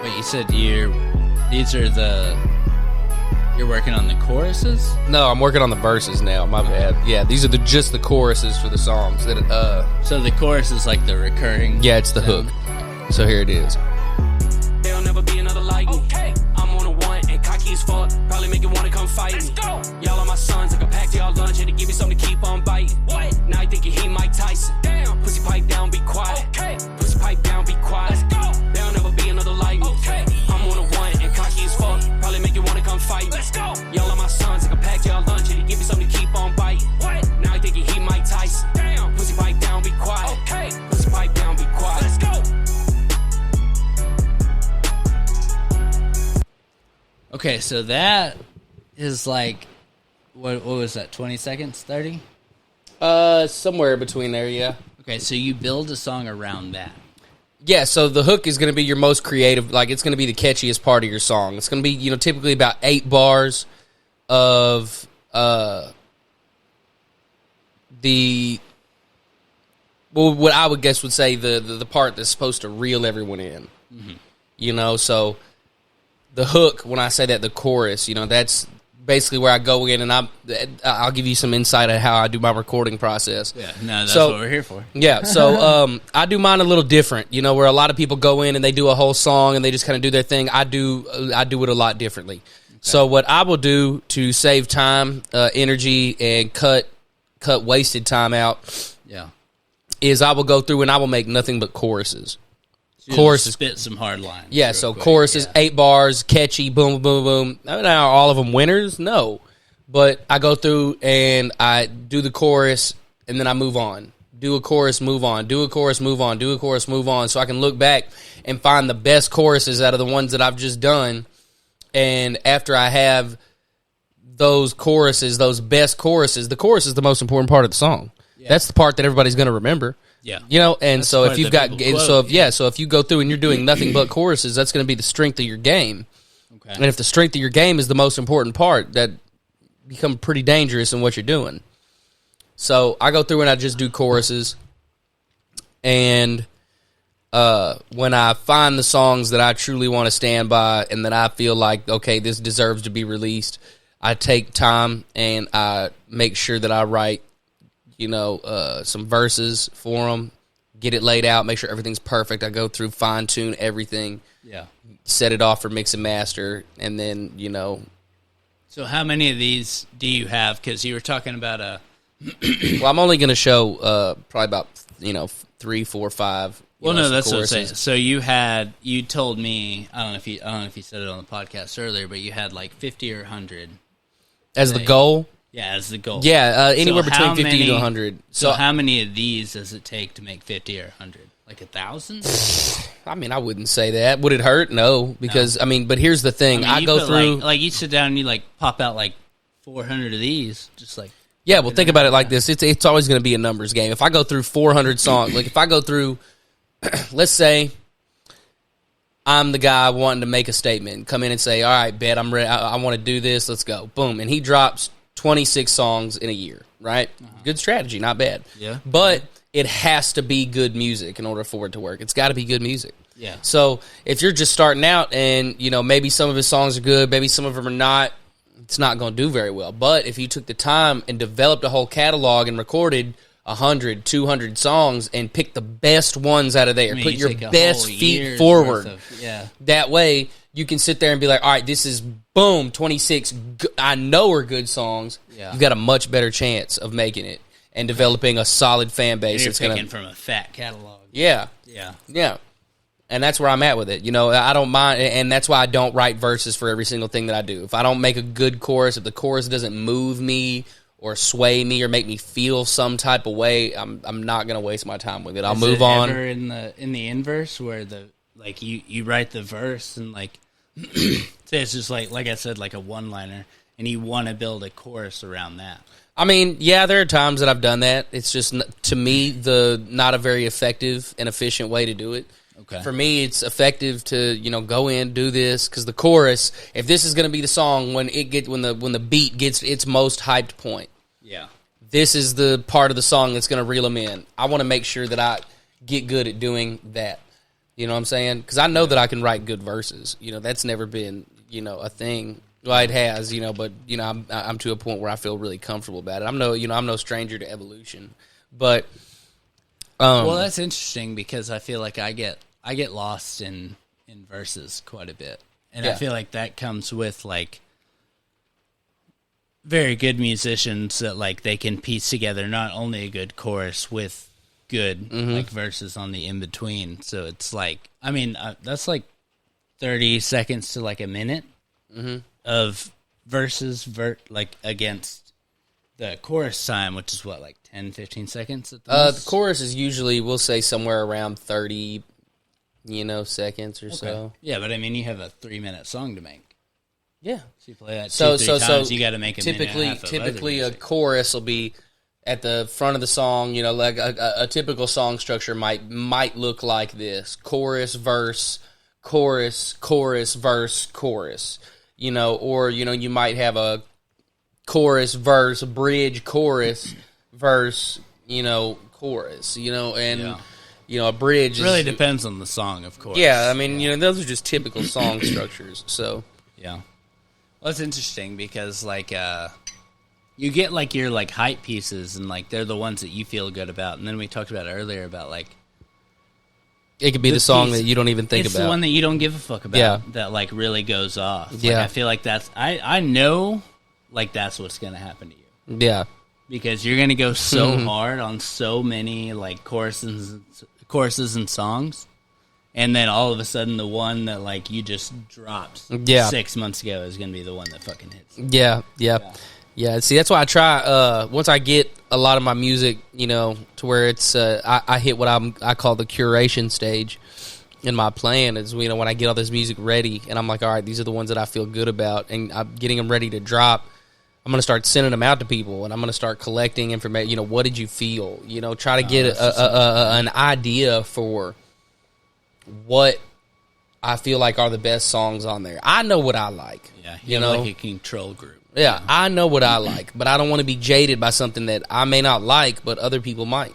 wait, you said you're working on the choruses? No, I'm working on the verses now. My bad. Yeah, these are just the choruses for the songs. So the chorus is like the recurring. Yeah, it's the sound. hook. So here it is. There'll never be another like me. Okay. I'm on a one and cocky as fuck. Probably make you wanna come fight me. Let's go. Y'all are my sons. I can pack to y'all lunch and to give you something to keep on biting. What? Now you think he Mike Tyson. Damn. Pussy pipe down, be quiet. Okay. Pussy pipe down, be quiet. Let's go. There'll never be another like me. Okay. I'm on a one and cocky as fuck. Probably make you wanna come fight me. Let's go. Y'all are my sons. I can pack to y'all lunch and to give you something to keep on biting. What? Now you think he Mike Tyson. Damn. Pussy pipe down, be quiet. Okay. Pussy pipe down, be quiet. Let's go. Okay, so that is what was that, 20 seconds, 30? Somewhere between there, yeah. Okay, so you build a song around that. Yeah, so the hook is going to be your most creative, it's going to be the catchiest part of your song. It's going to be, typically about 8 bars of what I would guess would say the part that's supposed to reel everyone in. Mm-hmm. So the hook, when I say that, the chorus, that's basically where I go in, and I'll give you some insight on how I do my recording process. Yeah, no, that's what we're here for. Yeah, so I do mine a little different, where a lot of people go in and they do a whole song and they just kind of do their thing. I do it a lot differently. Okay. So what I will do to save time, energy, and cut wasted time out, is I will go through and I will make nothing but choruses. So choruses, spit some hard lines. Yeah, so quick. Choruses, 8 bars, catchy, boom, boom, boom. Now, are all of them winners? No. But I go through and I do the chorus, and then I move on. Do a chorus, move on. Do a chorus, move on. Do a chorus, move on. So I can look back and find the best choruses out of the ones that I've just done. And after I have those choruses, those best choruses, the chorus is the most important part of the song. Yeah. That's the part that everybody's going to remember. Yeah. And that's so if you've got, so if you go through and you're doing nothing but choruses, that's going to be the strength of your game. Okay. And if the strength of your game is the most important part, that become pretty dangerous in what you're doing. So I go through and I just do choruses. And when I find the songs that I truly want to stand by and that I feel like, okay, this deserves to be released, I take time and I make sure that I write some verses for them, get it laid out, make sure everything's perfect. I go through, fine-tune everything, set it off for mix and master, and then, So how many of these do you have? Because you were talking about well, I'm only going to show probably about, 3, 4, 5 Well, no, some that's what I'm saying. choruses. So you told me, I don't know if you said it on the podcast earlier, but you had like 50 or 100 As the goal? Yeah, as the goal. Yeah, anywhere So between how 50 to many- 100. So how many of these does it take to make 50 or 100? Like 1,000? I mean, I wouldn't say that. Would it hurt? No, because I mean, but here's the thing: I you go put, through. like you sit down and you like pop out like 400 of these, just like Yeah, well, think about it like this: it's always going to be a numbers game. If I go through 400 songs, like if I go through, let's say, I'm the guy wanting to make a statement, come in and say, "All right, bet I'm ready. I want to do this. Let's go." Boom, and he drops 26 songs in a year. Right? Good strategy, not bad. Yeah. But it has to be good music in order for it to work. It's got to be good music. Yeah. So if you're just starting out and, you know, maybe some of his songs are good, maybe some of them are not, it's not going to do very well. But if you took the time and developed a whole catalog and recorded 100, 200 songs and picked the best ones out of there, put you your take a best whole feet year's forward. worth of- yeah. That way you can sit there and be like, all right, this is, boom, 26, I know are good songs. Yeah. You've got a much better chance of making it and developing a solid fan base. You're It's picking gonna, from a fat catalog. yeah. Yeah. Yeah. And that's where I'm at with it. You know, I don't mind, and that's why I don't write verses for every single thing that I do. If I don't make a good chorus, if the chorus doesn't move me or sway me or make me feel some type of way, I'm not going to waste my time with it. I'll Is move it on. Ever in the inverse where the like you write the verse and like say it's just like I said, like a one-liner, and you want to build a chorus around that. I mean, yeah, there are times that I've done that. It's just, to me, not a very effective and efficient way to do it. Okay. For me, it's effective to, you know, go in, do this, because the chorus, if this is going to be the song when the beat gets its most hyped point, Yeah. this is the part of the song that's going to reel them in. I want to make sure that I get good at doing that. You know what I'm saying? Because I know that I can write good verses. You know, that's never been, you know, a thing. Well, it has, you know, but, you know, I'm to a point where I feel really comfortable about it. I'm no stranger to evolution. But Well, that's interesting because I feel like I get lost in verses quite a bit. And I Yeah. feel like that comes with like very good musicians that like they can piece together not only a good chorus with good like verses on the in between. So it's like, I mean, that's like 30 seconds to like a minute of verses like against the chorus time, which is what, like 10, 15 seconds at the the most? chorus is usually, we'll say, somewhere around 30, you know, seconds or so. Yeah, but I mean, you have a 3-minute song to make. Yeah. So you play that So 2-3 times, you got to make a minute and a half of typically other a music. chorus will be at the front of the song. You know, like a typical song structure might look like this: chorus, verse, chorus, chorus, verse, chorus. You know, or you know, you might have a chorus, verse, bridge, chorus, verse. You know, chorus. You know, and Yeah. you know, a bridge It really is, depends on the song, of course. yeah. I mean, you know, those are just typical song structures. So. Yeah. Well, it's interesting because, like, you get, like, your, like, hype pieces, and, like, they're the ones that you feel good about. And then we talked about earlier about, like... It could be the song that you don't even think it's about. the one that you don't give a fuck about. Yeah. That, like, really goes off. Like, Yeah. I feel like that's... I know, like, that's what's going to happen to you. Yeah. Because you're going to go so hard on so many, like, choruses and songs. And then all of a sudden, the one that, like, you just dropped 6 months ago is going to be the one that fucking hits. Yeah. See, that's why I try. Once I get a lot of my music, you know, to where it's I hit what I call the curation stage in my plan. Is, you know, when I get all this music ready, and I'm like, all right, these are the ones that I feel good about, and I'm getting them ready to drop. I'm going to start sending them out to people, and I'm going to start collecting information. You know, what did you feel? You know, try to get an idea for what I feel like are the best songs on there. I know what I like. Yeah, you have, know, like a control group. yeah, I know what I like, but I don't want to be jaded by something that I may not like, but other people might,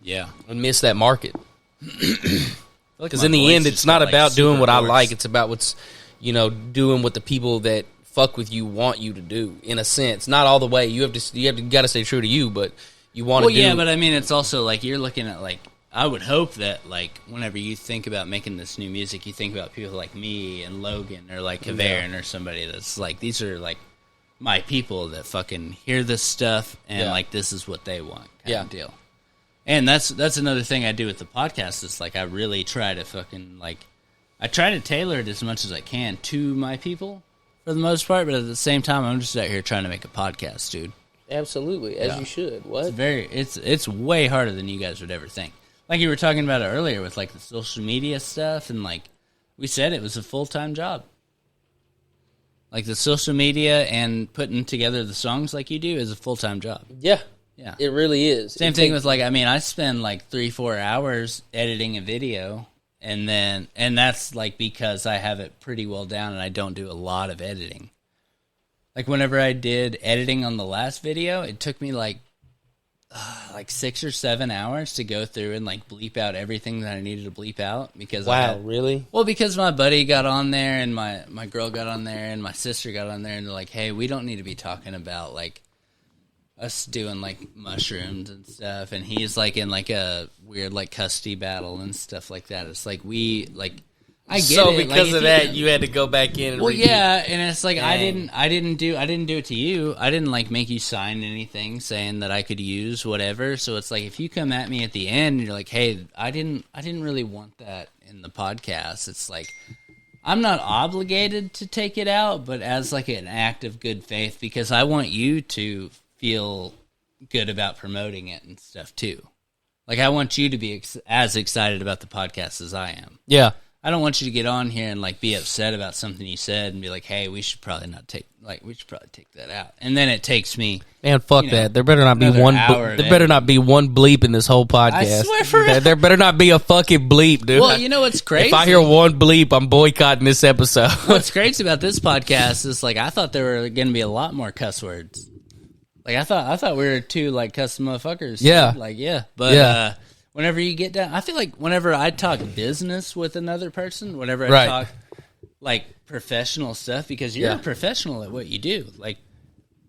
Yeah. and miss that market. Because Because in the end, it's not about doing what I like; it's about what's, you know, doing what the people that fuck with you want you to do. In a sense, not all the way. You got to stay true to you, but you want to. Well, yeah, but I mean, it's also like you're looking at like. I would hope that, like, whenever you think about making this new music, you think about people like me and Logan or, like, Kavern or somebody that's, like, these are, like, my people that fucking hear this stuff and, like, this is what they want kind of deal. And that's another thing I do with the podcast is, like, I really try to fucking, like, I try to tailor it as much as I can to my people for the most part, but at the same time, I'm just out here trying to make a podcast, dude. Absolutely, as you should. What? It's way harder than you guys would ever think. Like you were talking about it earlier with, like, the social media stuff, and, like, we said it was a full-time job. Like, the social media and putting together the songs like you do is a full-time job. Yeah. Yeah. It really is. Same thing with, like, I mean, I spend, like, 3-4 hours editing a video, and that's, like, because I have it pretty well down and I don't do a lot of editing. Like, whenever I did editing on the last video, it took me, like 6 or 7 hours to go through and, like, bleep out everything that I needed to bleep out. Because really? Well, because my buddy got on there, and my girl got on there, and my sister got on there, and they're like, hey, we don't need to be talking about, like, us doing, like, mushrooms and stuff, and he's, like, in, like, a weird, like, custody battle and stuff like that. It's like, I get so it. because like, of that, you had to go back in and well, redo. yeah, and it's like, I didn't do it to you. I didn't, like, make you sign anything saying that I could use whatever. So it's like, if you come at me at the end and you're like, hey, I didn't really want that in the podcast. It's like, I'm not obligated to take it out, but as, like, an act of good faith, because I want you to feel good about promoting it and stuff too. Like, I want you to be as excited about the podcast as I am. Yeah. I don't want you to get on here and, like, be upset about something you said and be like, hey, we should probably take that out. And then it takes me, Man, fuck that. There better not be one. There better not be one bleep in this whole podcast. I swear for real. There better not be a fucking bleep, dude. Well, you know what's crazy? If I hear one bleep, I'm boycotting this episode. What's crazy about this podcast is, like, I thought there were going to be a lot more cuss words. Like, I thought we were two, like, cuss motherfuckers. Yeah. Like, yeah. But whenever you get down, I feel like whenever I talk business with another person, whenever I talk, like, professional stuff, because you're a professional at what you do. Like,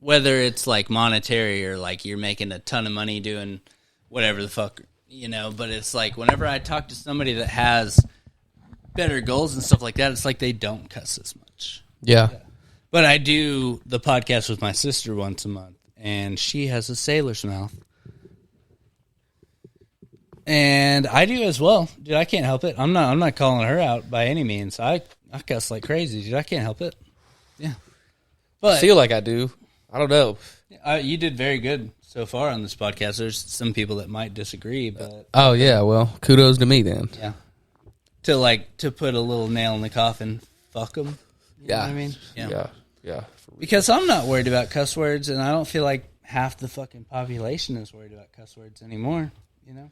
whether it's, like, monetary or, like, you're making a ton of money doing whatever the fuck, you know. But it's like, whenever I talk to somebody that has better goals and stuff like that, it's like they don't cuss as much. Yeah. But I do the podcast with my sister once a month, and she has a sailor's mouth. And I do as well. Dude, I can't help it. I'm not calling her out by any means. I cuss like crazy, dude. I can't help it. Yeah. But I feel like I do. I don't know. You did very good so far on this podcast. There's some people that might disagree, but Oh yeah, well, kudos to me then. yeah. To put a little nail in the coffin, fuck them. You know what I mean? Yeah. Because I'm not worried about cuss words, and I don't feel like half the fucking population is worried about cuss words anymore. You know,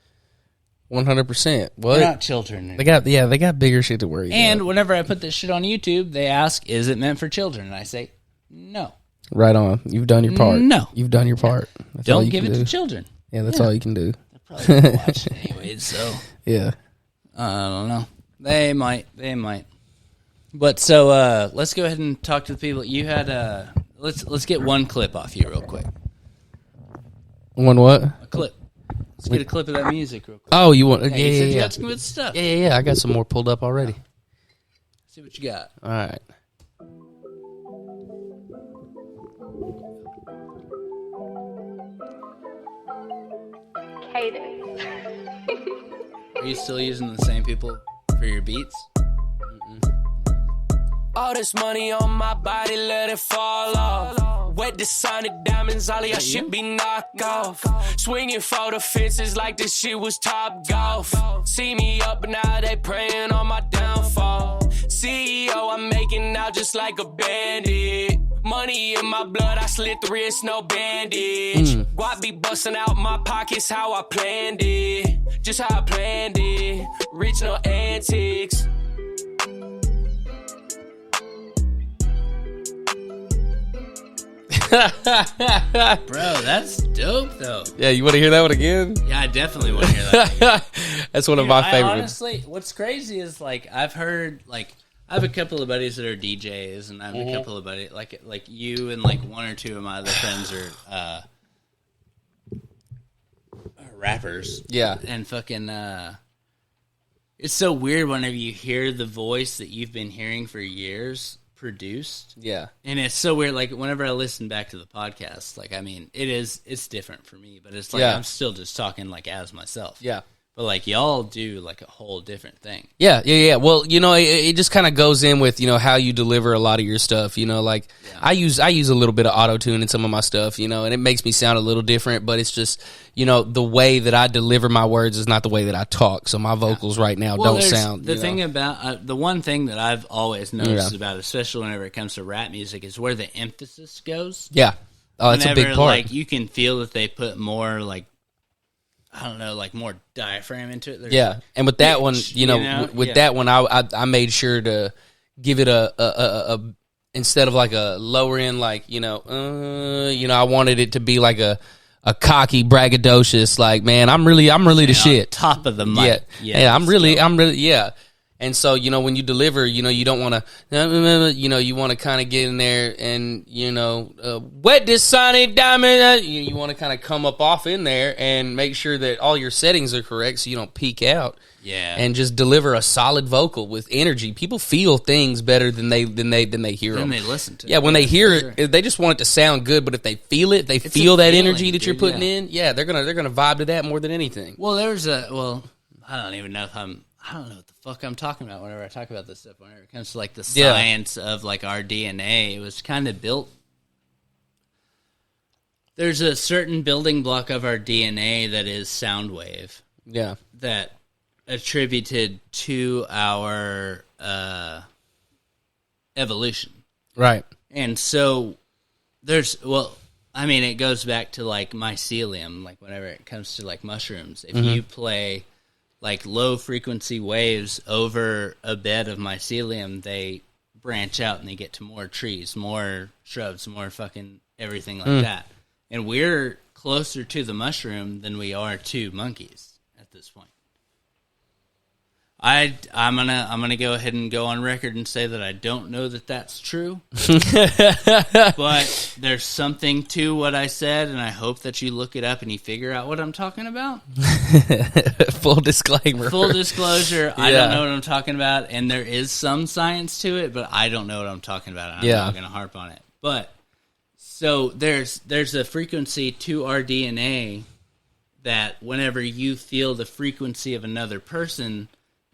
100%. What? We're not children They anymore. got bigger shit to worry And about. whenever I put this shit on YouTube, they ask, "Is it meant for children?" And I say, "No, Right on. You've done your part. No. You've done your part. That's all don't you give can it do. to children." Yeah, that's all you can do. They're probably gonna watch it anyways, so Yeah. I don't know. They might. But so let's go ahead and talk to the people. You had let's get one clip off you real quick. One what? A clip. Let's get a clip of that music real quick. Oh, you want? Hey, you said you Yeah. got some good stuff. Yeah. I got some more pulled up already. See what you got. All right. Cadence. Are you still using the same people for your beats? All this money on my body, let it fall off. Wet designer diamonds, all of your shit be knocked off. Swinging for the fences like this shit was top golf. See me up, but now they praying on my downfall. CEO, I'm making out just like a bandit. Money in my blood, I slit the wrist, no bandage. Guap be busting out my pockets, how I planned it. Just how I planned it. Rich, no antics. Bro, that's dope though. Yeah, you want to hear that one again? Yeah, I definitely want to hear that. That's one of Dude, my I favorites. honestly, what's crazy is like I've heard like I have a couple of buddies that are DJs, and I have a couple of buddies like you and like one or two of my other friends are rappers. Yeah. And fucking it's so weird whenever you hear the voice that you've been hearing for years produced. Yeah. And it's so weird. Like, whenever I listen back to the podcast, like, I mean, it's different for me, but it's like, I'm still just talking, like, as myself. Yeah. But, like, y'all do, like, a whole different thing. Yeah. Well, it just kind of goes in with, how you deliver a lot of your stuff, like I use a little bit of auto-tune in some of my stuff, and it makes me sound a little different, but it's just, the way that I deliver my words is not the way that I talk. So my vocals right now don't sound, the thing about, the one thing that I've always noticed about, especially whenever it comes to rap music, is where the emphasis goes. Yeah. Oh, that's a big part. Like, you can feel that they put more, like, I don't know, like more diaphragm into it. Yeah, and with that one, that one, I made sure to give it a instead of like a lower end, like I wanted it to be like a cocky, braggadocious, like, man, I'm really the shit, top of the mic. Yeah, I'm really, yeah. And so, when you deliver, you don't want to, you want to kind of get in there and, wet this Sonic Diamond. You want to kind of come up off in there and make sure that all your settings are correct so you don't peak out. Yeah. And just deliver a solid vocal with energy. People feel things better than they hear them. Then they listen to it. Yeah, when they hear it, they just want it to sound good, but if they feel it, they feel that energy that you're putting in, they're going to vibe to that more than anything. Well, I don't even know if I don't know what the fuck I'm talking about whenever I talk about this stuff. Whenever it comes to, like, the science of, like, our DNA, it was kind of built. There's a certain building block of our DNA that is sound wave. Yeah. That attributed to our evolution. Right. And so it goes back to, like, mycelium, like, whenever it comes to, like, mushrooms. If you play, like, low frequency waves over a bed of mycelium, they branch out and they get to more trees, more shrubs, more fucking everything like that. And we're closer to the mushroom than we are to monkeys at this point. I'm gonna go ahead and go on record and say that I don't know that that's true, but there's something to what I said, and I hope that you look it up and you figure out what I'm talking about. Full disclaimer. Full disclosure, I don't know what I'm talking about, and there is some science to it, but I don't know what I'm talking about, and I'm not gonna harp on it. But so there's a frequency to our DNA that whenever you feel the frequency of another person,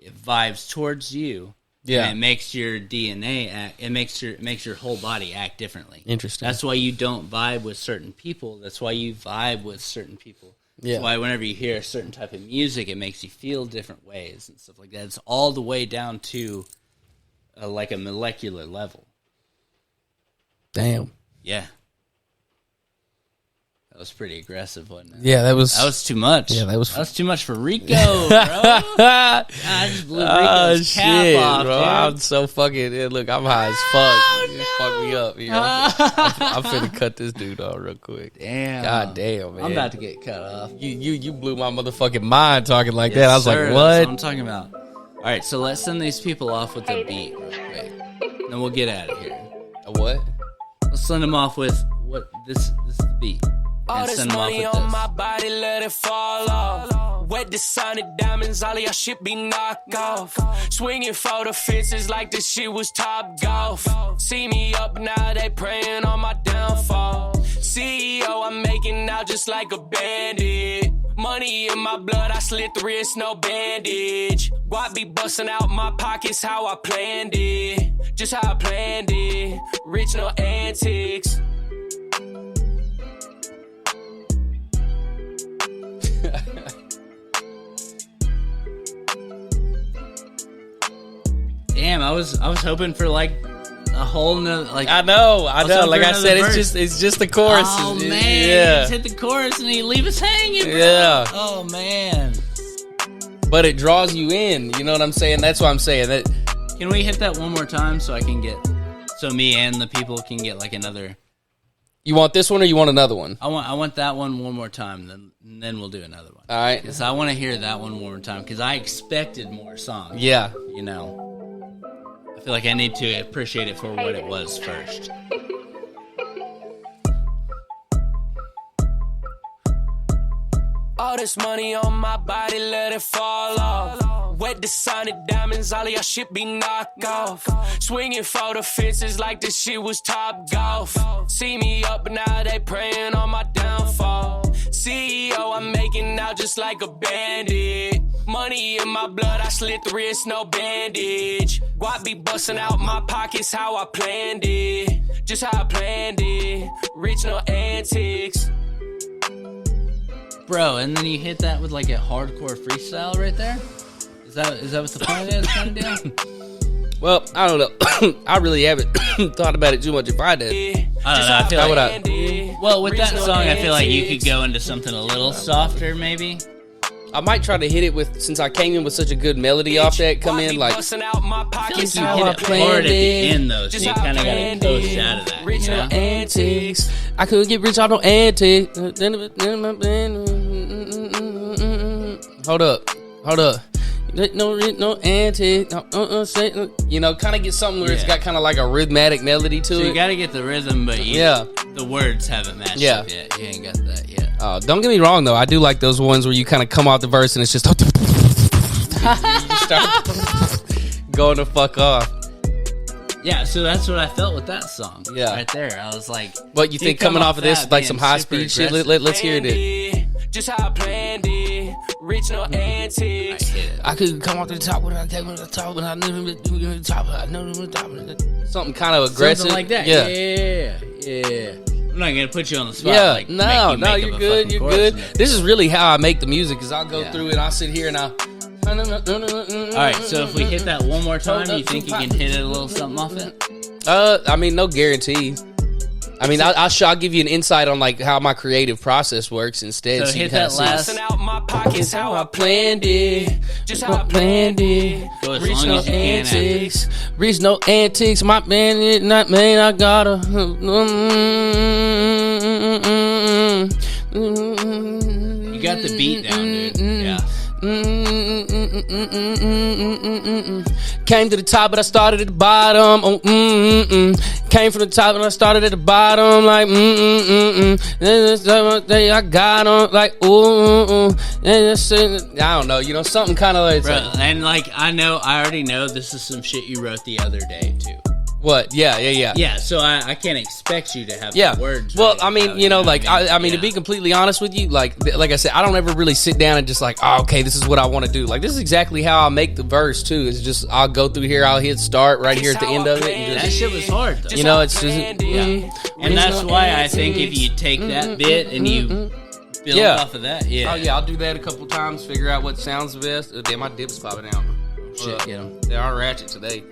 it vibes towards you, and it makes your DNA act. It makes your whole body act differently. Interesting. That's why you don't vibe with certain people. That's why you vibe with certain people. Yeah. That's why whenever you hear a certain type of music, it makes you feel different ways and stuff like that. It's all the way down to like a molecular level. Damn. Yeah. That was pretty aggressive, wasn't it? Yeah, that was too much. Yeah, that was too much for Rico, bro. I just blew Rico's cap off, bro. dude. I'm so fucking. Look, I'm high as fuck. You just fucked me up. I'm finna cut this dude off real quick. Damn. God damn, man. I'm about to get cut off. You blew my motherfucking mind talking like that. Yes, I was sir. like, what? That's what I'm talking about. All right, so let's send these people off with a beat real quick. Then we'll get out of here. A what? Let's send them off with this is the beat. All this money on my body, let it fall off. Wet the Sonic Diamonds, all of your shit be knocked off. Swinging for the fences like this shit was Top Golf. See me up now, they praying on my downfall. CEO, I'm making out just like a bandit. Money in my blood, I slit the wrist, no bandage. Guap be busting out my pockets, how I planned it. Just how I planned it. Rich, no antics. Damn, I was hoping for like a whole nother, like I know. Like I said, verse. it's just the chorus. Oh man, yeah. Just hit the chorus and he leave us hanging. Bro. Yeah. Oh man. But it draws you in. You know what I'm saying? That's what I'm saying. That. Can we hit that one more time so me and the people can get like another? You want this one or you want another one? I want that one more time, then we'll do another one. All right. Because I want to hear that one more time because I expected more songs. Yeah. You know. I feel like I need to appreciate it for what it was first. All this money on my body, let it fall off. wet designer diamonds, all of y'all shit be knocked off. Swinging for the fences like this shit was Top Golf. See me up, but now they praying on my downfall. CEO, I'm making out just like a bandit. Money in my blood, I slit the wrist, no bandage. Guap be busting out my pockets, how I planned it. Just how I planned it. Rich, no antics. Bro, and then you hit that with like a hardcore freestyle right there? Is that what the point is, kind of deal? Well, I don't know. I really haven't thought about it too much. If I did, I don't know. I feel like, well, with that song, I feel like you could go into something a little softer, maybe. I might try to hit it with, since I came in with such a good melody off that, come in like. I feel like you hit it hard at the end though, so you kind of got to coast out of that. Rich no antics. I couldn't get rich off no antics. Hold up. No antics. You know, kind of get something where it's got kind of like a rhythmic melody to it. So you got to get the rhythm, but the words haven't matched up yet. You ain't got that yet. Don't get me wrong though. I do like those ones where you kind of come off the verse and it's just you start going the fuck off. Yeah, so that's what I felt with that song. Yeah, right there. I was like, "But you think coming off of this like some high speed shit? Let's hear it." Just how I planned it. Rich no antics. I could come off to the top when I came to the top, and I knew the top. I knew the top. Something kind of aggressive, something like that. Yeah. I'm not gonna put you on the spot. Yeah, like, no, you're good. You're good. This is really how I make the music. Is I'll go through it. I'll sit here and I'll. All right, so if we hit that one more time, you think you can hit it a little something off it? I mean, no guarantee. I mean, I'll give you an insight on like how my creative process works instead. So hit that last. Out my pockets, how I planned it. Just how I planned it. Go as long as you can. Antics. Reach no antics. My man is not man. I gotta. You got the beat down, dude. Yeah. Came to the top, but I started at the bottom. Came from the top, and I started at the bottom. Like I got on. Like I don't know. You know, something kind of like. Bro, and like I already know this is some shit you wrote the other day too. What? Yeah. Yeah, so I can't expect you to have the words. Well, I mean, I mean, to be completely honest with you, like I said, I don't ever really sit down and just like, oh, okay, this is what I want to do. Like, this is exactly how I make the verse too. It's just I'll go through here, I'll hit start right here at the end of it. And just, that shit was hard, though. You know, it's just and that's why I think if you take that bit and you build off of that, Oh yeah, I'll do that a couple times, figure out what sounds the best. Damn, my dip's popping out. Shit, get them. They are ratchet today.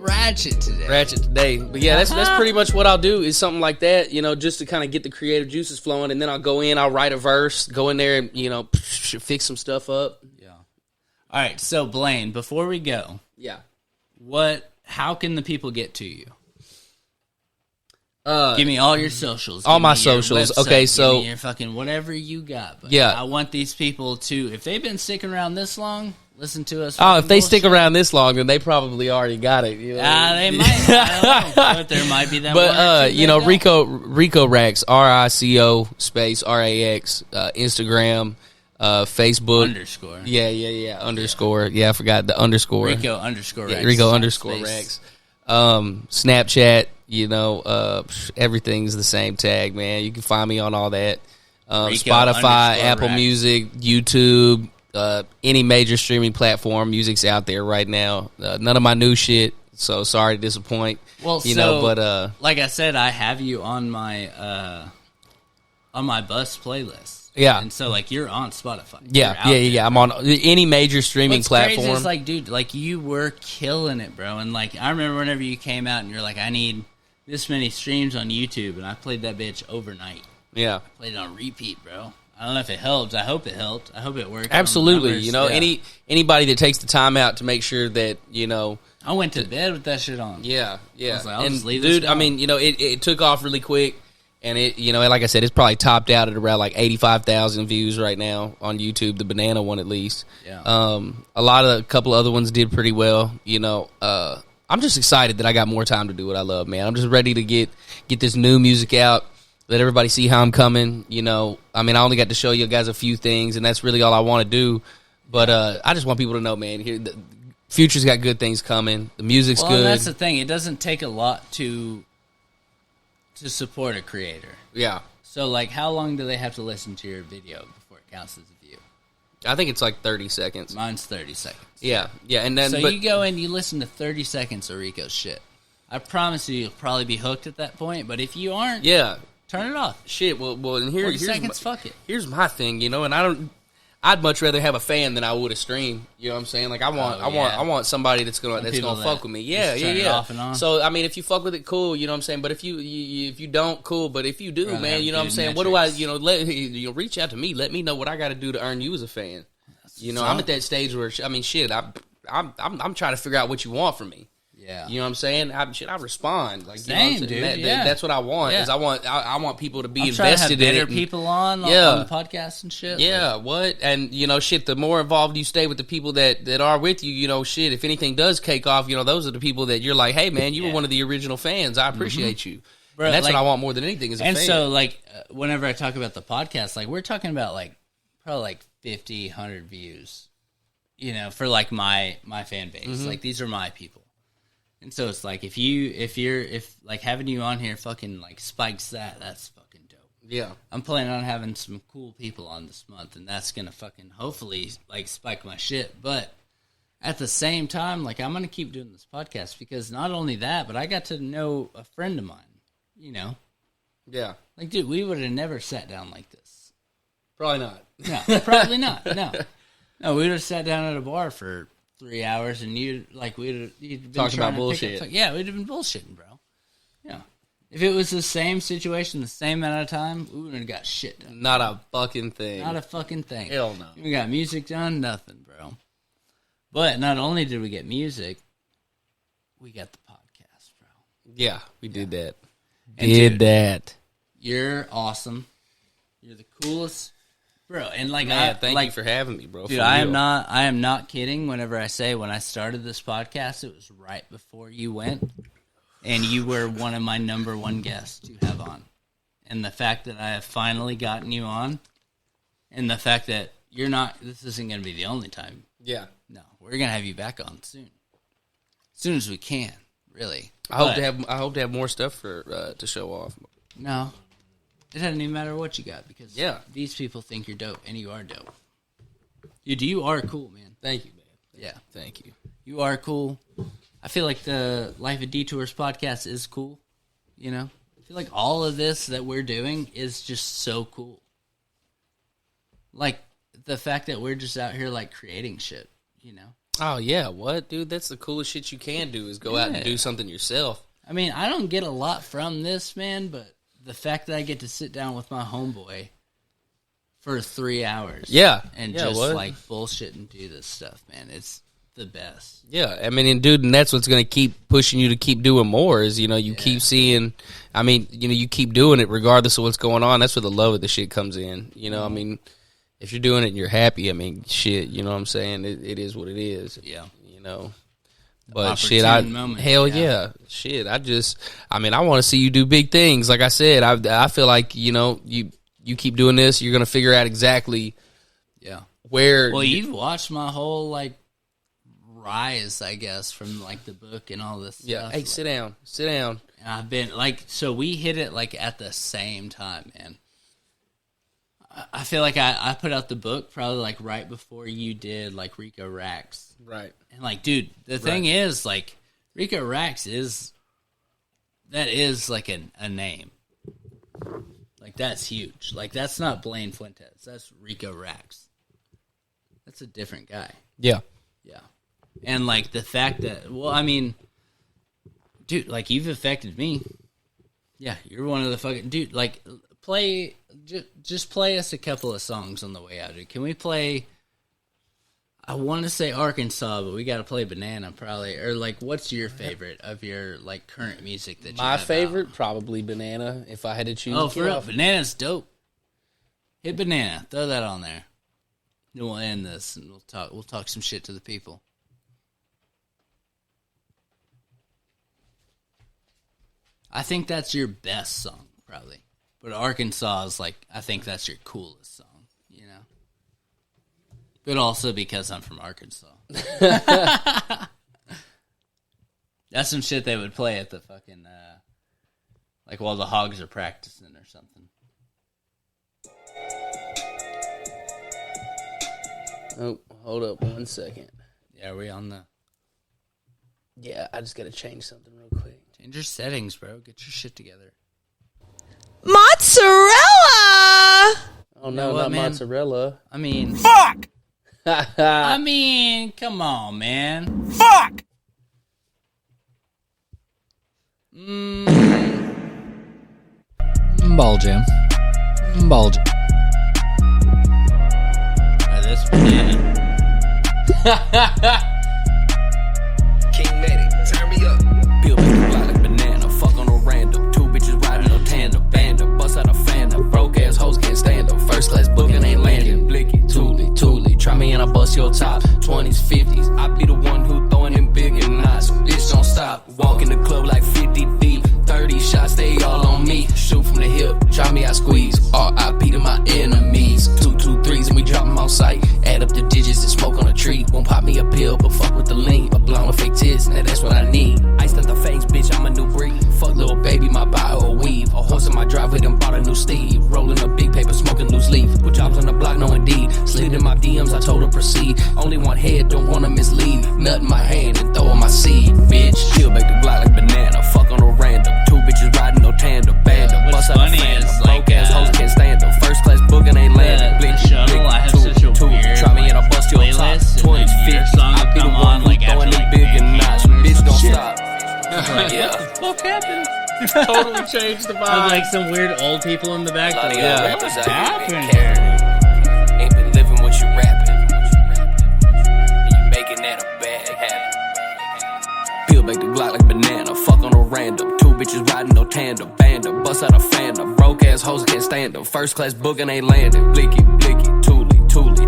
Ratchet today. But yeah, that's pretty much what I'll do is something like that, you know, just to kind of get the creative juices flowing, and then I'll go in, I'll write a verse, go in there and, you know, fix some stuff up. Yeah. All right, so Blaine, before we go, how can the people get to you? Give me all your socials. All my socials. Website, okay, so give me your fucking whatever you got. But yeah, I want these people to, if they've been sticking around this long, listen to us. Oh, if they stick around this long, then they probably already got it. You know? They might. I don't know, but there might be that. But you know, Rico Rax, RICO space RAX, Instagram, Facebook underscore. Yeah. Underscore. Yeah, I forgot the underscore. Rico underscore Rax. Rico underscore Rax. Snapchat. You know, everything's the same tag, man. You can find me on all that. Spotify, Apple Music, YouTube. Any major streaming platform, music's out there right now. None of my new shit, so sorry to disappoint. Well, but like I said, I have you on my bus playlist. Yeah, and so like you're on Spotify. Yeah. I'm on any major streaming platform. Crazy is, like, dude, like you were killing it, bro. And like I remember whenever you came out and you're like, I need this many streams on YouTube, and I played that bitch overnight. Yeah, I played it on repeat, bro. I don't know if it helped. I hope it helped. I hope it worked. Absolutely. You know, anybody that takes the time out to make sure that, you know. I went to bed with that shit on. Yeah. I was like, I'll just leave dude, this I mean, you know, it took off really quick. And it, you know, like I said, it's probably topped out at around like 85,000 views right now on YouTube, the banana one at least. Yeah. A couple other ones did pretty well. You know, I'm just excited that I got more time to do what I love, man. I'm just ready to get this new music out. Let everybody see how I'm coming. You know, I mean, I only got to show you guys a few things, and that's really all I want to do. But I just want people to know, man, here the Future's got good things coming. The music's well, good. And that's the thing. It doesn't take a lot to support a creator. Yeah. So, like, how long do they have to listen to your video before it counts as a view? I think it's like 30 seconds. Mine's 30 seconds. Yeah, and then So you go in, you listen to 30 seconds of Rico's shit. I promise you'll probably be hooked at that point, but if you aren't, turn it off. Shit, well, and 40 seconds, fuck it. Here's my thing, and I'd much rather have a fan than I would a stream. You know what I'm saying? Like I want somebody that's gonna fuck with me. Yeah. Off and on. So I mean, if you fuck with it, cool. You know what I'm saying? But if you don't, cool. But if you do, Rather man, you know what I'm saying? metrics. What do I reach out to me? Let me know what I got to do to earn you as a fan. I'm at that stage where I'm trying to figure out what you want from me. Yeah. You know what I'm saying? I respond. Like, Same, you know dude. That's what I want. Yeah. Is I want people to be I'm invested trying to have in it. people on the podcast and shit. Yeah, what? And, the more involved you stay with the people that are with you, if anything does cake off, those are the people that you're like, hey, man, you were one of the original fans. I appreciate you. Bro, and that's what I want more than anything is a fan. And so, whenever I talk about the podcast, we're talking about, probably, 50, 100 views, for, my fan base. Mm-hmm. These are my people. And so it's if having you on here fucking spikes that's fucking dope. Yeah. I'm planning on having some cool people on this month, and that's gonna fucking hopefully spike my shit. But at the same time, I'm gonna keep doing this podcast because not only that, but I got to know a friend of mine, Yeah. Dude, we would have never sat down like this. Probably not. No, probably not. No, we would have sat down at a bar for 3 hours, and you'd been talking about bullshit. We'd have been bullshitting, bro. Yeah. If it was the same situation, the same amount of time, we wouldn't have got shit done. Not a fucking thing. Not a fucking thing. Hell no. We got music done, nothing, bro. But not only did we get music, we got the podcast, bro. Yeah, we did that. Dude, you're awesome. You're the coolest. Bro, and thank you for having me, bro. Dude, I am not kidding whenever I say when I started this podcast, it was right before you went, and you were one of my number one guests to have on. And the fact that I have finally gotten you on, and the fact that this isn't going to be the only time. Yeah. No, we're going to have you back on soon. As soon as we can, really. I hope to have more stuff to show off. No. It doesn't even matter what you got because these people think you're dope, and you are dope. Dude, you are cool, man. Thank you, man. Yeah. Thank you. You are cool. I feel like the Life of Detours podcast is cool, I feel like all of this that we're doing is just so cool. The fact that we're just out here, creating shit, Oh, yeah. What, dude? That's the coolest shit you can do is go out and do something yourself. I mean, I don't get a lot from this, man, but the fact that I get to sit down with my homeboy for 3 hours. And just bullshit and do this stuff, man. It's the best. Yeah. I mean, and that's what's going to keep pushing you to keep doing more is, you keep seeing, you keep doing it regardless of what's going on. That's where the love of the shit comes in. I mean, if you're doing it and you're happy, shit, you know what I'm saying? It is what it is. Yeah. But shit, I want to see you do big things. Like I said, I feel like you keep doing this, you're gonna figure out exactly, where. Well, you've watched my whole rise, I guess, from the book and all this. Yeah. stuff. Hey, sit down. And I've been so we hit it at the same time, man. I feel like I put out the book probably right before you did Rico Rax. Right. And dude, the thing is Rico Rax is a name. That's huge. That's not Blaine Fuentes. That's Rico Rax. That's a different guy. Yeah. Yeah. And the fact that dude, you've affected me. Yeah, you're one of the fucking dude, just play us a couple of songs on the way out, dude. Can we play? I want to say Arkansas, but we got to play Banana probably. Or what's your favorite of your current music that you My have favorite out? Probably Banana. If I had to choose, Oh, for real, Banana's dope. Hit Banana, throw that on there. Then we'll end this and we'll talk some shit to the people. I think that's your best song, probably. But Arkansas is I think that's your coolest song, But also because I'm from Arkansas. That's some shit they would play at the fucking, like while the Hogs are practicing or something. Oh, hold up 1 second. Yeah, are we on the... Yeah, I just got to change something real quick. Change your settings, bro. Get your shit together. Mozzarella! Oh, no, not man? mozzarella. I mean... Fuck! I mean, come on, man. Fuck! Ball jam. Ball jam. This banana. King Medic, turn me up. Peel back the block like banana. Fuck on a random. Two bitches riding no tandem. Banda, bust out a fandom. Broke ass hoes can't stand them. First class booking ain't landing. Blicky, Toolie. Try me and I bust your top. 20s, 50s. I be the one who throwing them big and knots. Bitch, don't stop. Walk in the club like 50 deep. 30 shots, they all on me. Shoot from the hip. Try me, I squeeze. R.I.P. to my enemies. 223s and we drop them on sight. Add up the digits and smoke on a tree. Won't pop me a pill, but fuck with the lean. A blonde with fake tits, now that's what I need. Iced up the fangs, bitch, I'm a new breed. Fuck little baby, my bio a weave. A horse in my driveway, done bought a new Steve. Rolling a big paper, smoking loose leaf. Put jobs on the block, no indeed. Slid in my DMs, I told her proceed. Only one head, don't wanna mislead. Nut in my hand and throw in my seed, bitch. Peel back the block like banana. Fuck on a random. Two bitches riding no tandem. Banda, What's bust out the funny fan. is, Broke like, ass hoes can't stand them. First class booking ain't landing. the shuttle, I have such a weird, Try me and I bust your top. playlist, and 20s, then your 50s. song I be the come one on, who like, throwing after, them like, big and Bangkok knots. or Bitch, don't some stop. Yeah. What happened? Totally changed the Sounds vibe. like some weird old people in the back. A lot of Like, y'all yeah. rappers What's out here been happening? carrying. Ain't been living what you rapping. And you making that a bad habit. Peel back the Glock like banana. Fuck on a random. Two bitches riding no tandem. Banda, bust out a fandom. Broke ass hoes can't stand them. First class booking ain't landing. Blicky, Toolie.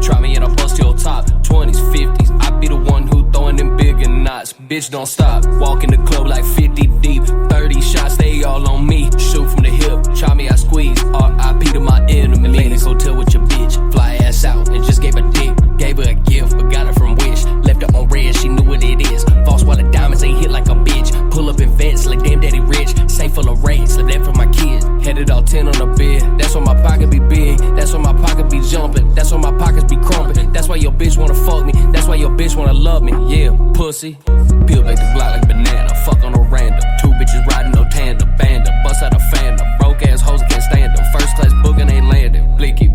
Try me and I bust your top. 20s, 50s. I be the one who throwing them big and knots. Bitch, don't stop. Walk in the club like 50 deep. 30 shots, they all on me. Shoot from the hip. Try me, I squeeze. R.I.P. to my enemy. Atlantic Hotel with your bitch. Fly ass out and just gave her dick. Gave her a gift, but got it from Wish. Left her on red, she knew what it is. False wallet diamonds ain't hit like a bitch. Pull up in vents like damn daddy rich. Safe full of racks, left that for my kids. Headed all 10 on the bed. That's why my pocket be big. That's why my pocket be jumping. That's why my pockets be crumping. That's why your bitch wanna fuck me. That's why your bitch wanna love me. Yeah, pussy. Peel back the block like banana. Fuck on a random. Two bitches riding no tandem. Banda, bust out a fandom. Broke ass hoes can't stand them. First class booking ain't landing. Blicky,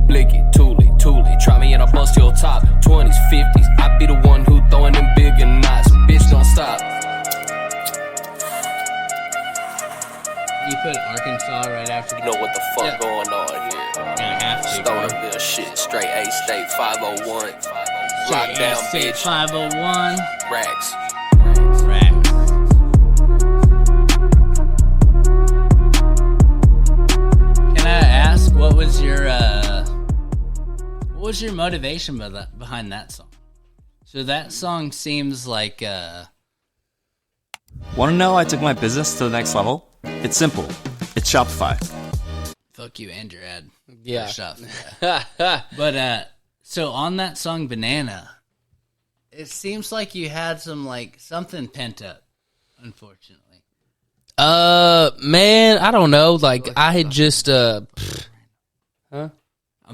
Toolie. Try me and I bust your top. 20s, 50s. I be the one who throwing them big and knots. Bitch, don't stop. You put Arkansas right after You know what the fuck going on here. Gonna have to. Stonerville shit. Straight A State 501. Lockdown, State bitch. 501. Racks. Right. Can I ask what was your motivation behind that song? So that song seems like Want to know how I took my business to the next level? It's simple. It's Shopify. fuck you and your ad. Yeah. Shop. But so on that song Banana, it seems like you had some like something pent up, unfortunately. Man, I don't know. Like I had just I'm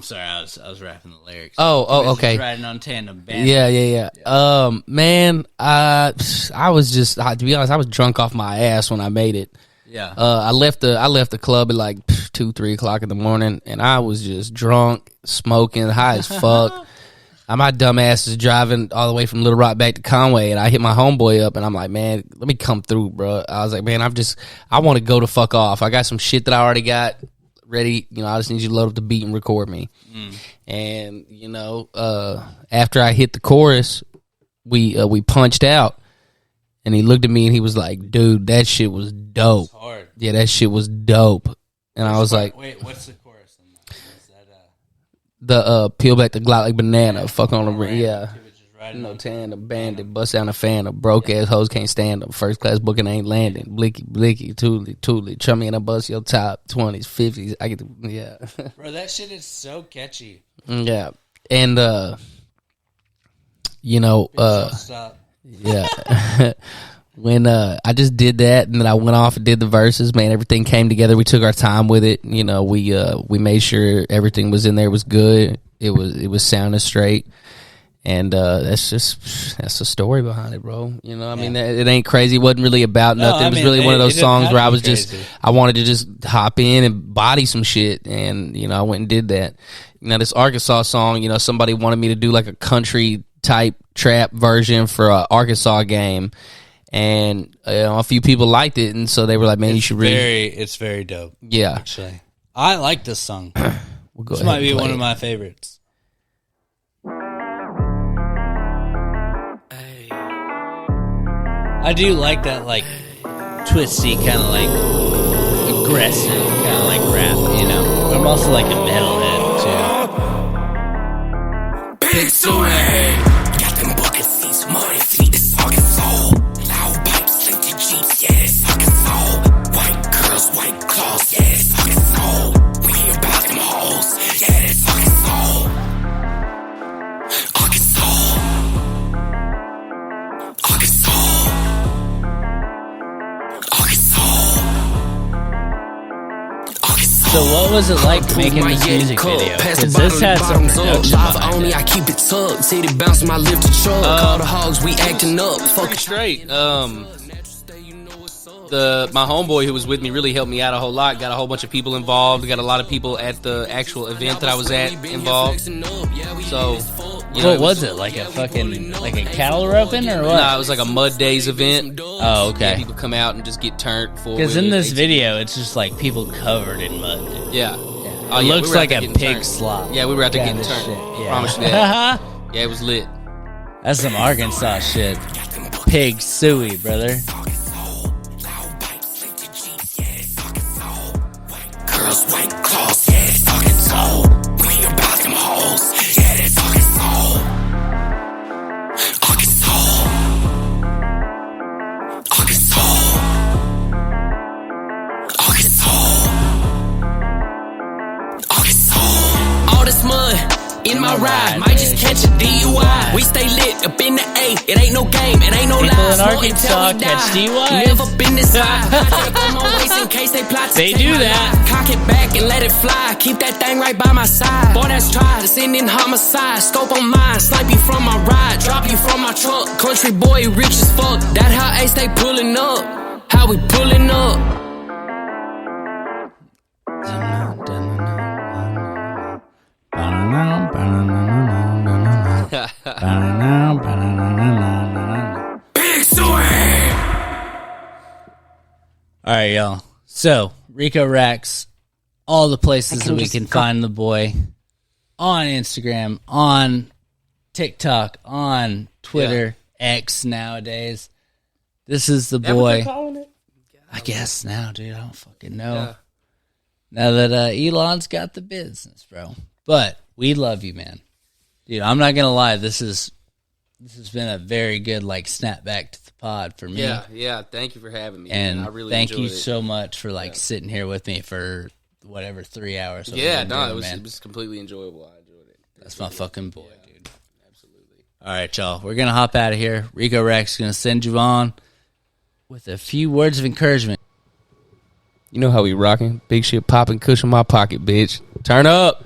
sorry, I was rapping the lyrics. Oh, okay. Riding on tandem band. Yeah. Man, I was just to be honest, I was drunk off my ass when I made it. Yeah. I left the club at like 2-3 o'clock in the morning, and I was just drunk, smoking, high as fuck. My dumb ass is driving all the way from Little Rock back to Conway, and I hit my homeboy up, and I'm like, man, let me come through, bro. I was like, man, I want to go to fuck off. I got some shit that I already got ready. You know, I just need you to load up the beat and record me. And you know, after I hit the chorus, we punched out, and he looked at me and he was like, dude, that shit was dope. Hard. Yeah, that shit was dope. And I was like, wait, what's the chorus on that? Is that the peel back the Glock like banana, fuck on the ring, yeah. two bitches riding No on tan, the bandit, bust down a fan, broke ass hoes can't stand them. First class booking ain't landing. Blicky, Toolie, try me and I bust your top 20s, 50s. I get the, yeah. Bro, that shit is so catchy. Yeah. And you know, yeah. When I just did that, and then I went off and did the verses, man, everything came together. We took our time with it. You know, we made sure everything was in there was good. It was sounding straight. And that's the story behind it, bro. You know, I mean, it ain't crazy. It wasn't really about nothing. It was really one of those songs where I was I wanted to just hop in and body some shit. And, you know, I went and did that. Now, this Arkansas song, you know, somebody wanted me to do like a country type trap version for an Arkansas game. And a few people liked it, and so they were like, "Man, you should really." It's very dope. Yeah, actually, I like this song. This might be one of my favorites. I do like that, like twisty, kind of like aggressive, kind of like rap. You know, I'm also like a metalhead too. Big swing. Got them bucket seats, money feet, it's Arkansas. Loud pipes, linked to Jeeps, yeah, it's Arkansas. White girls, white claws, yeah, it's Arkansas. We about them hoes, yeah, it's Arkansas. Arkansas. Arkansas. So what was it like making this music video? Because this had some production behind it. I keep it tucked. City bounce my lifted truck. Call the hogs, we acting up. Fucking straight. My homeboy who was with me really helped me out a whole lot. Got a whole bunch of people involved. Got a lot of people at the actual event that I was at involved. So, you know, what was it? Like a fucking like a cattle roping or what? Nah, it was like a Mud Days event. Oh, okay. Yeah, people come out and just get turned for. Because in this video, it's just like people covered in mud. Dude. Yeah. Oh, it looks like a pig slop. Yeah, we were out there getting turned. Yeah. Promise you that. Yeah, it was lit. That's some Arkansas shit. Pig suey, brother. Girls, white claws, yeah, it's Arkansas. We about them hoes, yeah, that's Arkansas. Arkansas. Arkansas. Arkansas. Arkansas. All this mud in my ride, might just catch a DUI. We stay lit up in the A, it ain't no game, it ain't no People lies. in Arkansas catch DUI. Never been this high. In case they plot to They take do my that. life. Cock it back and let it fly. Keep that thing right by my side. Boy, that's try to send in homicide. Scope on mine, snipe you from my ride. Drop you from my truck. Country boy, rich as fuck. That how Ace they pulling up. How we pulling up. Big swing. All right, y'all. So, Rico Racks, all the places that we can find the boy on Instagram, on TikTok, on Twitter, X nowadays. This is the boy. I guess now, dude. I don't fucking know. Yeah. Now that Elon's got the business, bro. But we love you, man. Dude, I'm not going to lie. This has been a very good, like, snap back to the pod for me. Yeah. Thank you for having me. And man. I really thank enjoyed you it. so much for, like, sitting here with me for, whatever, 3 hours. Yeah, no, doing, it was completely enjoyable. I enjoyed it. That's my fucking boy, dude. Absolutely. All right, y'all. We're going to hop out of here. Rico Rex is going to send you on with a few words of encouragement. You know how we rocking. Big shit popping, cushion my pocket, bitch. Turn up.